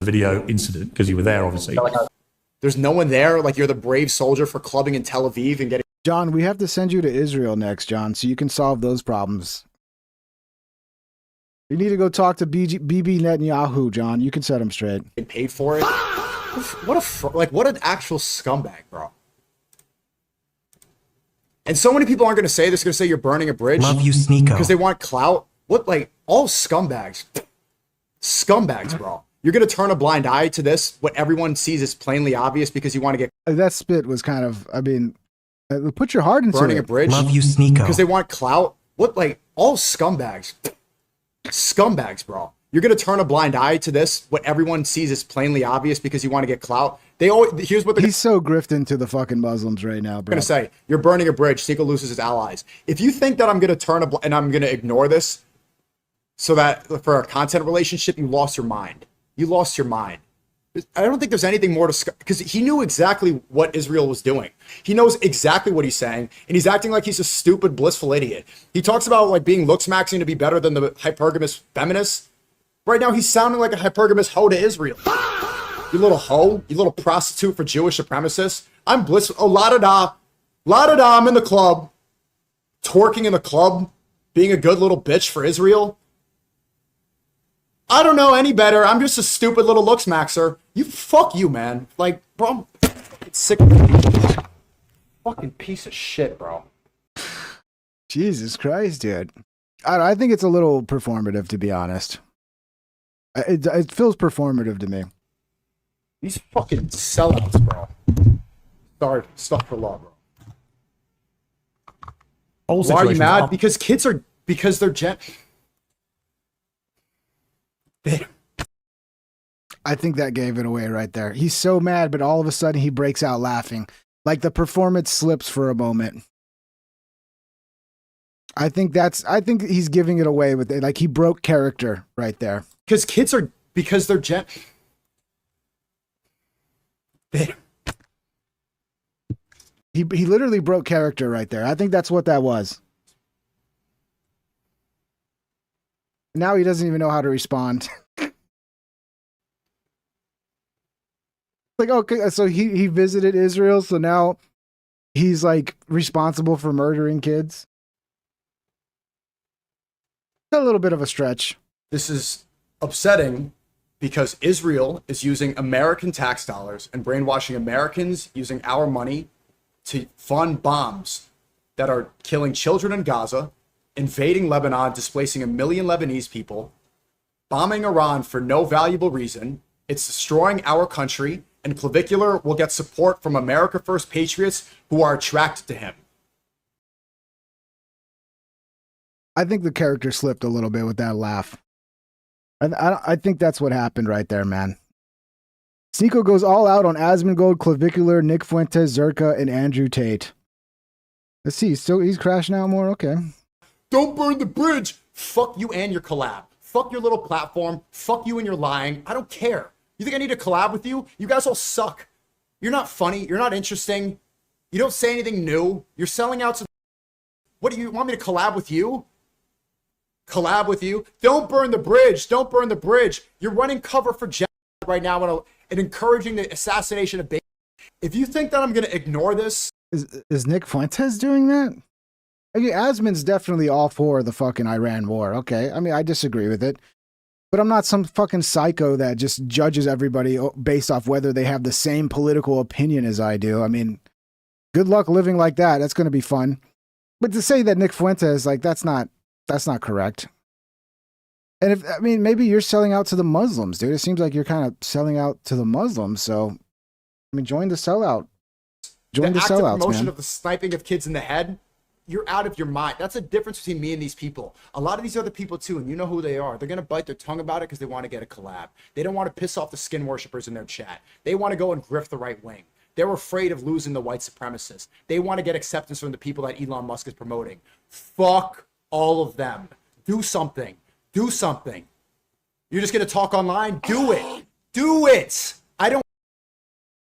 Video incident, because you were there, obviously. There's no one there. Like, you're the brave soldier for clubbing in Tel Aviv and getting. John, we have to send you to Israel next, John, so you can solve those problems. You need to go talk to Bibi Netanyahu, John. You can set him straight. Paid for it. What an actual scumbag, bro. And so many people aren't going to say this. Going to say you're burning a bridge. Love you, Sneeko. Because they want clout. What, like, all scumbags. Scumbags, bro. You're going to turn a blind eye to this. What everyone sees is plainly obvious because you want to get. That spit was kind of, I mean, put your heart into burning it. a bridge. Love you, Sneeko. Because they want clout. What, like, all scumbags. Scumbags, bro. You're going to turn a blind eye to this. What everyone sees is plainly obvious because you want to get clout. They always, here's what he's so grifting to the fucking Muslims right now, bro. Going to say, you're burning a bridge. Sneeko loses his allies. If you think that I'm going to turn and I'm going to ignore this so that for a content relationship, you lost your mind. You lost your mind. I don't think there's anything more to, because he knew exactly what Israel was doing. He knows exactly what he's saying, and he's acting like he's a stupid, blissful idiot. He talks about, like, being looks maxing to be better than the hypergamous feminists. Right now, he's sounding like a hypergamous hoe to Israel. You little hoe, you little prostitute for Jewish supremacists. I'm blissful. Oh, la-da-da. La-da-da, I'm in the club. Twerking in the club. Being a good little bitch for Israel. I don't know any better. I'm just a stupid little looks maxer. Fuck you, man. Like, bro, I'm sick of you. Fucking piece of shit, bro. Jesus Christ, dude. I think it's a little performative, to be honest. It feels performative to me. These fucking sellouts, bro. Sorry, stuff for law, bro. Why are you mad? Because kids are, because they're I think that gave it away right there. He's so mad, but all of a sudden he breaks out laughing. Like the performance slips for a moment. I think he's giving it away with it. Like he broke character right there. Because kids are, because they're He literally broke character right there. I think that's what that was. Now he doesn't even know how to respond. Like, okay, so he visited Israel, so now he's like responsible for murdering kids. A little bit of a stretch. This is upsetting because Israel is using American tax dollars and brainwashing Americans using our money to fund bombs that are killing children in Gaza, invading Lebanon, displacing 1 million Lebanese people. bombing Iran for no valuable reason. It's destroying our country, and Clavicular will get support from America First patriots who are attracted to him. I think the character slipped a little bit with that laugh. I think that's what happened right there, man. Sneeko goes all out on Asmongold, Clavicular, Nick Fuentes, Zerka, and Andrew Tate. Let's see, he's crashing out more? Okay. Don't burn the bridge! Fuck you and your collab. Fuck your little platform. Fuck you and your lying. I don't care. You think I need to collab with you? You guys all suck. You're not funny. You're not interesting. You don't say anything new. You're selling out to... What do you want me to collab with you? Collab with you? Don't burn the bridge. Don't burn the bridge. You're running cover for genocide right now and encouraging the assassination of babies. If you think that I'm going to ignore this... Is Nick Fuentes doing that? I mean, Asman's definitely all for the fucking Iran war. Okay. I mean, I disagree with it. But I'm not some fucking psycho that just judges everybody based off whether they have the same political opinion as I do. I mean, good luck living like that. That's going to be fun. But to say that Nick Fuentes, like, that's not correct. And if, I mean, maybe you're selling out to the Muslims, dude. It seems like you're kind of selling out to the Muslims. So, I mean, join the sellout. Join the active sellouts, promotion man. of the sniping of kids in the head, you're out of your mind. That's the difference between me and these people. A lot of these other people too, and you know who they are. They're going to bite their tongue about it because they want to get a collab. They don't want to piss off the skin worshippers in their chat. They want to go and grift the right wing. They're afraid of losing the white supremacists. They want to get acceptance from the people that Elon Musk is promoting. Fuck all of them. Do something. Do something. You're just going to talk online? Do it. Do it. I don't...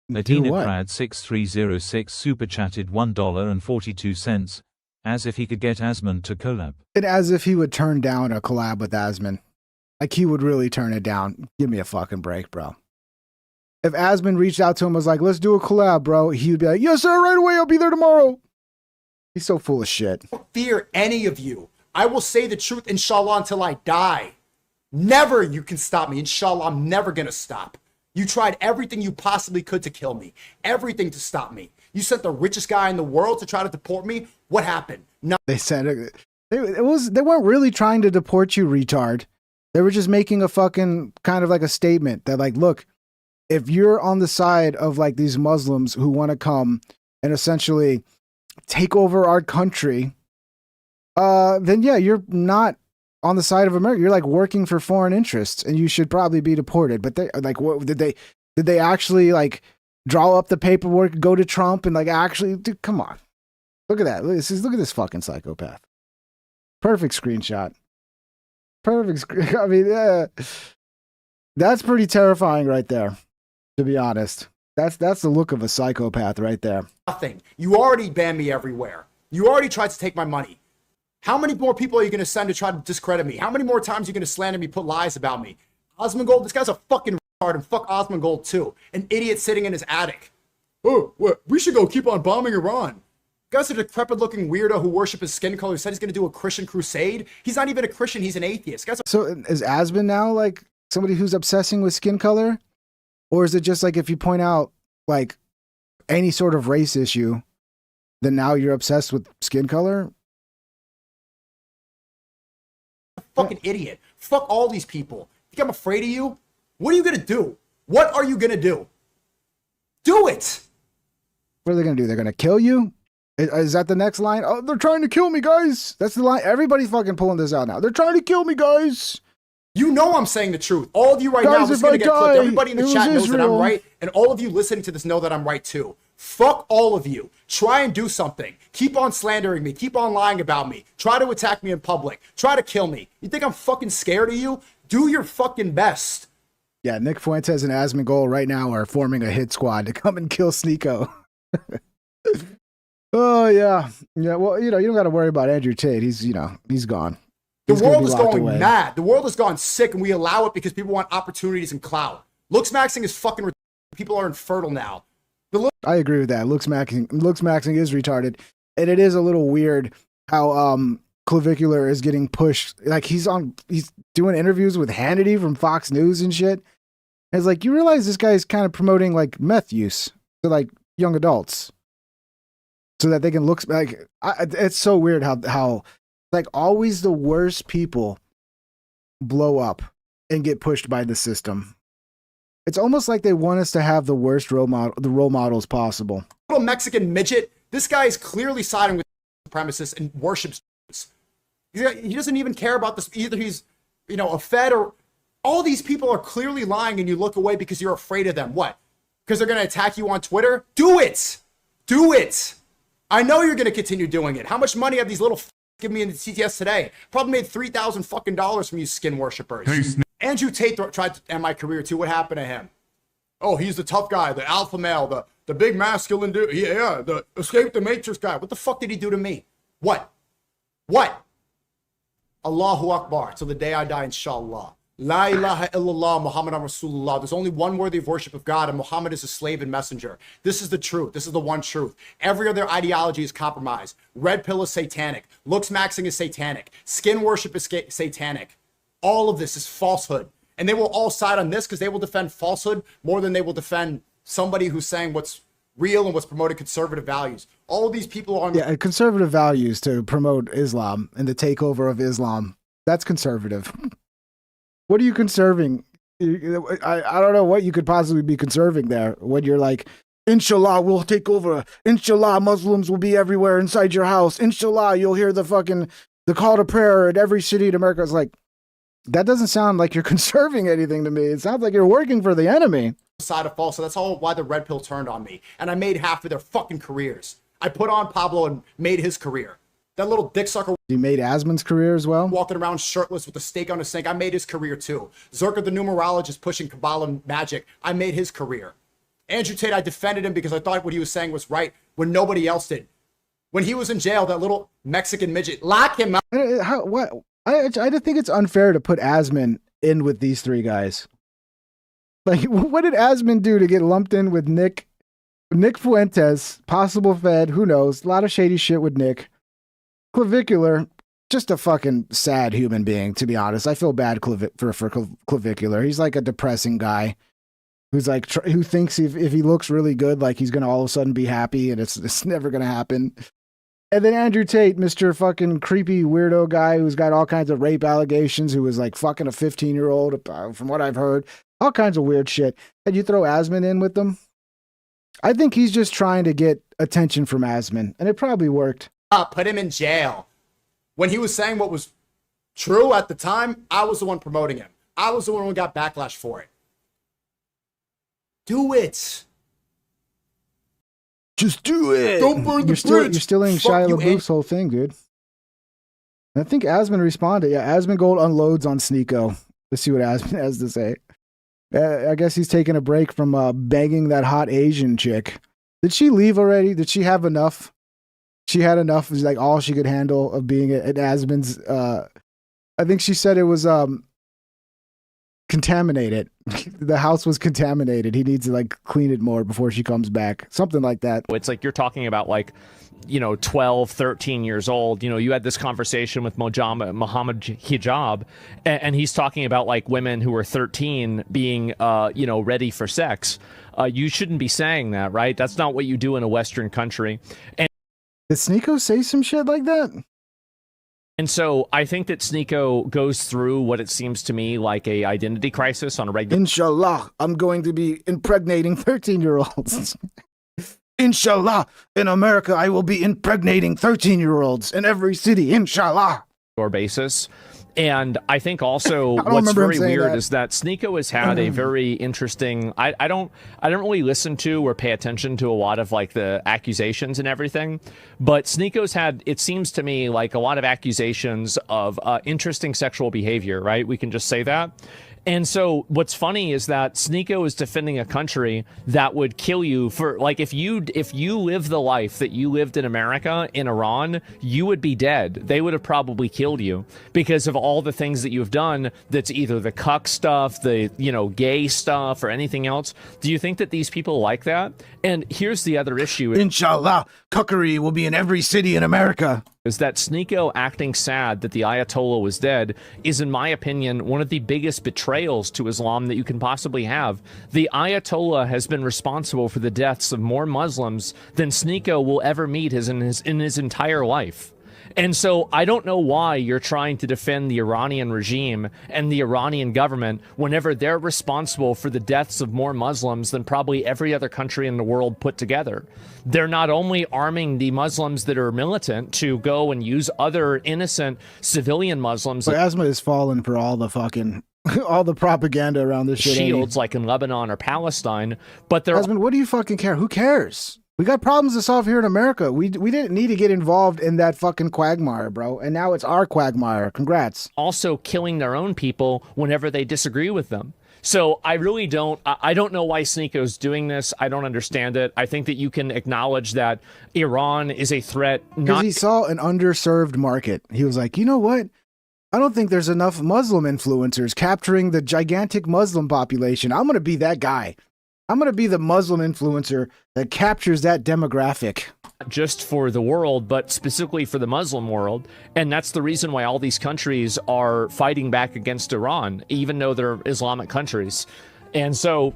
Medina Crad 6306 super chatted $1.42, as if he could get Asman to collab. And as if he would turn down a collab with Asman. Like he would really turn it down. Give me a fucking break, bro. If Asman reached out to him and was like, let's do a collab, bro, he would be like, yes, sir, right away. I'll be there tomorrow. He's so full of shit. I don't fear any of you. I will say the truth, inshallah, until I die. Never you can stop me. Inshallah, I'm never going to stop. You tried everything you possibly could to kill me. Everything to stop me. You sent the richest guy in the world to try to deport me. What happened? No. They said they weren't really trying to deport you, retard. They were just making a fucking kind of like a statement that like, look, if you're on the side of like these Muslims who want to come and essentially take over our country, then yeah, you're not on the side of America. You're like working for foreign interests and you should probably be deported. But they like, what did they actually like draw up the paperwork, go to Trump and like actually, dude, come on. Look at that. Look at this fucking psychopath. Perfect screenshot. Perfect. I mean, that's pretty terrifying right there, to be honest. That's the look of a psychopath right there. Nothing. You already banned me everywhere. You already tried to take my money. How many more people are you going to send to try to discredit me? How many more times are you going to slander me, put lies about me? Osmongold, this guy's a fucking retard, and fuck Osmongold too. An idiot sitting in his attic. Oh, what? We should go keep on bombing Iran. Guy's a decrepit looking weirdo who worships his skin color, who said he's going to do a Christian crusade. He's not even a Christian, he's an atheist. So is Asman now like somebody who's obsessing with skin color? Or is it just like if you point out like any sort of race issue, then now you're obsessed with skin color? Fucking idiot. Fuck all these people. Think I'm afraid of you? What are you gonna do? What are you gonna do? Do it! What are they gonna do? They're gonna kill you? Is that the next line? Oh, they're trying to kill me, guys. That's the line. Everybody's fucking pulling this out now. They're trying to kill me, guys. You know I'm saying the truth. All of you right now, this is gonna get clipped. Everybody in the chat knows that I'm right, and all of you listening to this know that I'm right too. Fuck all of you. Try and do something. Keep on slandering me. Keep on lying about me. Try to attack me in public. Try to kill me. You think I'm fucking scared of you? Do your fucking best. Yeah, Nick Fuentes and Asmongold right now are forming a hit squad to come and kill Sneeko. Oh, yeah. Yeah, well, you don't got to worry about Andrew Tate. He's gone. The world is going mad. The world has gone sick, and we allow it because people want opportunities and clout. Looks maxing is fucking retarded. People are infertile now. I agree with that. Looks maxing is retarded. And it is a little weird how Clavicular is getting pushed. Like he's doing interviews with Hannity from Fox News and shit. And it's like, you realize this guy's kind of promoting like meth use to like young adults so that they can look like, it's so weird how like always the worst people blow up and get pushed by the system. It's almost like they want us to have the worst role models possible. Little Mexican midget. This guy is clearly siding with supremacists and worships. He doesn't even care about this. Either he's, a Fed or all these people are clearly lying and you look away because you're afraid of them. What? Because they're going to attack you on Twitter? Do it. Do it. I know you're going to continue doing it. How much money have these little give me in the TTS today? Probably made $3,000 fucking from you skin worshippers. Andrew Tate tried to end my career too. What happened to him? Oh, he's the tough guy, the alpha male, the big masculine dude. Yeah, the escape the matrix guy. What the fuck did he do to me? What? Allahu Akbar, till the day I die, inshallah. La ilaha illallah, Muhammadan Rasulullah. There's only one worthy of worship of God, and Muhammad is a slave and messenger. This is the truth. This is the one truth. Every other ideology is compromised. Red pill is satanic. Looks maxing is satanic. Skin worship is satanic. All of this is falsehood. And they will all side on this because they will defend falsehood more than they will defend somebody who's saying what's real and what's promoting conservative values. All of these people are... Yeah, conservative values to promote Islam and the takeover of Islam. That's conservative. What are you conserving? I don't know what you could possibly be conserving there when you're like, Inshallah, we'll take over. Inshallah, Muslims will be everywhere inside your house. Inshallah, you'll hear the call to prayer in every city in America. It's like, that doesn't sound like you're conserving anything to me. It sounds like you're working for the enemy. Side of false, so that's all why the red pill turned on me. And I made half of their fucking careers. I put on Pablo and made his career. That little dick sucker. You made Asmon's career as well? Walking around shirtless with a steak on his sink. I made his career too. Zerka the numerologist pushing Kabbalah and magic. I made his career. Andrew Tate, I defended him because I thought what he was saying was right when nobody else did. When he was in jail, that little Mexican midget, lock him up. I just think it's unfair to put Asmon in with these three guys. Like, what did Asmon do to get lumped in with Nick Fuentes, possible Fed, who knows? A lot of shady shit with Nick. Clavicular, just a fucking sad human being, to be honest. I feel bad for Clavicular. He's like a depressing guy who's like, who thinks if he looks really good, like he's going to all of a sudden be happy, and it's never going to happen. And then Andrew Tate, Mr. fucking creepy weirdo guy who's got all kinds of rape allegations, who was like fucking a 15-year-old, from what I've heard. All kinds of weird shit. And you throw Asmon in with them? I think he's just trying to get attention from Asmon, and it probably worked. Put him in jail. When he was saying what was true at the time, I was the one promoting him. I was the one who got backlash for it. Do it. Just do it. Don't burn the bridge. You're stealing Shia LaBeouf's whole thing, dude. I think Asmon responded. Yeah, Asmon Gold unloads on Sneeko. Let's see what Asmon has to say. I guess he's taking a break from banging that hot Asian chick. Did she leave already? Did she have enough? She had enough. It was like all she could handle of being at Asmon's. I think she said it was contaminated. The house was contaminated. He needs to like clean it more before she comes back. Something like that. It's like you're talking about like, 12, 13 years old. You had this conversation with Muhammad Hijab, and he's talking about like women who are 13 being, ready for sex. You shouldn't be saying that, right? That's not what you do in a Western country. And did Sneeko say some shit like that? And so I think that Sneeko goes through what it seems to me like a identity crisis on a regular. Inshallah, I'm going to be impregnating 13-year-olds. Inshallah, in America, I will be impregnating 13-year-olds in every city. Inshallah. Basis. And I think also what's very weird is that Sneeko has had a very interesting. I don't really listen to or pay attention to a lot of like the accusations and everything, but Sneeko's had, it seems to me, like a lot of accusations of interesting sexual behavior. Right? We can just say that. And so what's funny is that Sneeko is defending a country that would kill you for, like, if you live the life that you lived in America, in Iran, you would be dead. They would have probably killed you because of all the things that you've done. That's either the cuck stuff, the, gay stuff, or anything else. Do you think that these people like that? And here's the other issue. Inshallah, cuckery will be in every city in America. Is that Sneeko acting sad that the Ayatollah was dead is, in my opinion, one of the biggest betrayals to Islam that you can possibly have. The Ayatollah has been responsible for the deaths of more Muslims than Sneeko will ever meet in his entire life. And so I don't know why you're trying to defend the Iranian regime and the Iranian government whenever they're responsible for the deaths of more Muslims than probably every other country in the world put together. They're not only arming the Muslims that are militant to go and use other innocent civilian Muslims. But Asma is falling for all the fucking all the propaganda around this shit. Shields like in Lebanon or Palestine, but they're. Asma, what do you fucking care? Who cares? We got problems to solve here in America. We didn't need to get involved in that fucking quagmire, bro. And now it's our quagmire. Congrats. Also killing their own people whenever they disagree with them. So I really don't know why Sneako's doing this. I don't understand it. I think that you can acknowledge that Iran is a threat. Because he saw an underserved market. He was like, you know what? I don't think there's enough Muslim influencers capturing the gigantic Muslim population. I'm going to be that guy. I'm going to be the Muslim influencer that captures that demographic. Just for the world, but specifically for the Muslim world. And that's the reason why all these countries are fighting back against Iran, even though they're Islamic countries. And so,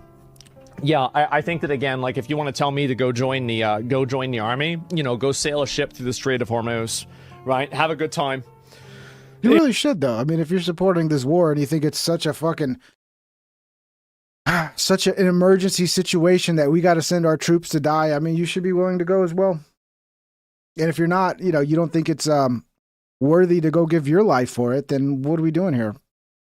yeah, I think that, again, like, if you want to tell me to go join the army, you know, go sail a ship through the Strait of Hormuz, right? Have a good time. You really should, though. I mean, if you're supporting this war and you think it's such a fucking... such an emergency situation that we got to send our troops to die, I mean, you should be willing to go as well. And if you're not, you know, you don't think it's worthy to go give your life for it, then what are we doing here?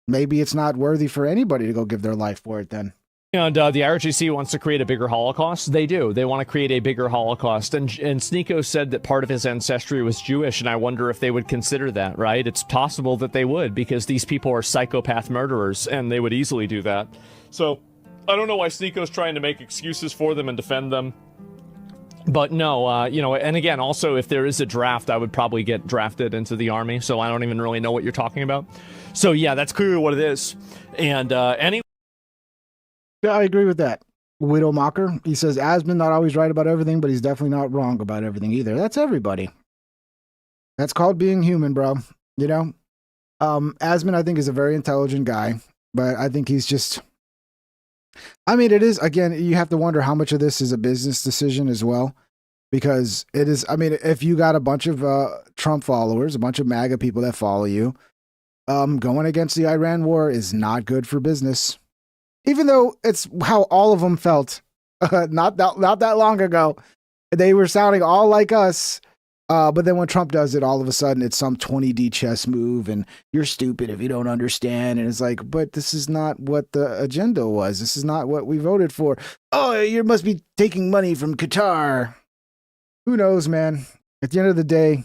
Maybe it's not worthy for anybody to go give their life for it then. And the IRGC wants to create a bigger Holocaust. They do. They want to create a bigger Holocaust. And Sneako said that part of his ancestry was Jewish, and I wonder if they would consider that, right? It's possible that they would, because these people are psychopath murderers, and they would easily do that. So I don't know why Sneako's trying to make excuses for them and defend them. But no, you know, and again, also, if there is a draft, I would probably get drafted into the army. So I don't even really know what you're talking about. So yeah, that's clearly what it is. And anyway. Yeah, I agree with that. Widowmacher, he says, Asman not always right about everything, but he's definitely not wrong about everything either. That's everybody. That's called being human, bro. You know? Asman, I think, is a very intelligent guy, but I think he's just... I mean, it is, again, you have to wonder how much of this is a business decision as well, because it is, I mean, if you got a bunch of Trump followers, a bunch of MAGA people that follow you, going against the Iran war is not good for business. Even though it's how all of them felt not that long ago. They were sounding all like us. But then when Trump does it, all of a sudden it's some 20D chess move and you're stupid if you don't understand. And it's like, but this is not what the agenda was. This is not what we voted for. Oh, you must be taking money from Qatar. Who knows, man? At the end of the day,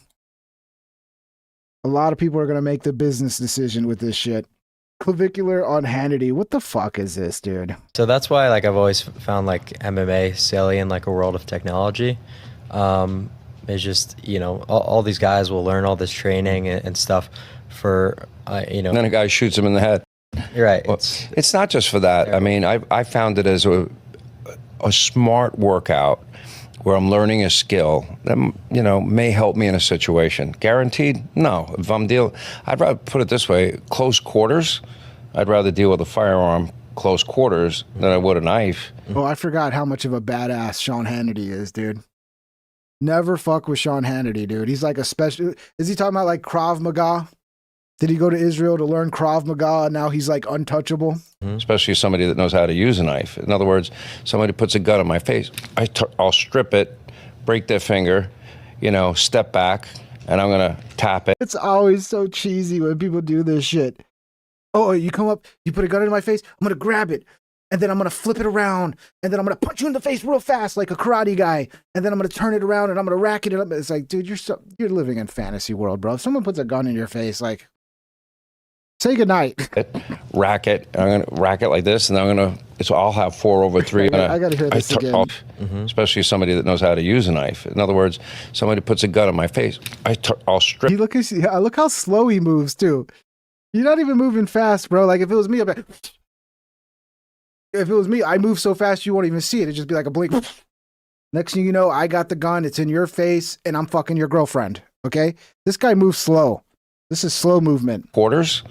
a lot of people are going to make the business decision with this shit. Clavicular on Hannity. What the fuck is this, dude? So that's why, like, I've always found, like, MMA silly in, like, a world of technology. It's just, you know, all these guys will learn all this training and stuff for, you know. And then a guy shoots him in the head. You're right. Well, it's not just for that. I mean, I found it as a smart workout where I'm learning a skill that, you know, may help me in a situation. Guaranteed? No. If I'm I'd rather put it this way, close quarters, I'd rather deal with a firearm close quarters than I would a knife. Oh, I forgot how much of a badass Sean Hannity is, dude. Never fuck with Sean Hannity, dude. He's like a special... Is he talking about like Krav Maga? Did he go to Israel to learn Krav Maga and now he's like untouchable? Especially somebody that knows how to use a knife. In other words, somebody puts a gun in my face, I'll strip it, break their finger, you know, step back, and I'm going to tap it. It's always so cheesy when people do this shit. Oh, you come up, you put a gun in my face, I'm going to grab it, and then I'm going to flip it around, and then I'm going to punch you in the face real fast like a karate guy, and then I'm going to turn it around, and I'm going to rack it up. It's like, dude, you're living in fantasy world, bro. If someone puts a gun in your face, like... Say goodnight. Rack it. I'm going to rack it like this, and I'm going to, so I'll have 4/3. I got to hear this again. Especially somebody that knows how to use a knife. In other words, somebody puts a gun in my face, I'll strip. Look how slow he moves, too. You're not even moving fast, bro. Like, if it was me, I move so fast you won't even see it. It'd just be like a blink. Next thing you know, I got the gun, it's in your face, and I'm fucking your girlfriend, okay? This guy moves slow. This is slow movement. Quarters?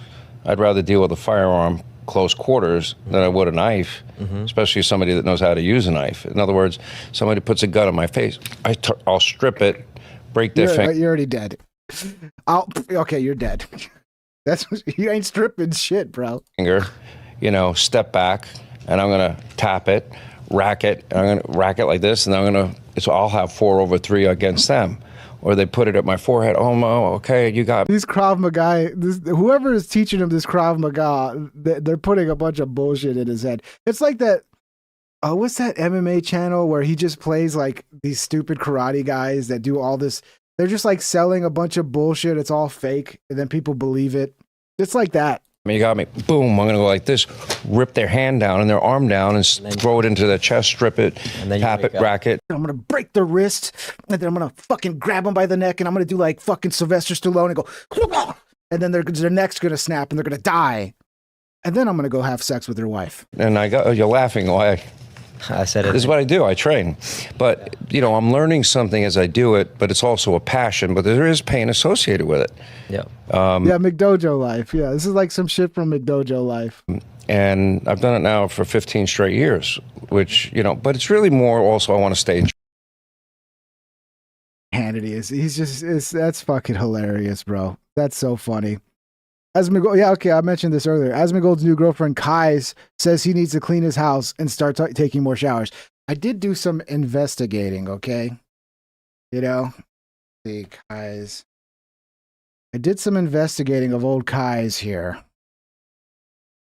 I'd rather deal with a firearm close quarters than I would a knife, especially somebody that knows how to use a knife. In other words, somebody puts a gun in my face, I'll strip it, break their finger. You're already dead. Okay, you're dead. You ain't stripping shit, bro. Finger, step back, and I'm gonna tap it, rack it, and I'm gonna rack it like this, and I'll have 4/3 against them. Or they put it at my forehead. Oh, Mo, okay, you got these Krav Maga. Whoever is teaching him this Krav Maga, they're putting a bunch of bullshit in his head. It's like that. What's that MMA channel where he just plays like these stupid karate guys that do all this? They're just like selling a bunch of bullshit. It's all fake, and then people believe it. It's like that. You got me. Boom. I'm going to go like this, rip their hand down and their arm down and throw it into their chest, strip it, tap it, rack it. I'm going to break the wrist, and then I'm going to fucking grab them by the neck, and I'm going to do like fucking Sylvester Stallone and go, and then their neck's going to snap, and they're going to die. And then I'm going to go have sex with their wife. And you're laughing. Why? I said it. This is what I do. I train. But, I'm learning something as I do it, but it's also a passion, but there is pain associated with it. Yeah. Yeah, McDojo life. Yeah, this is like some shit from McDojo life. And I've done it now for 15 straight years, which, but it's really more also I want to stay in. Hannity that's fucking hilarious, bro. That's so funny. I mentioned this earlier. Asmongold's new girlfriend, Kais, says he needs to clean his house and start taking more showers. I did do some investigating, okay? See, Kais. I did some investigating of old Kais here.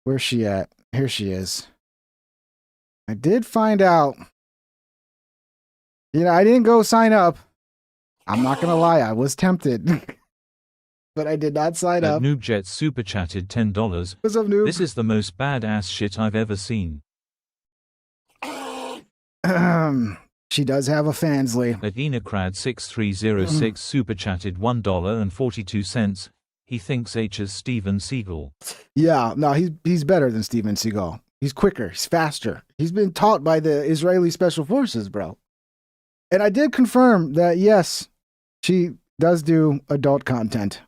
Where's she at? Here she is. I did find out. I didn't go sign up. I'm not going to lie. I was tempted. But I did not sign up. Noobjet super chatted $10. What's up, Noob? This is the most badass shit I've ever seen. She does have a Fansly. Adinacrad6306 super chatted $1.42. He thinks H is Steven Seagal. Yeah, no, he's better than Steven Seagal. He's quicker. He's faster. He's been taught by the Israeli Special Forces, bro. And I did confirm that, yes, she does do adult content.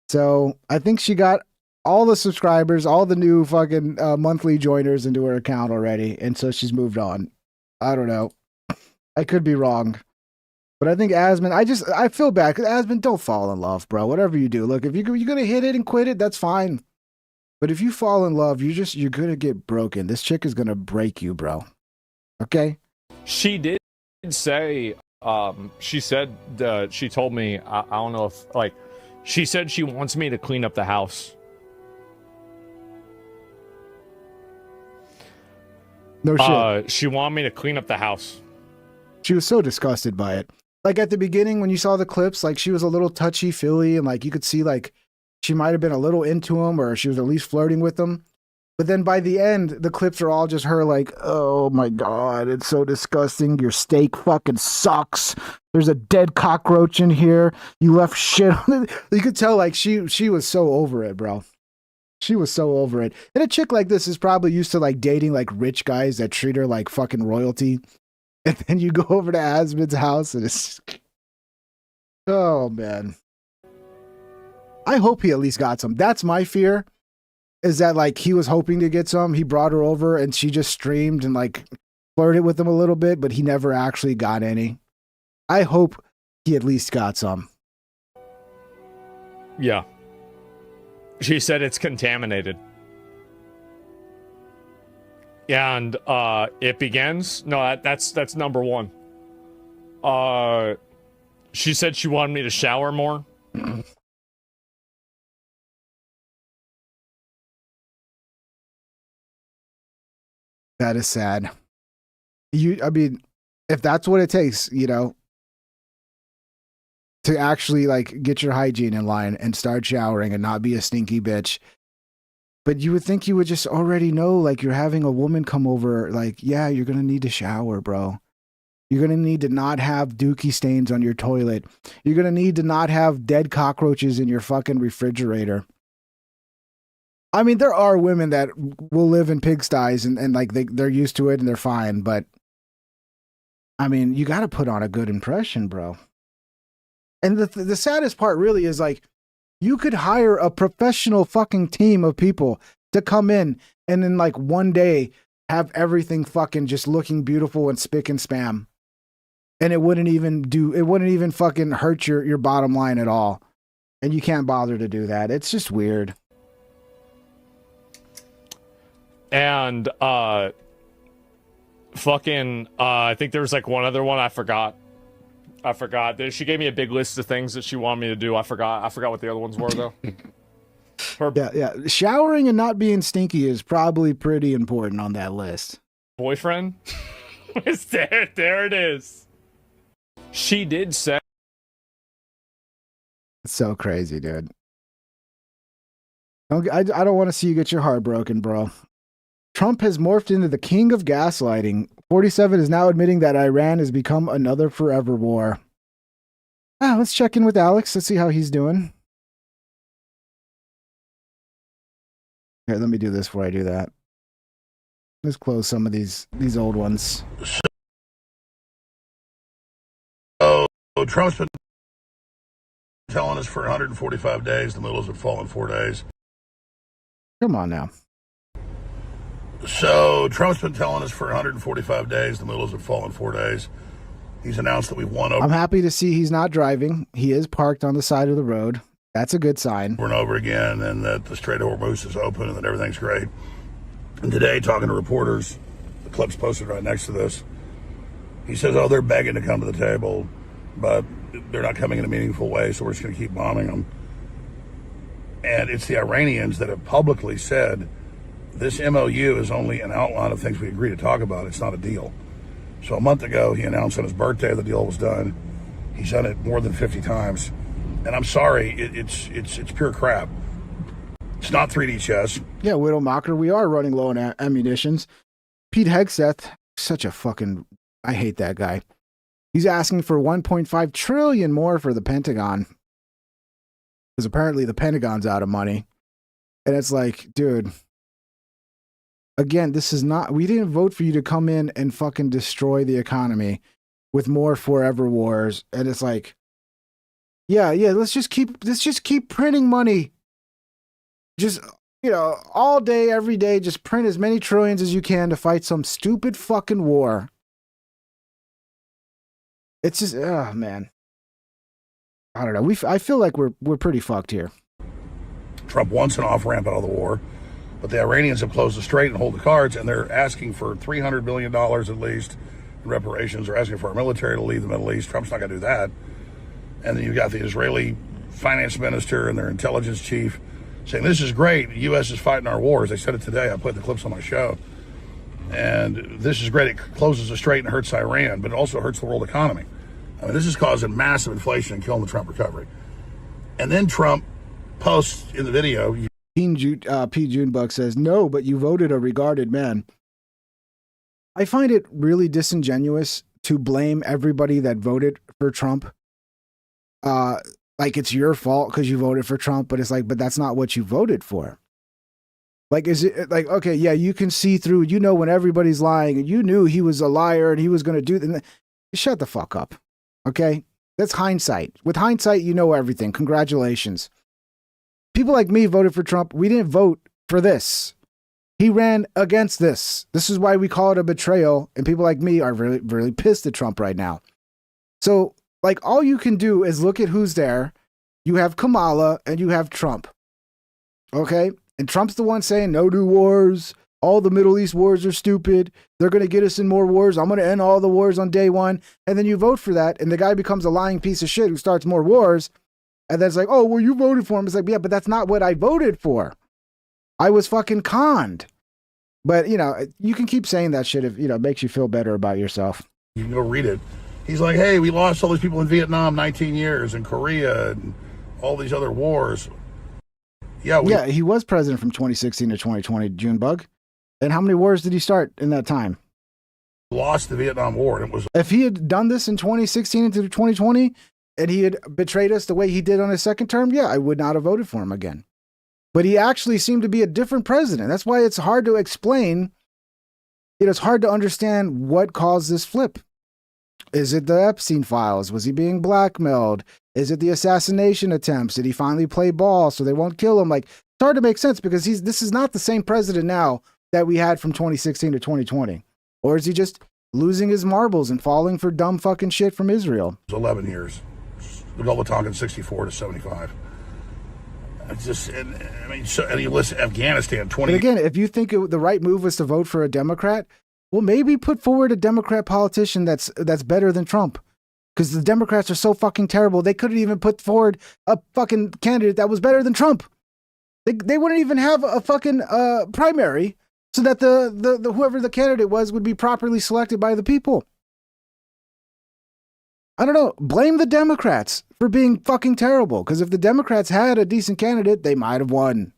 So I think she got all the subscribers, all the new fucking monthly joiners into her account already. And so she's moved on. I don't know. I could be wrong. But I think Asmon, I feel bad because Asmon, don't fall in love, bro. Whatever you do. Look, if you're going to hit it and quit it, that's fine. But if you fall in love, you're going to get broken. This chick is going to break you, bro. Okay? She did say, she said, she told me, I don't know if, she said she wants me to clean up the house. No shit. She wanted me to clean up the house. She was so disgusted by it. Like at the beginning when you saw the clips, like she was a little touchy-feely and like you could see like she might have been a little into him or she was at least flirting with him. But then by the end, the clips are all just her like, oh my God, it's so disgusting. Your steak fucking sucks. There's a dead cockroach in here. You left shit on it. You could tell like she was so over it, bro. She was so over it. And a chick like this is probably used to like dating like rich guys that treat her like fucking royalty. And then you go over to Asmon's house and it's... Oh, man. I hope he at least got some. That's my fear. Is that like he was hoping to get some, he brought her over and she just streamed and like flirted with him a little bit, but he never actually got any. I hope he at least got some. Yeah. She said it's contaminated. And it begins. No, that's number one. She said she wanted me to shower more. That is sad. I mean, if that's what it takes, to actually like get your hygiene in line and start showering and not be a stinky bitch. But you would think you would just already know, like you're having a woman come over, like, yeah, you're going to need to shower, bro. You're going to need to not have dookie stains on your toilet. You're going to need to not have dead cockroaches in your fucking refrigerator. I mean, there are women that will live in pigsties and like they're used to it and they're fine. But I mean, you got to put on a good impression, bro. And the saddest part really is like, you could hire a professional fucking team of people to come in and then like one day have everything fucking just looking beautiful and spick and spam. And it wouldn't even fucking hurt your bottom line at all. and you can't bother to do that. It's just weird. And I think there was like one other one I forgot. She gave me a big list of things that she wanted me to do. I forgot what the other ones were though. Yeah. Showering and not being stinky is probably pretty important on that list. Boyfriend? There it is. She did say. It's so crazy, dude. I don't want to see you get your heart broken, bro. Trump has morphed into the king of gaslighting. 47 is now admitting that Iran has become another forever war. Let's check in with Alex. Let's see how he's doing. Here, let me do this before I do that. Let's close some of these old ones. So Trump's been telling us for 145 days the middles would fall in 4 days. Come on now. So Trump's been telling us for 145 days the middles would fall in 4 days. He's announced that we've won over. I'm happy to see he's not driving. He is parked on the side of the road. That's a good sign. Over and over again, and that the Strait of Hormuz is open and that everything's great. And today, talking to reporters, the clip's posted right next to this, he says, oh, they're begging to come to the table, but they're not coming in a meaningful way, so we're just going to keep bombing them. And it's the Iranians that have publicly said this MOU is only an outline of things we agree to talk about. It's not a deal. So a month ago, he announced on his birthday the deal was done. He's done it more than 50 times. And I'm sorry, it's pure crap. It's not 3D chess. Yeah, Widowmacher, we are running low on ammunitions. Pete Hegseth, such a fucking... I hate that guy. He's asking for 1.5 trillion more for the Pentagon. Because apparently the Pentagon's out of money. And it's like, dude... Again, this is not... We didn't vote for you to come in and fucking destroy the economy with more forever wars. And it's like... Yeah, let's just keep printing money. Just, all day, every day, just print as many trillions as you can to fight some stupid fucking war. It's just, oh man. I don't know. I feel like we're pretty fucked here. Trump wants an off-ramp out of the war, but the Iranians have closed the strait and hold the cards, and they're asking for $300 billion at least in reparations. They're asking for our military to leave the Middle East. Trump's not going to do that. And then you've got the Israeli finance minister and their intelligence chief saying, this is great. The U.S. is fighting our wars. They said it today. I put the clips on my show. And this is great. It closes the strait and hurts Iran, but it also hurts the world economy. I mean, this is causing massive inflation and killing the Trump recovery. And then Trump posts in the video. P. Junebug says, no, but you voted a regarded man. I find it really disingenuous to blame everybody that voted for Trump. Like it's your fault because you voted for Trump, but it's like, but that's not what you voted for. Like, is it like, okay, yeah, you can see through, when everybody's lying and you knew he was a liar and he was going to do that. Shut the fuck up. Okay. That's hindsight. With hindsight, you know everything. Congratulations. People like me voted for Trump. We didn't vote for this. He ran against this. This is why we call it a betrayal. And people like me are really, really pissed at Trump right now. So, like, all you can do is look at who's there. You have Kamala and you have Trump. Okay? And Trump's the one saying, no new wars. All the Middle East wars are stupid. They're going to get us in more wars. I'm going to end all the wars on day one. And then you vote for that. And the guy becomes a lying piece of shit who starts more wars. And then it's like, oh, well, you voted for him. It's like, yeah, but that's not what I voted for. I was fucking conned. But, you can keep saying that shit if, it makes you feel better about yourself. You can go read it. He's like, hey, we lost all these people in Vietnam 19 years and Korea and all these other wars. Yeah, he was president from 2016 to 2020, Junebug. And how many wars did he start in that time? Lost the Vietnam War. And it was. If he had done this in 2016 into 2020 and he had betrayed us the way he did on his second term, yeah, I would not have voted for him again. But he actually seemed to be a different president. That's why it's hard to explain. It's hard to understand what caused this flip. Is it the Epstein files? Was he being blackmailed? Is it the assassination attempts? Did he finally play ball so they won't kill him? Like, it's hard to make sense because this is not the same president now that we had from 2016 to 2020. Or is he just losing his marbles and falling for dumb fucking shit from Israel? It was 11 years. The Gulf of Tonkin, 64 to 75. It's just, I mean, and you listen, Afghanistan, 20. But again, if you think the right move was to vote for a Democrat, well, maybe put forward a Democrat politician that's better than Trump. Because the Democrats are so fucking terrible, they couldn't even put forward a fucking candidate that was better than Trump. They wouldn't even have a fucking primary so that the whoever the candidate was would be properly selected by the people. I don't know. Blame the Democrats for being fucking terrible. Because if the Democrats had a decent candidate, they might have won.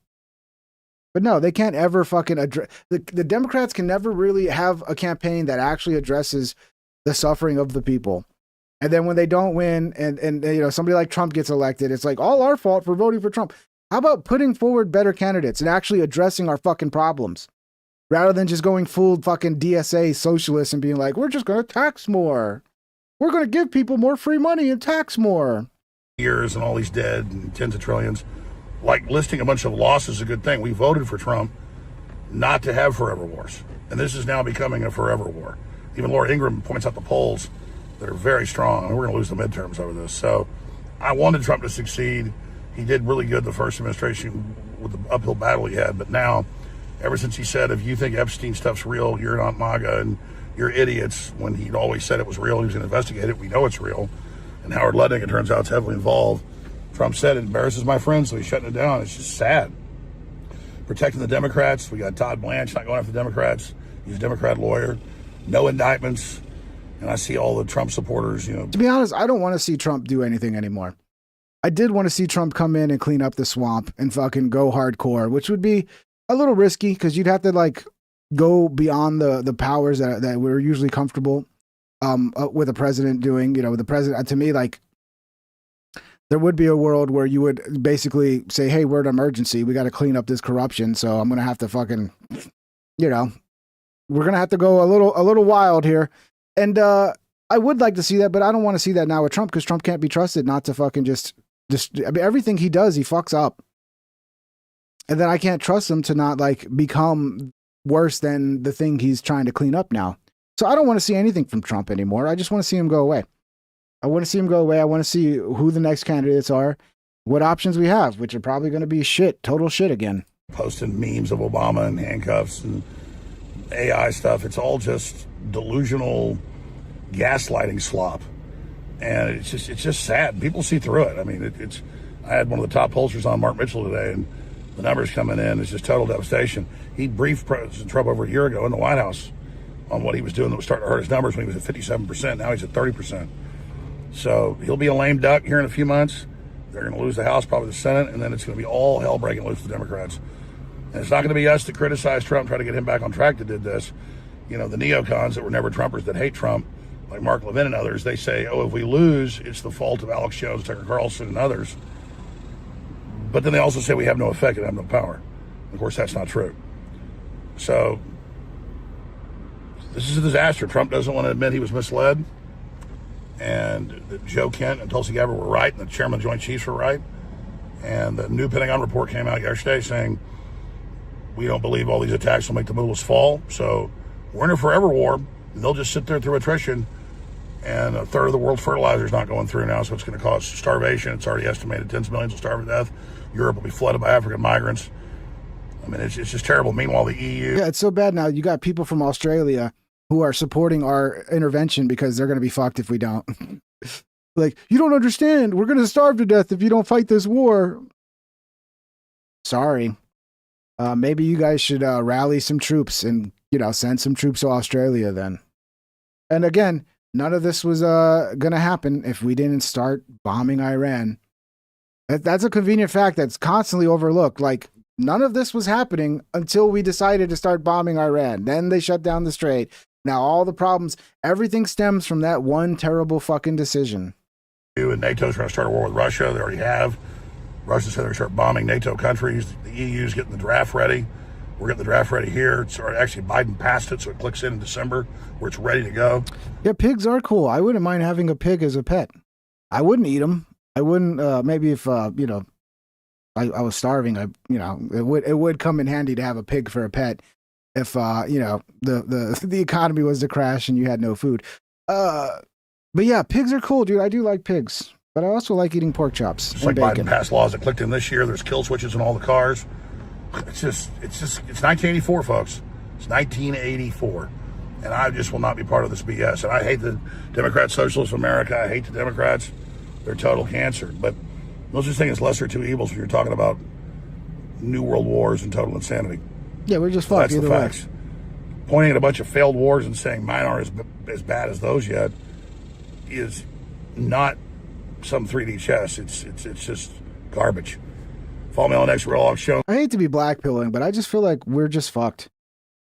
But no, they can't ever fucking address. The Democrats can never really have a campaign that actually addresses the suffering of the people. And then when they don't win and you know, somebody like Trump gets elected, it's like all our fault for voting for Trump. How about putting forward better candidates and actually addressing our fucking problems? Rather than just going full fucking DSA socialist and being like, we're just going to tax more. We're going to give people more free money and tax more. Years and all these dead and tens of trillions. Like listing a bunch of losses is a good thing. We voted for Trump not to have forever wars. And this is now becoming a forever war. Even Laura Ingraham points out the polls that are very strong. And we're going to lose the midterms over this. So I wanted Trump to succeed. He did really good the first administration with the uphill battle he had. But now, ever since he said, if you think Epstein stuff's real, you're not MAGA and you're idiots, when he'd always said it was real, he was going to investigate it. We know it's real. And Howard Lutnick, it turns out, is heavily involved. Trump said it embarrasses my friends, so he's shutting it down. It's just sad. Protecting the Democrats. We got Todd Blanche not going after the Democrats. He's a Democrat lawyer. No indictments. And I see all the Trump supporters, you know. To be honest, I don't want to see Trump do anything anymore. I did want to see Trump come in and clean up the swamp and fucking go hardcore, which would be a little risky because you'd have to like go beyond the powers that we're usually comfortable with a president doing. You know, the president, to me, like, there would be a world where you would basically say, hey, we're an emergency. We got to clean up this corruption. So I'm going to have to fucking, you know, we're going to have to go a little wild here. And I would like to see that, but I don't want to see that now with Trump because Trump can't be trusted not to fucking just, I mean, everything he does, he fucks up. And then I can't trust him to not like become worse than the thing he's trying to clean up now. So I don't want to see anything from Trump anymore. I just want to see him go away. I want to see him go away. I want to see who the next candidates are, what options we have, which are probably going to be shit, total shit again. Posting memes of Obama in handcuffs and AI stuff. It's all just delusional gaslighting slop. And it's just sad. People see through it. I mean, I had one of the top pollsters on, Mark Mitchell, today, and the numbers coming in is just total devastation. He briefed President Trump over a year ago in the White House on what he was doing that was starting to hurt his numbers when he was at 57%. Now he's at 30%. So he'll be a lame duck here in a few months. They're going to lose the House, probably the Senate, and then it's going to be all hell breaking loose for the Democrats. And it's not going to be us that criticize Trump, try to get him back on track that did this. You know, the neocons that were never Trumpers that hate Trump, like Mark Levin and others, they say, oh, if we lose, it's the fault of Alex Jones, Tucker Carlson, and others. But then they also say we have no effect and have no power. Of course, that's not true. So this is a disaster. Trump doesn't want to admit he was misled, and that Joe Kent and Tulsi Gabbard were right, and the chairman of the Joint Chiefs were right. And the new Pentagon report came out yesterday saying we don't believe all these attacks will make the mullahs fall. So we're in a forever war. And they'll just sit there through attrition. And a third of the world's fertilizer is not going through now, so it's going to cause starvation. It's already estimated tens of millions will starve to death. Europe will be flooded by African migrants. I mean, it's just terrible. Meanwhile, the EU... Yeah, it's so bad now. You got people from Australia who are supporting our intervention because they're going to be fucked if we don't. Like, you don't understand. We're going to starve to death if you don't fight this war. Sorry. Maybe you guys should rally some troops and, you know, send some troops to Australia then. And again, none of this was going to happen if we didn't start bombing Iran. That's a convenient fact that's constantly overlooked. Like, none of this was happening until we decided to start bombing Iran. Then they shut down the strait. Now all the problems, everything stems from that one terrible fucking decision. And NATO's trying to start a war with Russia. They already have. Russia said they're going to start bombing NATO countries. The EU's getting the draft ready. We're getting the draft ready here. It's actually Biden passed it, so it clicks in December where it's ready to go. Yeah, pigs are cool. I wouldn't mind having a pig as a pet. I wouldn't eat them. I wouldn't. Maybe if you know, I was starving. It would come in handy to have a pig for a pet if you know, the economy was to crash and you had no food. But yeah, pigs are cool, dude. I do like pigs. But I also like eating pork chops Just and like bacon. Biden passed laws that clicked in this year. There's kill switches in all the cars. It's 1984, folks. It's 1984. And I just will not be part of this BS. And I hate the Democrat Socialists of America. I hate the Democrats. They're total cancer. But no such thing as lesser of two evils when you're talking about new world wars and total insanity. Yeah, we're just So fucked that's the either way. facts. Pointing at a bunch of failed wars and saying mine aren't as bad as those yet is not some 3D chess. It's just garbage. Follow me on the next Real Hawk Show. I hate to be blackpilling, but I just feel like we're just fucked.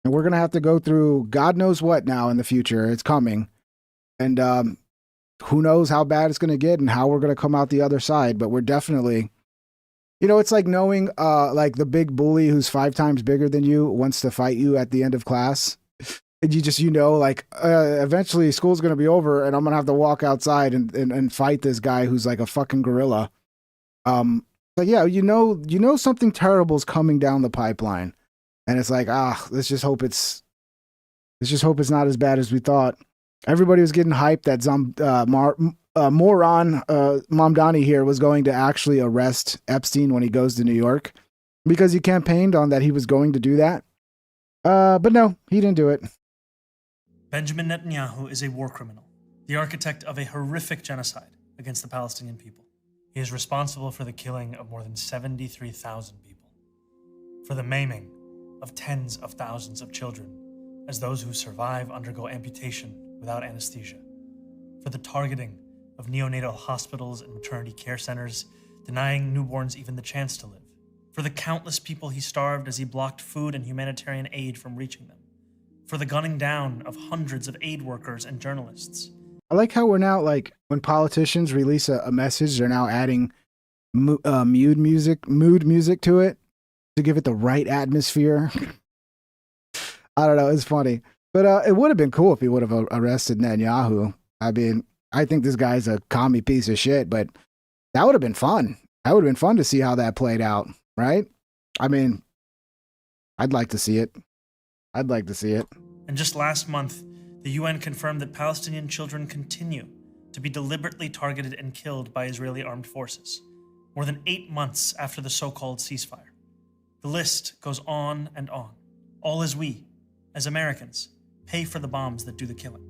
And we're going to have to go through God knows what now in the future. It's coming. And who knows how bad it's going to get and how we're going to come out the other side. But we're definitely, you know, it's like knowing like the big bully who's 5 times bigger than you wants to fight you at the end of class. And you know, like eventually school's going to be over and I'm going to have to walk outside and fight this guy who's like a fucking gorilla. But yeah, you know something terrible is coming down the pipeline. And it's like, let's just hope it's not as bad as we thought. Everybody was getting hyped that moron Mamdani here was going to actually arrest Epstein when he goes to New York because he campaigned on that he was going to do that. But no, he didn't do it. Benjamin Netanyahu is a war criminal, the architect of a horrific genocide against the Palestinian people. He is responsible for the killing of more than 73,000 people, for the maiming of tens of thousands of children as those who survive undergo amputation without anesthesia, for the targeting of neonatal hospitals and maternity care centers, denying newborns even the chance to live, for the countless people he starved as he blocked food and humanitarian aid from reaching them, for the gunning down of hundreds of aid workers and journalists. I like how we're now, like, when politicians release a message, they're now adding mood music to it to give it the right atmosphere. I don't know. It's funny. But it would have been cool if he would have arrested Netanyahu. I mean, I think this guy's a commie piece of shit, but that would have been fun. That would have been fun to see how that played out, right? I mean, I'd like to see it. I'd like to see it. And just last month, the UN confirmed that Palestinian children continue to be deliberately targeted and killed by Israeli armed forces, more than 8 months after the so-called ceasefire. The list goes on and on, all as we, as Americans, pay for the bombs that do the killing.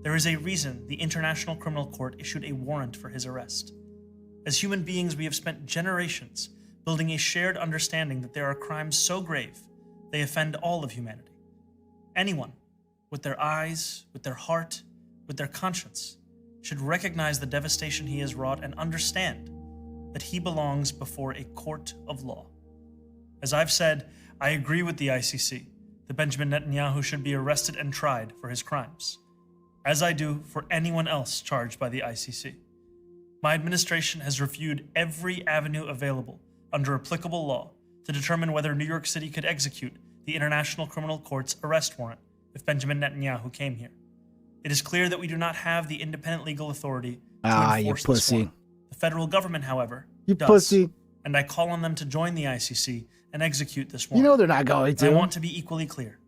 There is a reason the International Criminal Court issued a warrant for his arrest. As human beings, we have spent generations building a shared understanding that there are crimes so grave they offend all of humanity. Anyone, with their eyes, with their heart, with their conscience, should recognize the devastation he has wrought and understand that he belongs before a court of law. As I've said, I agree with the ICC that Benjamin Netanyahu should be arrested and tried for his crimes, as I do for anyone else charged by the ICC. My administration has reviewed every avenue available under applicable law to determine whether New York City could execute the International Criminal Court's arrest warrant if Benjamin Netanyahu came here. It is clear that we do not have the independent legal authority to enforce this warrant. The federal government, however, does. Pussy. And I call on them to join the ICC and execute this warrant. You know they're not going to. I want to be equally clear.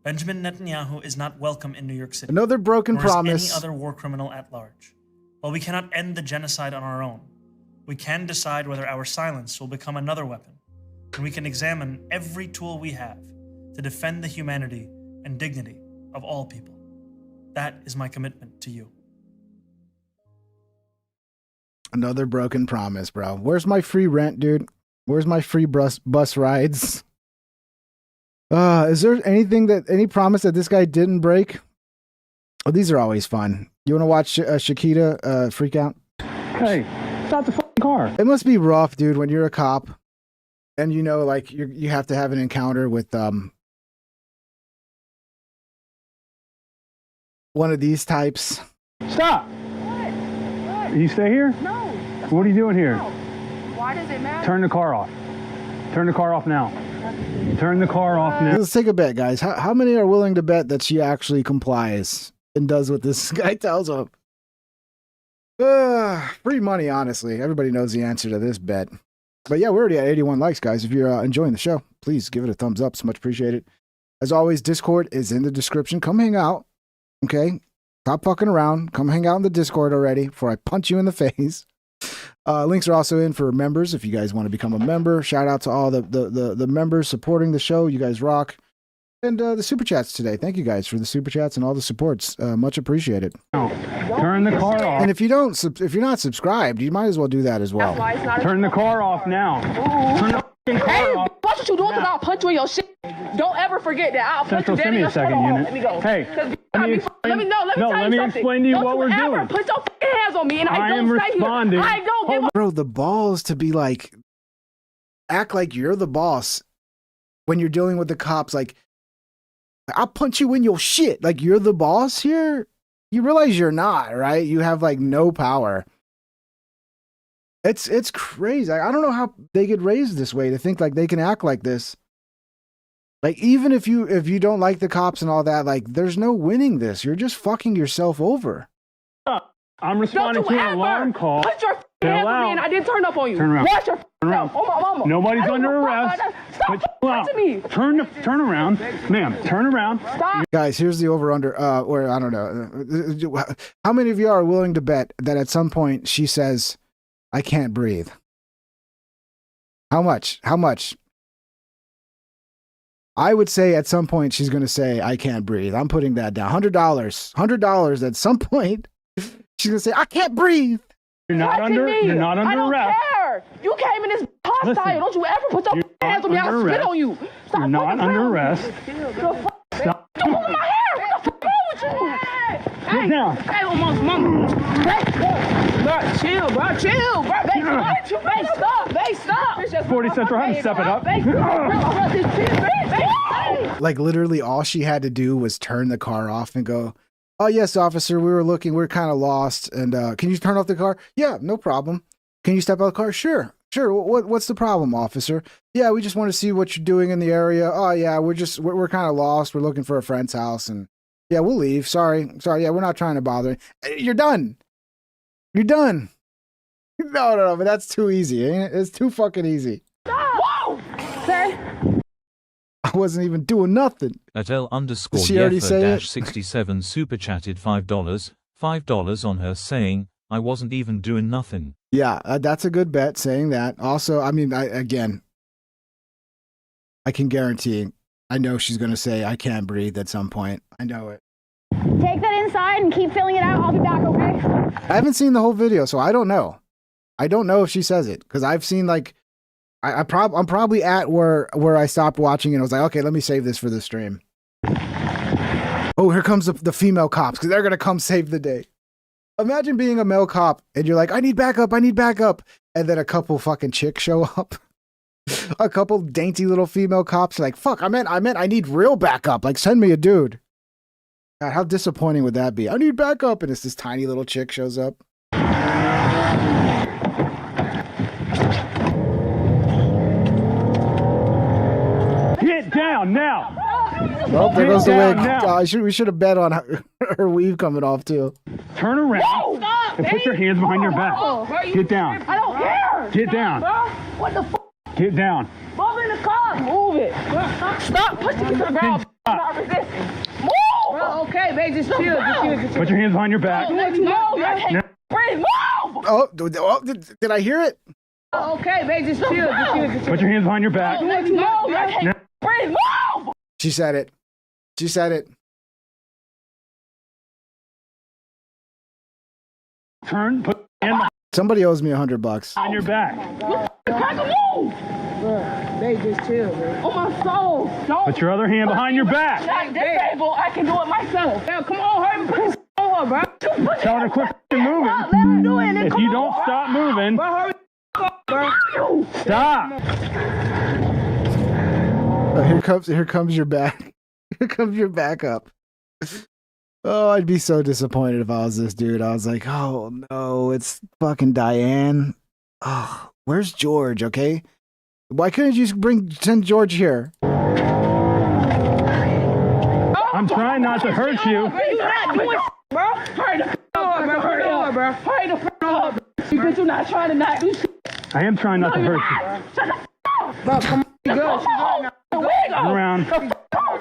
Benjamin Netanyahu is not welcome in New York City. Another broken nor is promise. any other war criminal at large. While we cannot end the genocide on our own, we can decide whether our silence will become another weapon, and we can examine every tool we have to defend the humanity and dignity of all people. That is my commitment to you. Another broken promise, bro. Where's my free rent, dude? Where's my free bus rides? Is there any promise that this guy didn't break? Oh, these are always fun. You want to watch Shakita freak out? Hey, stop the fucking car. It must be rough, dude, when you're a cop and you know, like, you have to have an encounter with one of these types. Stop. What? You stay here? No. What are you doing here? No. Why does it matter? Turn the car off. Turn the car off now. Turn the car off now. Let's take a bet, guys. How many are willing to bet that she actually complies and does what this guy tells her? Free money, honestly. Everybody knows the answer to this bet. But yeah, we're already at 81 likes, guys. If you're enjoying the show, please give it a thumbs up. It's much appreciated. As always, Discord is in the description. Come hang out. Okay? Stop fucking around. Come hang out in the Discord already before I punch you in the face. Links are also in for members if you guys want to become a member. Shout out to all the members supporting the show. You guys rock. And the super chats today. Thank you guys for the super chats and all the supports. Much appreciated. Turn the car off. And if you're not subscribed, you might as well do that as well. Turn the car off now. Turn the Hey, watch what you doing because I'll punch you in your shit. Don't ever forget that. I'll punch Central, you send me a second, unit. Let me go. Hey, let me tell you something. explain to you what we're Don't doing. put your fucking hands on me and I I don't am stay responding. here. I don't give a Bro, the balls to be like, act like you're the boss when you're dealing with the cops. Like, I'll punch you in your shit. Like, you're the boss here? You realize you're not, right? You have like no power. It's crazy. I don't know how they get raised this way to think like they can act like this. Like, even if you don't like the cops and all that, like, there's no winning this. You're just fucking yourself over. I'm responding to an alarm call. Put your hands on me and I didn't turn up on you. Turn around. Watch your Turn around. Oh my mama. Nobody's under arrest. Stop touching me. Turn around. Ma'am, turn around. Stop. Guys, here's the over-under, or I don't know. How many of you are willing to bet that at some point she says, I can't breathe? How much? How much? I would say at some point she's going to say, I can't breathe. I'm putting that down. $100. $100 at some point. She's going to say, I can't breathe. You're not under arrest. I don't care. You came in this hostile. Listen, Don't you ever put your hands on me. I'll spit on you. Stop. You're not under arrest. Stop. Don't pull my hair. What the fuck wrong with you? Get down. Hey, mama. Bro, chill, bro. Chill, bro. Hey, stop. Hey, stop. 40 Central, have to step it up. Like, literally all she had to do was turn the car off and go, oh, yes, officer, we were looking. We're kind of lost. And can you turn off the car? Yeah, no problem. Can you step out of the car? Sure. What's the problem, officer? Yeah, we just want to see what you're doing in the area. Oh, yeah, we're kind of lost. We're looking for a friend's house. And yeah, we'll leave. Sorry. Yeah, we're not trying to bother. You're done. You're done. No, but that's too easy, ain't it? It's too fucking easy. Whoa! Sir? I wasn't even doing nothing. At L_Yefa She already say it? 67 super chatted $5 on her saying, I wasn't even doing nothing. Yeah, that's a good bet saying that. Also, I mean, I can guarantee, I know she's going to say, I can't breathe at some point. I know it. Take that inside and keep filling it out. I'll be back, okay? I haven't seen the whole video, so I don't know. I don't know if she says it because I've seen like, I'm probably at where I stopped watching and I was like, okay, let me save this for the stream. Oh, here comes the female cops because they're going to come save the day. Imagine being a male cop and you're like, I need backup. And then a couple fucking chicks show up. A couple dainty little female cops like, fuck, I meant I need real backup. Like, send me a dude. God, how disappointing would that be? I need backup. And it's this tiny little chick shows up. Get down now. Well, there goes the wig. We should have bet on her weave coming off too. Turn around and put your hands behind your back. Get down. I don't care. Get down. What the fuck? Get down. Move in the car. Move it. Stop pushing me to the ground. I'm not resisting. Move. Bro, okay, babe, just chill. Put your hands behind your back. No, I can't breathe. Move. Oh, did I hear it? Okay, babe, just chill. Put your hands behind your back. No, I can't breathe. Move. She said it. She said it. Turn. Put your hand Somebody owes me $100 behind your back. Crack a move. They just chill, bro. Oh, my soul. Don't. Put your other hand behind your back. Not disabled. I can do it myself. Now, come on, hurry. Put this on her, bro. Tell her to quit moving. Let her do it. If you don't stop moving, stop. Here comes your back. Here comes your backup. Oh, I'd be so disappointed if I was this dude. I was like, oh no, it's fucking Diane. Oh, where's George? Okay, why couldn't you send George here? I'm trying not to hurt you. You're not doing bro. Hurry the bro. Hurry the bro. You're not trying to not do shit. I am trying not to hurt you. Shut the bro, come on. Turn around.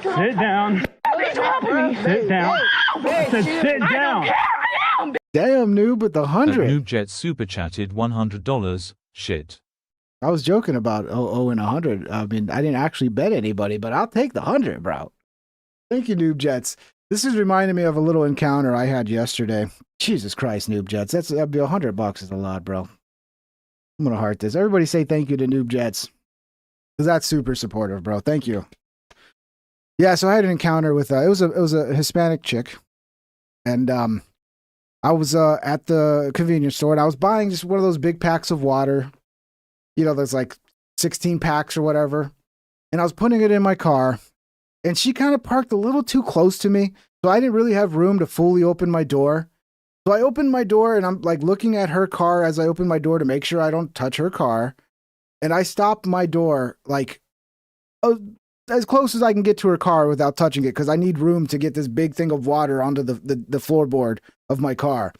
Sit down. What are you helping me? Sit down. I said sit down. I don't care. I am. Damn, noob with the 100. NoobJet super chatted $100. Shit. I was joking about 0 and 100. I mean, I didn't actually bet anybody, but I'll take the 100, bro. Thank you, Noob Jets. This is reminding me of a little encounter I had yesterday. Jesus Christ, Noob Jets. That'd be $100 is a lot, bro. I'm gonna heart this. Everybody say thank you to Noob Jets, because that's super supportive, bro. Thank you. Yeah, so I had an encounter with it was a Hispanic chick, and I was at the convenience store and I was buying just one of those big packs of water. You know, there's like 16 packs or whatever. And I was putting it in my car and she kind of parked a little too close to me. So I didn't really have room to fully open my door. So I opened my door and I'm like looking at her car as I open my door to make sure I don't touch her car. And I stopped my door like as close as I can get to her car without touching it because I need room to get this big thing of water onto the floorboard of my car.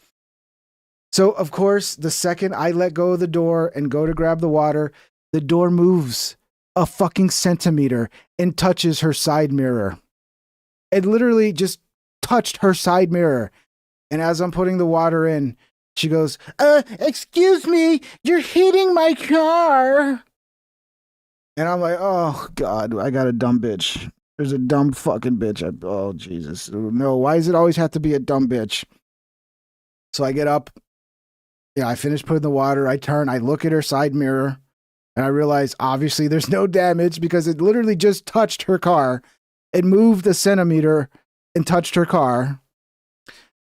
So, of course, the second I let go of the door and go to grab the water, the door moves a fucking centimeter and touches her side mirror. It literally just touched her side mirror. And as I'm putting the water in, she goes, excuse me, you're hitting my car. And I'm like, oh, God, I got a dumb bitch. There's a dumb fucking bitch. Oh, Jesus. No, why does it always have to be a dumb bitch? So I get up. Yeah, I finish putting the water. I turn, I look at her side mirror, and I realize obviously there's no damage because it literally just touched her car. It moved a centimeter and touched her car.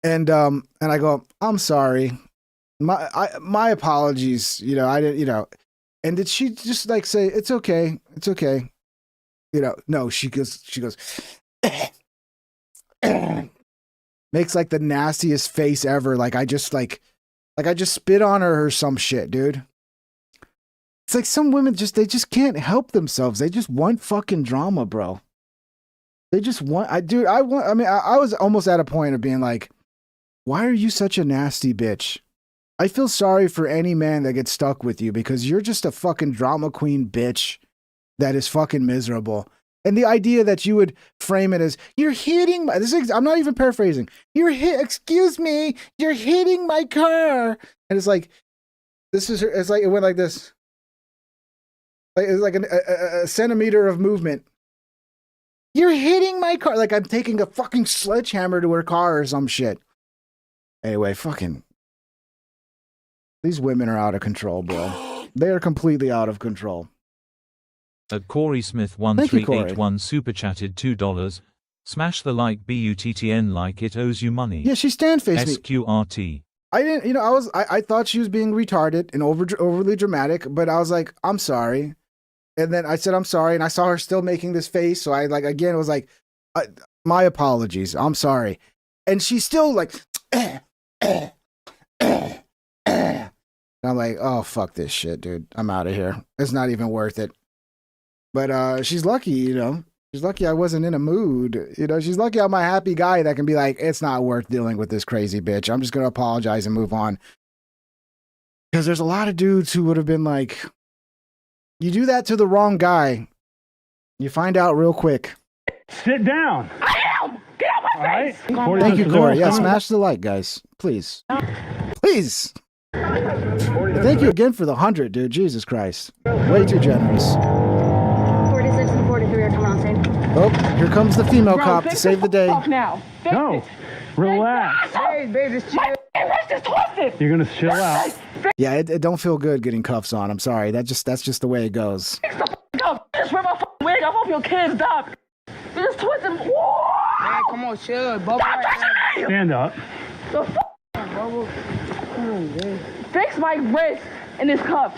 And I go, I'm sorry. My apologies. You know, I didn't, you know. And did she just like say, it's okay. It's okay. You know, no, she goes, makes like the nastiest face ever. Like I just spit on her or some shit, dude. It's like some women they just can't help themselves. They just want fucking drama, bro. They just want, I was almost at a point of being like, why are you such a nasty bitch? I feel sorry for any man that gets stuck with you because you're just a fucking drama queen bitch that is fucking miserable. And the idea that you would frame it as, you're hitting my, I'm not even paraphrasing. Excuse me, you're hitting my car. And it's like, it's like, it went like this. Like, it's like a centimeter of movement. You're hitting my car. Like I'm taking a fucking sledgehammer to her car or some shit. Anyway, fucking. These women are out of control, bro. They are completely out of control. At Corey Smith 1381 super chatted $2. Smash the like BUTTN like it owes you money. Yeah, she stand faced me. SQRT. I didn't, you know, I thought she was being retarded and overly dramatic, but I was like, I'm sorry. And then I said, I'm sorry. And I saw her still making this face. So I like, again, it was like, my apologies. I'm sorry. And she's still like, And I'm like, oh, fuck this shit, dude. I'm out of here. It's not even worth it. But she's lucky, you know. She's lucky I wasn't in a mood. You know, she's lucky I'm a happy guy that can be like, it's not worth dealing with this crazy bitch. I'm just going to apologize and move on. Because there's a lot of dudes who would have been like, you do that to the wrong guy, you find out real quick. Sit down. I am! Get out my face! Thank you, Corey. Yeah, smash the like, guys. Please. Please. Thank you again for the 100, dude. Jesus Christ. Way too generous. 46 and 43 are coming on scene. Oh, here comes the female cop to save the day. Off now. No. Relax. Hey, baby, just chill. My wrist is twisted. You're gonna chill out. Yeah, it don't feel good getting cuffs on. I'm sorry. That's just the way it goes. Just rip my wig off your kids, Doc. You just twisted. Man, come on, chill. Stop touching me! Stand up. The Fix my wrist in this cuff.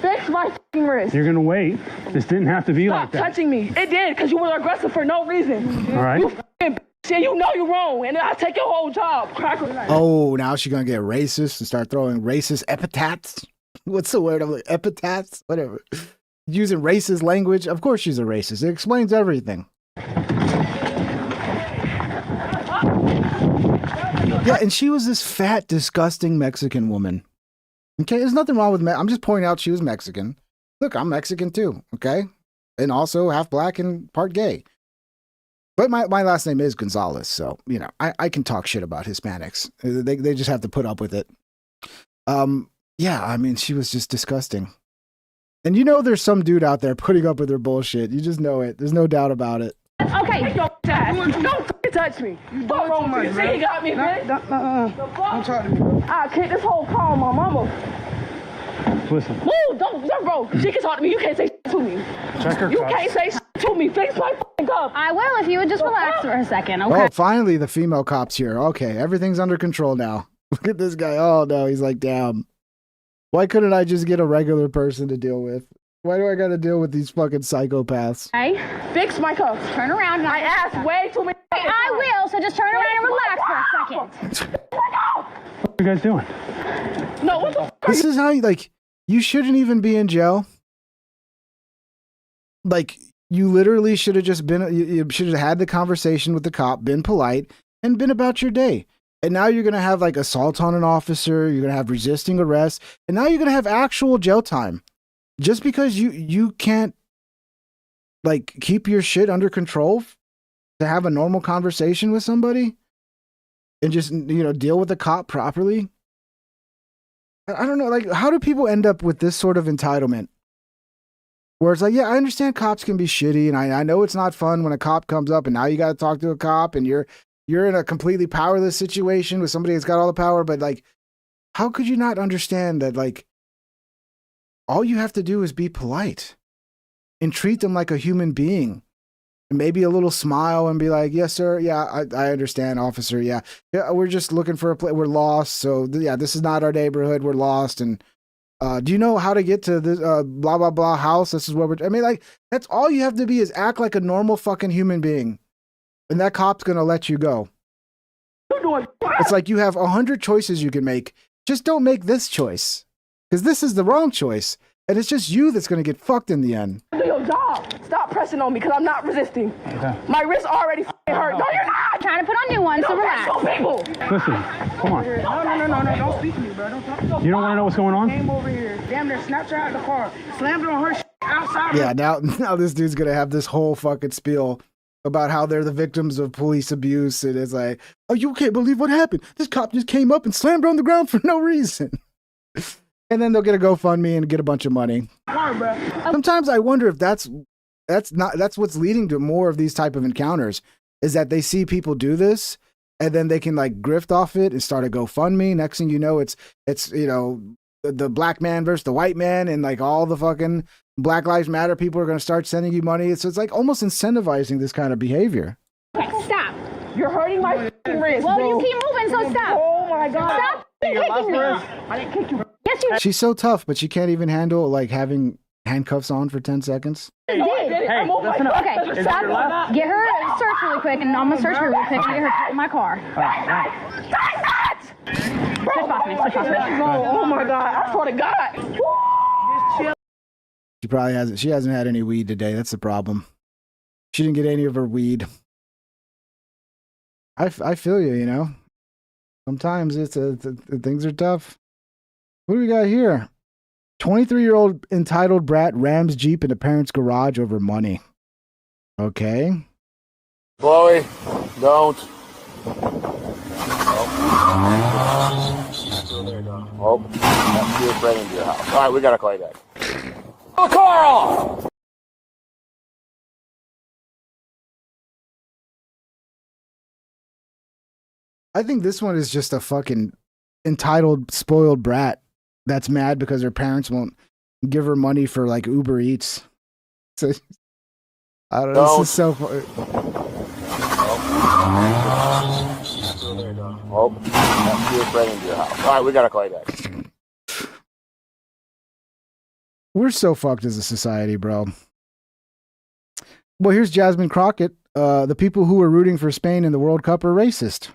Fix my fucking wrist. You're gonna wait. This didn't have to be Stop like that. touching me. It did, because you were aggressive for no reason. All right. You fucking bitch, you know you're wrong, and I'll take your whole job. Cracker. Oh, now she's gonna get racist and start throwing racist epithets. What's the word? I'm like, epithets? Whatever. Using racist language. Of course she's a racist. It explains everything. Yeah, and she was this fat, disgusting Mexican woman. Okay, there's nothing wrong with I'm just pointing out she was Mexican. Look, I'm Mexican too, okay? And also half black and part gay. But my last name is Gonzalez, so you know I can talk shit about Hispanics. They just have to put up with it. Yeah, I mean she was just disgusting. And you know there's some dude out there putting up with her bullshit. You just know it. There's no doubt about it. Okay, don't touch me. You don't too much, bro. You got me, bitch. Don't talk to me, bro. I'll kick this whole car on my mama. Listen. Move, don't, bro. She can talk to me. You can't say shit to me. Check her You cuffs. can't say shit to me. Fix my fucking cup. I will if you would just relax for a second, okay? Oh, finally the female cop's here. Okay, everything's under control now. Look at this guy. Oh no, he's like, damn. Why couldn't I just get a regular person to deal with? Why do I got to deal with these fucking psychopaths? Hey, Fix my cup. turn around. And I asked way too many. I will, so just turn around and relax for a second. What are you guys doing? No, what the fuck? This is how you, like, you shouldn't even be in jail. Like, you literally should have just been, you should have had the conversation with the cop, been polite, and been about your day. And now you're going to have, like, assault on an officer, you're going to have resisting arrest, and now you're going to have actual jail time. Just because you can't, like, keep your shit under control to have a normal conversation with somebody and just, you know, deal with the cop properly. I don't know, like, how do people end up with this sort of entitlement? Where it's like, yeah, I understand cops can be shitty, and I know it's not fun when a cop comes up and now you got to talk to a cop and you're in a completely powerless situation with somebody that's got all the power, but, like, how could you not understand that, like, all you have to do is be polite and treat them like a human being, and maybe a little smile and be like, yes, sir. Yeah, I understand, officer. Yeah. We're just looking for a place. We're lost. So yeah, this is not our neighborhood. We're lost. And do you know how to get to this blah, blah, blah house? This is where I mean, like, that's all you have to be, is act like a normal fucking human being. And that cop's going to let you go. It's like you have 100 choices you can make. Just don't make this choice. Because this is the wrong choice. And it's just you that's going to get fucked in the end. Do your job. Stop pressing on me because I'm not resisting. Okay. My wrist already hurt. No, you're not. Trying to put on new ones, so relax. People. Listen, come on. No, don't speak to me, bro. Don't talk to me. You don't want to know what's going on? Came over here, damn near snatched her out of the car, slammed her on her outside. Yeah, now this dude's going to have this whole fucking spiel about how they're the victims of police abuse. And it's like, oh, you can't believe what happened. This cop just came up and slammed her on the ground for no reason. And then they'll get a GoFundMe and get a bunch of money. Sometimes I wonder if that's what's leading to more of these type of encounters, is that they see people do this and then they can, like, grift off it and start a GoFundMe. Next thing you know, it's you know, the black man versus the white man, and, like, all the fucking Black Lives Matter people are going to start sending you money. So it's like almost incentivizing this kind of behavior. Stop. You're hurting my wrist, Well, bro. you keep moving, so stop. Oh my God. Stop kicking me. I didn't kick you. Yes, you She's so tough, but she can't even handle, like, having handcuffs on for 10 seconds. did. I'm over my Okay, fucking stop. side. Get her a search really quick, and I'm going to search her real quick and get her in my car. Switch off me, switch off me. Oh my God. I swear to God. She probably hasn't. She hasn't had any weed today. That's the problem. She didn't get any of her weed. I feel you. You know, sometimes things are tough. What do we got here? 23-year-old entitled brat rams Jeep into parents' garage over money. Okay. Chloe, don't. Oh, that's your friend into your house. All right, we gotta call you back. Oh, Carl! I think this one is just a fucking entitled, spoiled brat that's mad because her parents won't give her money for, like, Uber Eats. So I don't know. This is so. Oh, that's your friend into your house. All right, we gotta call you back. We're so fucked as a society, bro. Well, here's Jasmine Crockett. The people who were rooting for Spain in the World Cup are racist.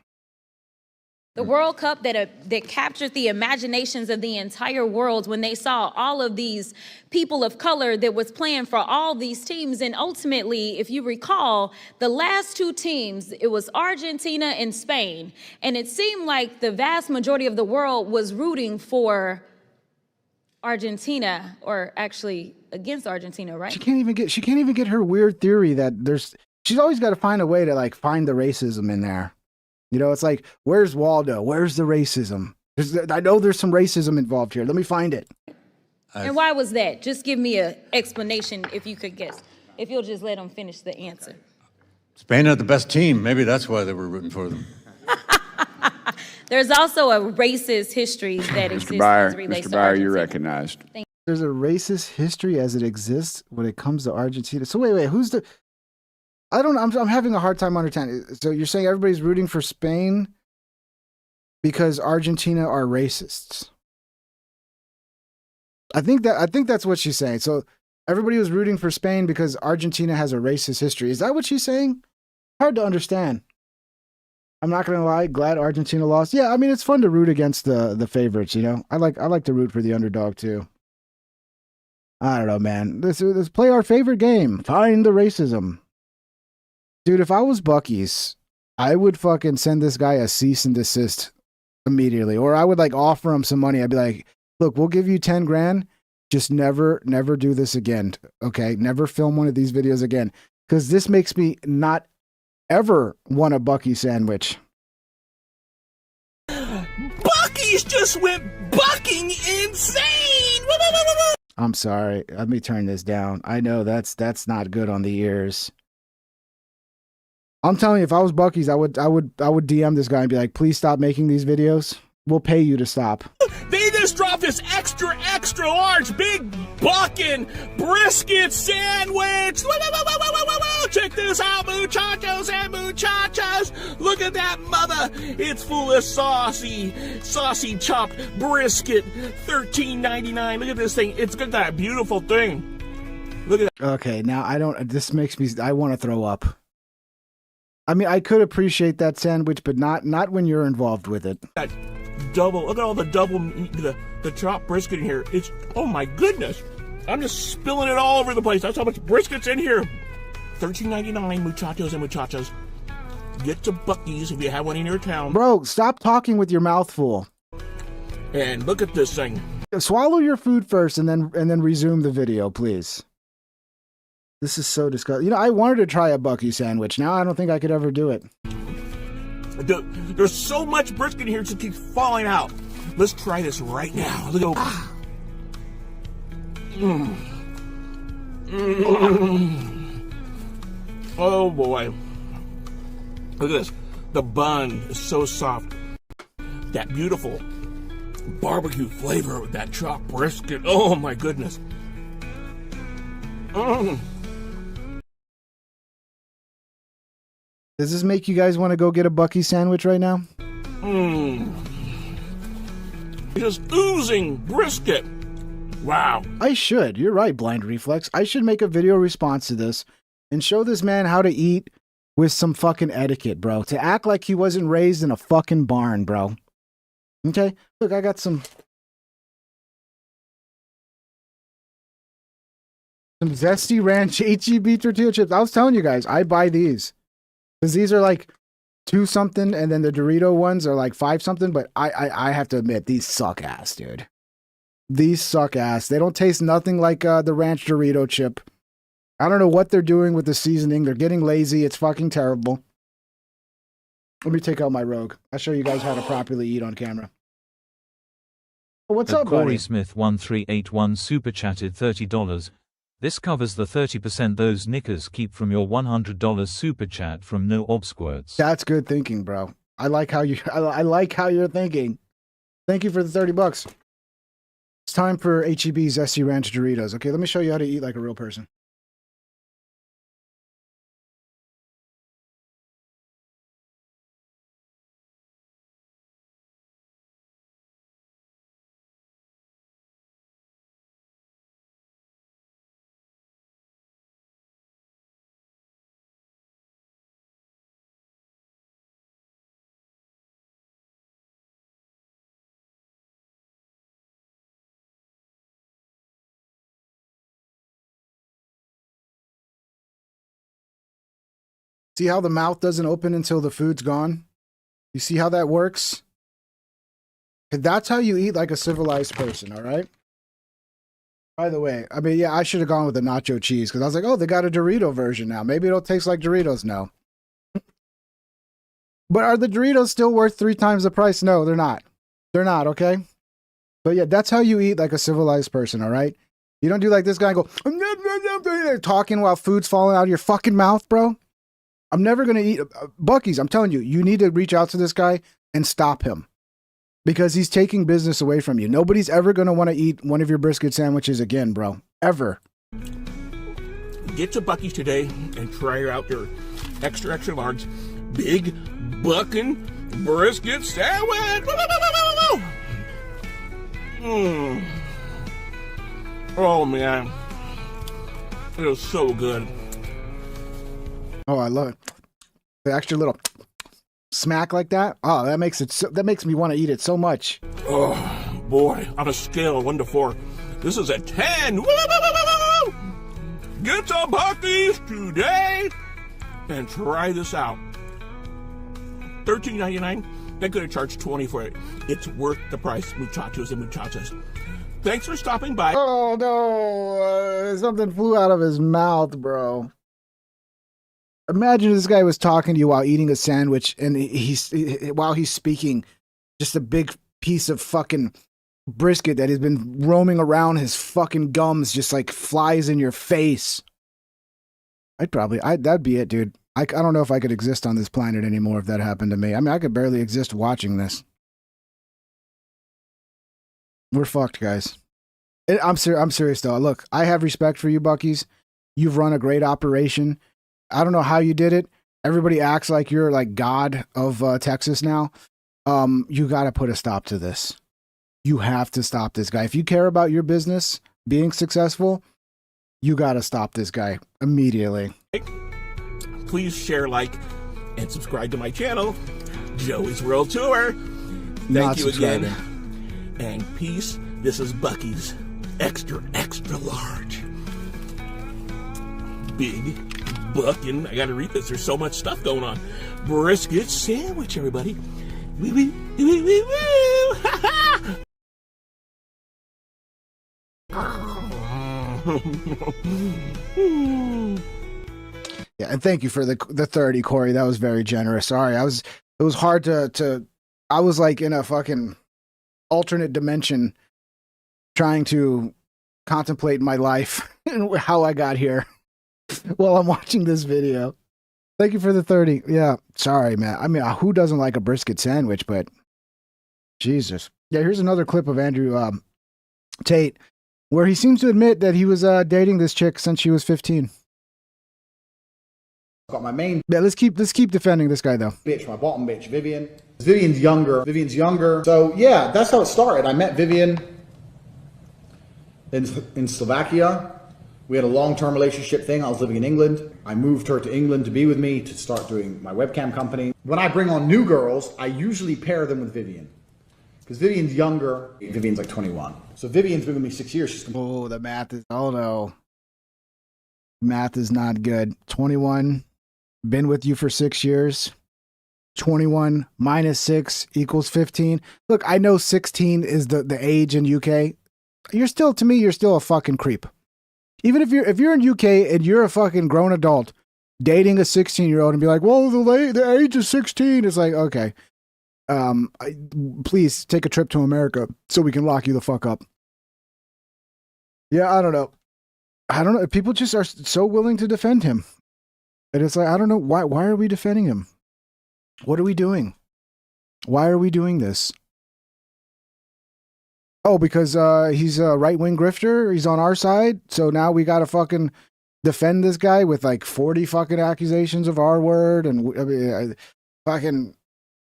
The World Cup that captured the imaginations of the entire world when they saw all of these people of color that was playing for all these teams. And ultimately, if you recall, the last two teams, it was Argentina and Spain. And it seemed like the vast majority of the world was rooting for Argentina, or actually against Argentina, right? She can't even get her weird theory that there's she's always got to find a way to like find the racism in there. You know, it's like, where's Waldo? Where's the racism? I know there's some racism involved here. Let me find it. And why was that? Just give me an explanation if you could guess. If you'll just let them finish the answer. Spain had the best team. Maybe that's why they were rooting for them. There's also a racist history that exists as it relates to Argentina. you're recognized. There's a racist history as it exists when it comes to Argentina. So wait, who's the? I don't know. I'm having a hard time understanding. So you're saying everybody's rooting for Spain because Argentina are racists? I think that's what she's saying. So everybody was rooting for Spain because Argentina has a racist history. Is that what she's saying? Hard to understand. I'm not gonna lie. Glad Argentina lost. Yeah, I mean it's fun to root against the favorites. You know, I like to root for the underdog too. I don't know, man. Let's play our favorite game. Find the racism. Dude, if I was Buc-ee's, I would fucking send this guy a cease and desist immediately. Or I would like offer him some money. I'd be like, look, we'll give you 10 grand. Just never do this again. Okay? Never film one of these videos again. Because this makes me not ever want a Buc-ee sandwich. Buc-ee's just went bucking insane! I'm sorry. Let me turn this down. I know that's not good on the ears. I'm telling you, if I was Buc-ee's, I would DM this guy and be like, please stop making these videos. We'll pay you to stop. They just dropped this extra large big bucking brisket sandwich. Check this out, muchachos and muchachas. Look at that mother. It's full of saucy chopped brisket. $13.99. Look at this thing. It's got that beautiful thing. Look at that. Okay, now this makes me, I want to throw up. I mean, I could appreciate that sandwich, but not when you're involved with it. Look at all the chopped brisket in here. It's, oh my goodness. I'm just spilling it all over the place. That's how much brisket's in here. $13.99, muchachos and muchachas. Get to Buc-ee's if you have one in your town. Bro, stop talking with your mouth full. And look at this thing. Swallow your food first and then resume the video, please. This is so disgusting. You know, I wanted to try a Buc-ee sandwich. Now I don't think I could ever do it. There's so much brisket in here, it just keeps falling out. Let's try this right now. Look at Oh boy. Look at this. The bun is so soft. That beautiful barbecue flavor with that chopped brisket. Oh my goodness. Does this make you guys want to go get a Buc-ee sandwich right now? Just oozing brisket. Wow. I should. You're right, Blind Reflex. I should make a video response to this and show this man how to eat with some fucking etiquette, bro. To act like he wasn't raised in a fucking barn, bro. Okay? Look, I got some Zesty Ranch HEB tortilla chips. I was telling you guys, I buy these. Because these are like 2 something, and then the Dorito ones are like 5 something, but I have to admit, these suck ass, dude. These suck ass. They don't taste nothing like the ranch Dorito chip. I don't know what they're doing with the seasoning. They're getting lazy. It's fucking terrible. Let me take out my Rogue. I'll show you guys how to properly eat on camera. What's up, buddy? Corey Smith 1381 super chatted $30. This covers the 30% those knickers keep from your $100 super chat from No Obsquirts. That's good thinking, bro. I like how you're thinking. Thank you for the $30. It's time for HEB's SC Ranch Doritos. Okay, let me show you how to eat like a real person. See how the mouth doesn't open until the food's gone? You see how that works? That's how you eat like a civilized person, all right? By the way, I mean, yeah, I should have gone with the nacho cheese because I was like, oh, they got a Dorito version now. Maybe it'll taste like Doritos now. But are the Doritos still worth 3 times the price? No, they're not. They're not, okay? But yeah, that's how you eat like a civilized person, all right? You don't do like this guy and go, talking while food's falling out of your fucking mouth, bro. I'm never going to eat. Buc-ee's, I'm telling you, you need to reach out to this guy and stop him. Because he's taking business away from you. Nobody's ever going to want to eat one of your brisket sandwiches again, bro. Ever. Get to Buc-ee's today and try out their extra large big bucking brisket sandwich. Oh man, it was so good. Oh, I love it. The extra little smack like that. Oh, that makes it. That makes me want to eat it so much. Oh boy, on a scale of 1 to 4, this is a 10. Get to Buc-ee's today and try this out. $13.99. They could have charged $20 for it. It's worth the price, muchachos and muchachas. Thanks for stopping by. Oh no, something flew out of his mouth, bro. Imagine this guy was talking to you while eating a sandwich, and while he's speaking, just a big piece of fucking brisket that has been roaming around his fucking gums, just like flies in your face. That'd be it, dude. I don't know if I could exist on this planet anymore if that happened to me. I mean, I could barely exist watching this. We're fucked, guys. I'm serious though. Look, I have respect for you, Buc-ee's. You've run a great operation. I don't know how you did it. Everybody acts like you're like God of Texas now. You got to put a stop to this. You have to stop this guy. If you care about your business being successful, you got to stop this guy immediately. Please share, like, and subscribe to my channel, Joey's World Tour. Thank you again. And peace. This is Buc-ee's extra large. Big bucking. I gotta read this. There's so much stuff going on. Brisket sandwich, everybody. Wee wee wee wee woo. Yeah, and thank you for the 30, Corey. That was very generous. Sorry, it was hard to I was like in a fucking alternate dimension trying to contemplate my life and how I got here while I'm watching this video. Thank you for the 30. Yeah, sorry, man. I mean, who doesn't like a brisket sandwich, but Jesus. Yeah, here's another clip of Andrew Tate where he seems to admit that he was dating this chick since she was 15. Got my main. Yeah, let's keep defending this guy though. Bitch, my bottom bitch, Vivian. Vivian's younger. So yeah, that's how it started. I met Vivian in Slovakia. We had a long-term relationship thing. I was living in England. I moved her to England to be with me to start doing my webcam company. When I bring on new girls, I usually pair them with Vivian. Because Vivian's younger. Vivian's like 21. So Vivian's been with me 6 years. Oh, the math is, oh no. Math is not good. 21, been with you for 6 years. 21 minus 6 equals 15. Look, I know 16 is the age in UK. You're still, to me, you're still a fucking creep. Even if you're in UK and you're a fucking grown adult dating a 16-year-old and be like, well, the age is 16. It's like, okay. Please take a trip to America so we can lock you the fuck up. Yeah, I don't know. People just are so willing to defend him. And it's like, I don't know. Why are we defending him? What are we doing? Why are we doing this? Oh, because he's a right-wing grifter. He's on our side. So now we got to fucking defend this guy with like 40 fucking accusations of R word and I mean, fucking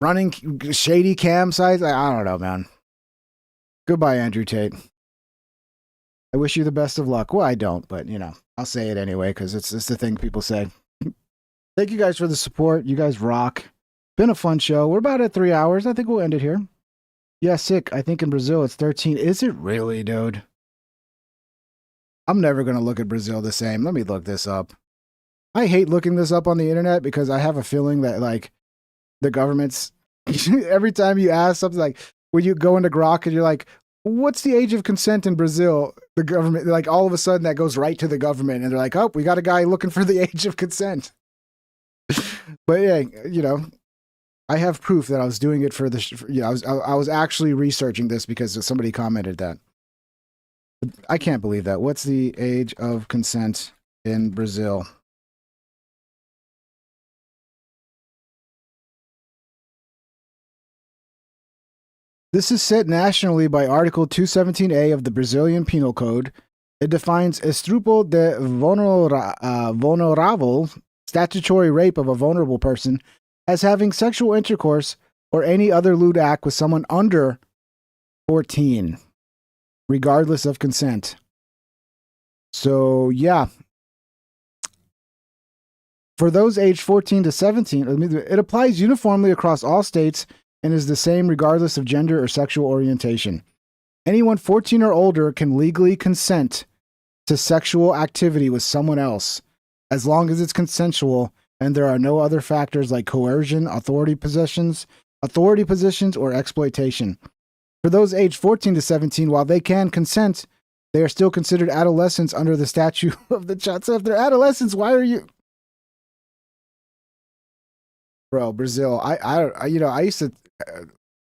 running shady cam sites. I don't know, man. Goodbye, Andrew Tate. I wish you the best of luck. Well, I don't, but you know, I'll say it anyway because it's the thing people say. Thank you guys for the support. You guys rock. Been a fun show. We're about at 3 hours. I think we'll end it here. Yeah, sick. I think in Brazil it's 13. Is it really, dude? I'm never going to look at Brazil the same. Let me look this up. I hate looking this up on the internet because I have a feeling that like the government's every time you ask something like when you go into Grok and you're like, what's the age of consent in Brazil? The government, like all of a sudden that goes right to the government and they're like, oh, we got a guy looking for the age of consent. But yeah, you know, I have proof that I was doing it for the, you know, I was actually researching this because somebody commented that. I can't believe that. What's the age of consent in Brazil? This is set nationally by Article 217A of the Brazilian Penal Code. It defines estupro de vulnerável, statutory rape of a vulnerable person, as having sexual intercourse or any other lewd act with someone under 14, regardless of consent. So, yeah. For those aged 14 to 17, it applies uniformly across all states and is the same regardless of gender or sexual orientation. Anyone 14 or older can legally consent to sexual activity with someone else, as long as it's consensual and there are no other factors like coercion, authority positions, or exploitation. For those aged 14 to 17, while they can consent, they are still considered adolescents under the statute of the child. So if they're adolescents, why are you... Bro, Brazil, I you know, I used to...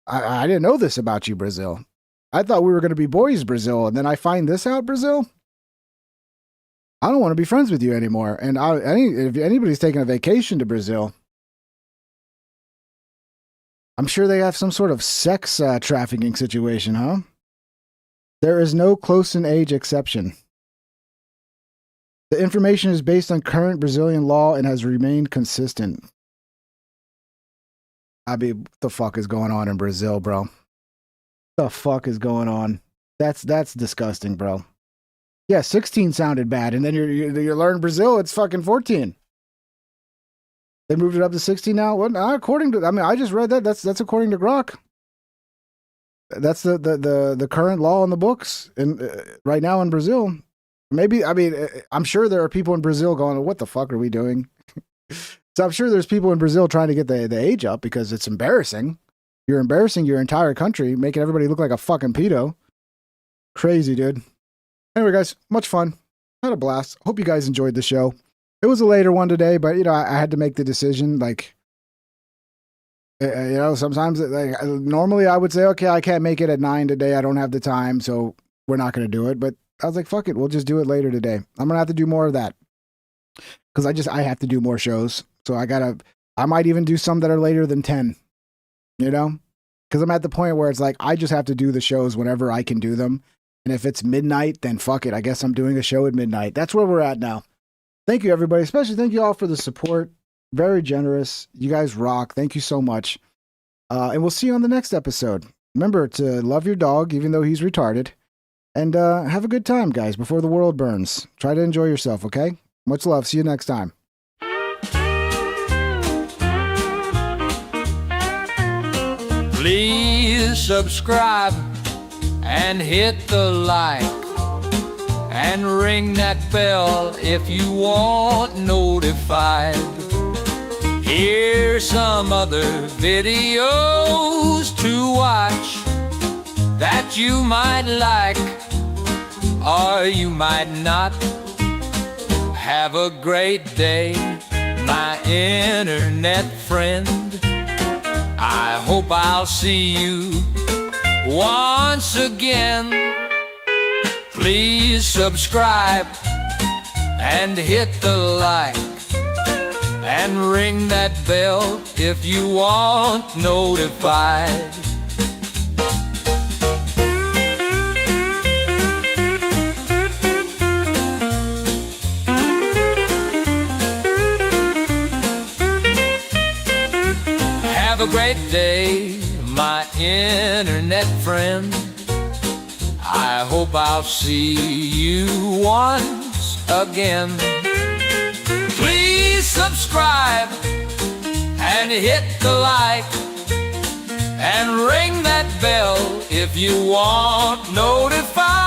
I didn't know this about you, Brazil. I thought we were going to be boys, Brazil, and then I find this out, Brazil. I don't want to be friends with you anymore. And if anybody's taking a vacation to Brazil, I'm sure they have some sort of sex trafficking situation, huh? There is no close in age exception. The information is based on current Brazilian law and has remained consistent. I mean, what the fuck is going on in Brazil, bro? What the fuck is going on? That's disgusting, bro. Yeah, 16 sounded bad, and then you learn Brazil, it's fucking 14. They moved it up to 16 now. What? According to, I mean, I just read that. That's according to Grok. That's the current law in the books right now in Brazil. Maybe, I mean, I'm sure there are people in Brazil going, "What the fuck are we doing?" So I'm sure there's people in Brazil trying to get the age up because it's embarrassing. You're embarrassing your entire country, making everybody look like a fucking pedo. Crazy, dude. Anyway, guys, much fun. Had a blast. Hope you guys enjoyed the show. It was a later one today, but, you know, I had to make the decision. Like, you know, sometimes, like, normally I would say, okay, I can't make it at 9 today. I don't have the time, so we're not going to do it. But I was like, fuck it. We'll just do it later today. I'm going to have to do more of that. Because I have to do more shows. So I might even do some that are later than 10, you know? Because I'm at the point where it's like, I just have to do the shows whenever I can do them. And if it's midnight, then fuck it. I guess I'm doing a show at midnight. That's where we're at now. Thank you, everybody. Especially thank you all for the support. Very generous. You guys rock. Thank you so much. And we'll see you on the next episode. Remember to love your dog, even though he's retarded. And have a good time, guys, before the world burns. Try to enjoy yourself, okay? Much love. See you next time. Please subscribe and hit the like and ring that bell if you want notified. Here's some other videos to watch that you might like or you might not. Have a great day, my internet friend. I hope I'll see you once again. Please subscribe and hit the like and ring that bell if you want notified. Have a great day, my internet friend. I hope I'll see you once again. Please subscribe and hit the like and ring that bell if you want notified.